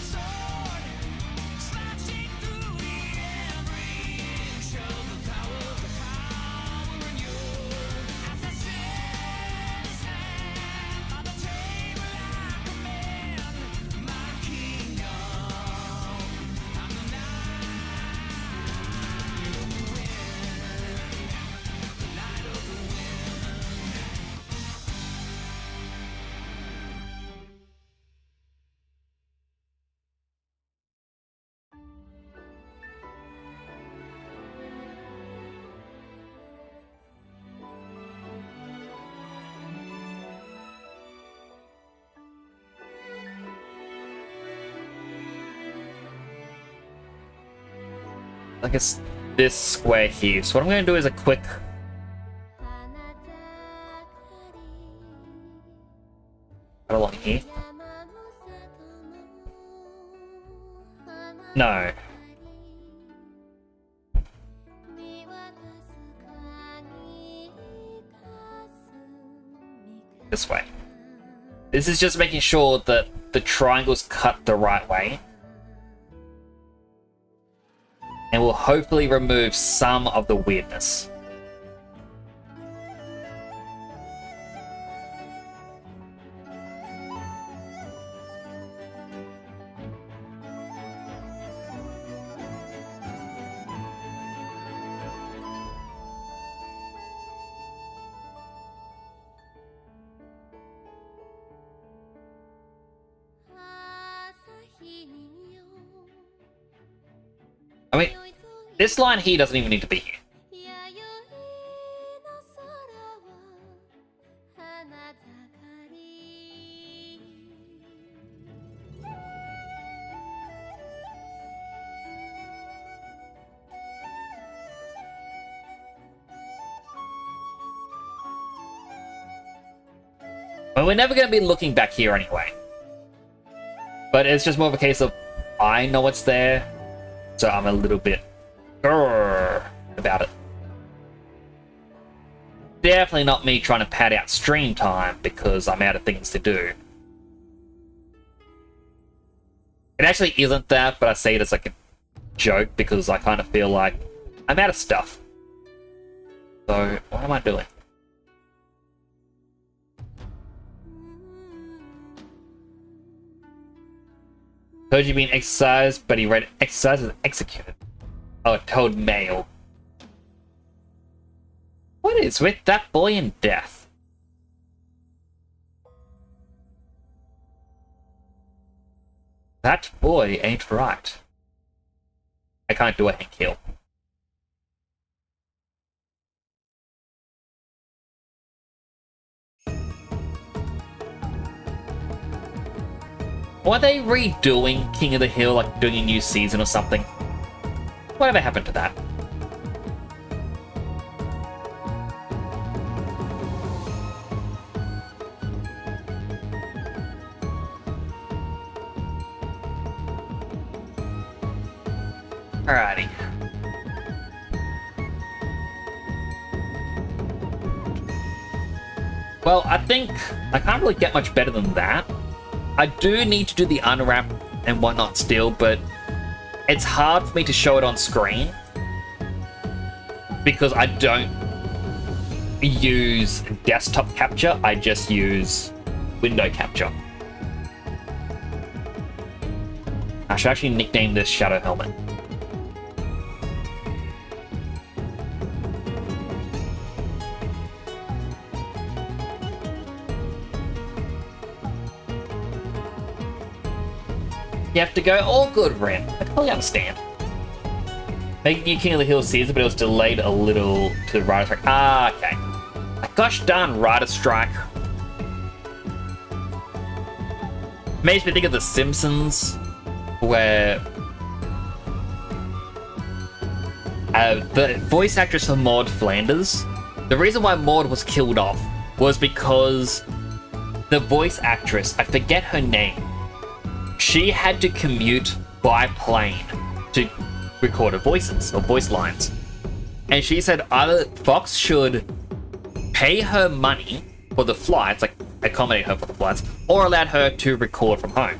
I guess this square here. So what I'm going to do is a quick... Right along here. No. This way. This is just making sure that the triangle's cut the right way. And will hopefully remove some of the weirdness. I mean, this line here doesn't even need to be here. Well, we're never going to be looking back here anyway. But it's just more of a case of, I know it's there, so I'm a little bit about it. Definitely not me trying to pad out stream time because I'm out of things to do. It actually isn't that, but I say it as like a joke because I kind of feel like I'm out of stuff. So, what am I doing? Told you being exercised, but he read exercise as executed. Oh, told male. What is with that boy and death? That boy ain't right. I can't do a hand kill. Were they redoing King of the Hill, like doing a new season or something? Whatever happened to that? Alrighty. Well, I think I can't really get much better than that. I do need to do the unwrap and whatnot still, but it's hard for me to show it on screen because I don't use desktop capture, I just use window capture. I should actually nickname this Shadow Helmet. You have to go, all good, Ren. I totally understand. Making new King of the Hill season, but it was delayed a little to the writer strike. Ah, okay. A gosh darn writer strike. Makes me think of The Simpsons, where the voice actress for Maud Flanders, the reason why Maud was killed off was because the voice actress, I forget her name, she had to commute by plane to record her voices or voice lines. And she said either Fox should pay her money for the flights, like accommodate her for the flights, or allowed her to record from home.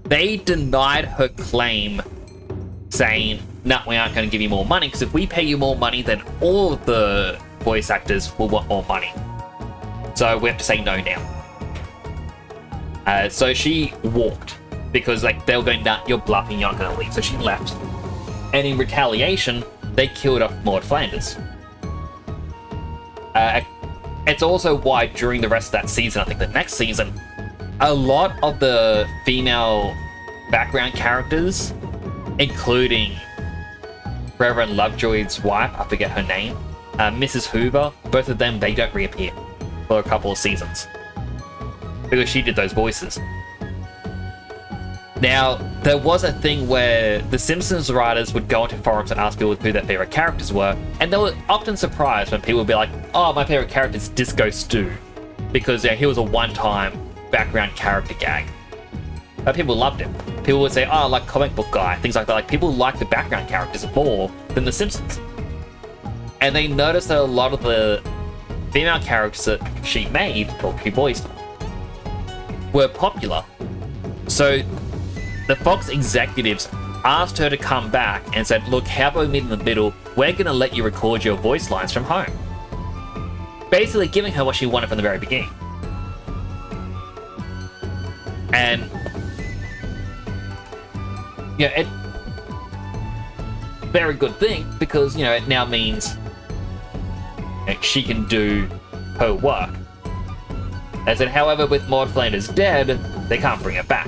They denied her claim, saying, no, we aren't going to give you more money, because if we pay you more money, then all of the voice actors will want more money. So we have to say no now. So she walked, because like they were going, nah, you're bluffing, you're not going to leave. So she left. And in retaliation, they killed off Maud Flanders. It's also why during the rest of that season, I think the next season, a lot of the female background characters, including Reverend Lovejoy's wife, I forget her name, Mrs. Hoover, both of them, they don't reappear for a couple of seasons. Because she did those voices. Now, there was a thing where the Simpsons writers would go into forums and ask people who their favorite characters were, and they were often surprised when people would be like, oh, my favorite character is Disco Stew, because he was a one-time background character gag. But people loved him. People would say, oh, I like Comic Book Guy, things like that. Like, people like the background characters more than the Simpsons. And they noticed that a lot of the female characters that she made, or she voiced, were popular. So the Fox executives asked her to come back and said, look, how about we meet in the middle? We're going to let you record your voice lines from home. Basically giving her what she wanted from the very beginning. And yeah, it very good thing, because it now means she can do her work. I said, however, with Maud Flanders dead, they can't bring it back.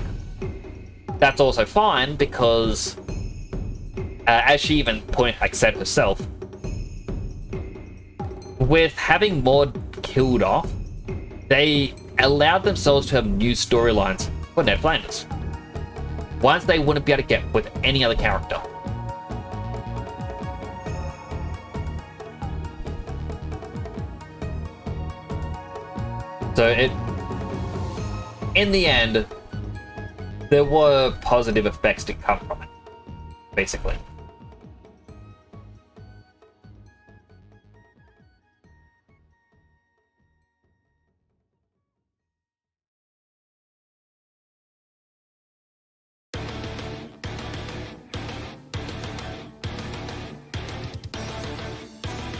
That's also fine because, as she even said herself, with having Maud killed off, they allowed themselves to have new storylines for Ned Flanders. Ones they wouldn't be able to get with any other character. So in the end, there were positive effects to come from it, basically.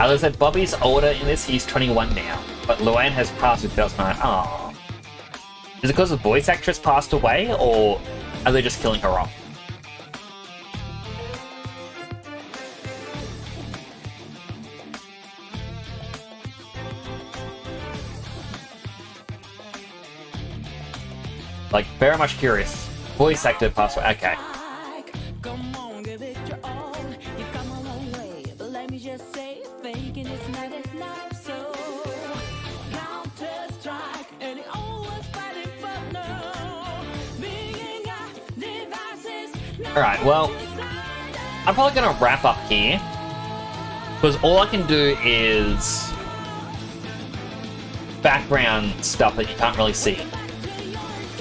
As I said, Bobby's older in this, he's 21 now. But Luann has passed in 2009. Aww. Is it because the voice actress passed away, or are they just killing her off? Like, very much curious. Voice actor passed away. Okay. Come on, give it your all. You've come a long way, but let me just say, faking it's not enough. So Counter-Strike, and it always fighting for no. Being a devices. Alright, well, I'm probably gonna wrap up here. Because all I can do is background stuff that you can't really see.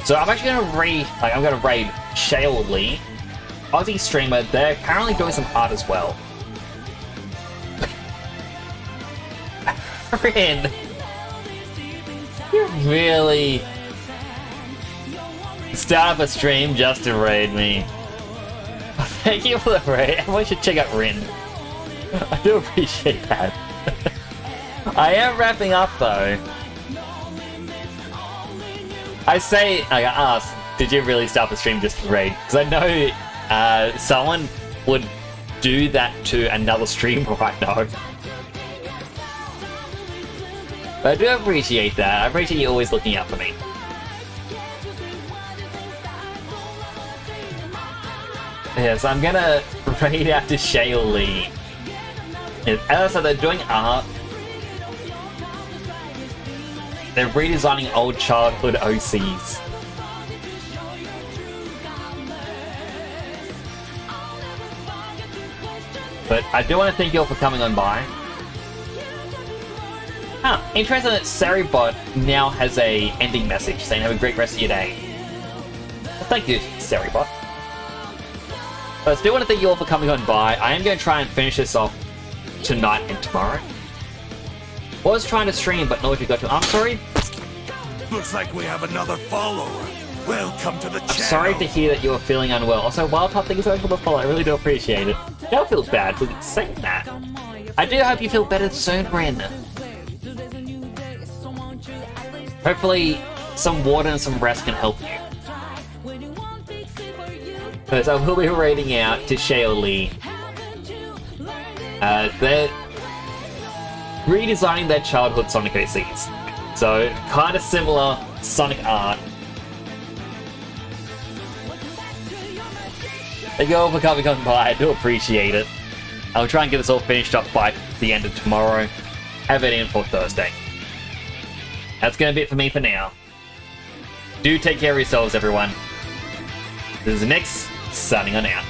So I'm actually gonna I'm gonna raid Shale Lee, Aussie streamer. They're currently doing some art as well. Rin, you really start up a stream just to raid me. Thank you for the raid. Everyone should check out Rin. I do appreciate that. I am wrapping up though. I asked, did you really start the stream just to raid? Because I know someone would do that to another streamer right now. But I do appreciate that. I appreciate you always looking out for me. Yeah, so I'm gonna raid out to Shale Lee. And as they're doing art. They're redesigning old childhood OCs. But I do want to thank you all for coming on by. Interesting that Saribot now has a ending message saying have a great rest of your day. Well, thank you, Saribot. But I still want to thank you all for coming on by. I am going to try and finish this off tonight and tomorrow. Was trying to stream, but not what you got to. I'm sorry. Looks like we have another follower. Welcome to the channel. I'm sorry to hear that you are feeling unwell. Also, Wildtop, thank you so much for the follow. I really do appreciate it. Don't feel bad for saying that. I do hope you feel better soon, Ren. Hopefully, some water and some rest can help you. Because I will be raiding out to Shale Lee. They're redesigning their childhood Sonic OCs. So, kind of similar Sonic art. Thank you all for coming on by, I do appreciate it. I'll try and get this all finished up by the end of tomorrow. Have it in for Thursday. That's gonna be it for me for now. Do take care of yourselves, everyone. This is Nix, signing on out.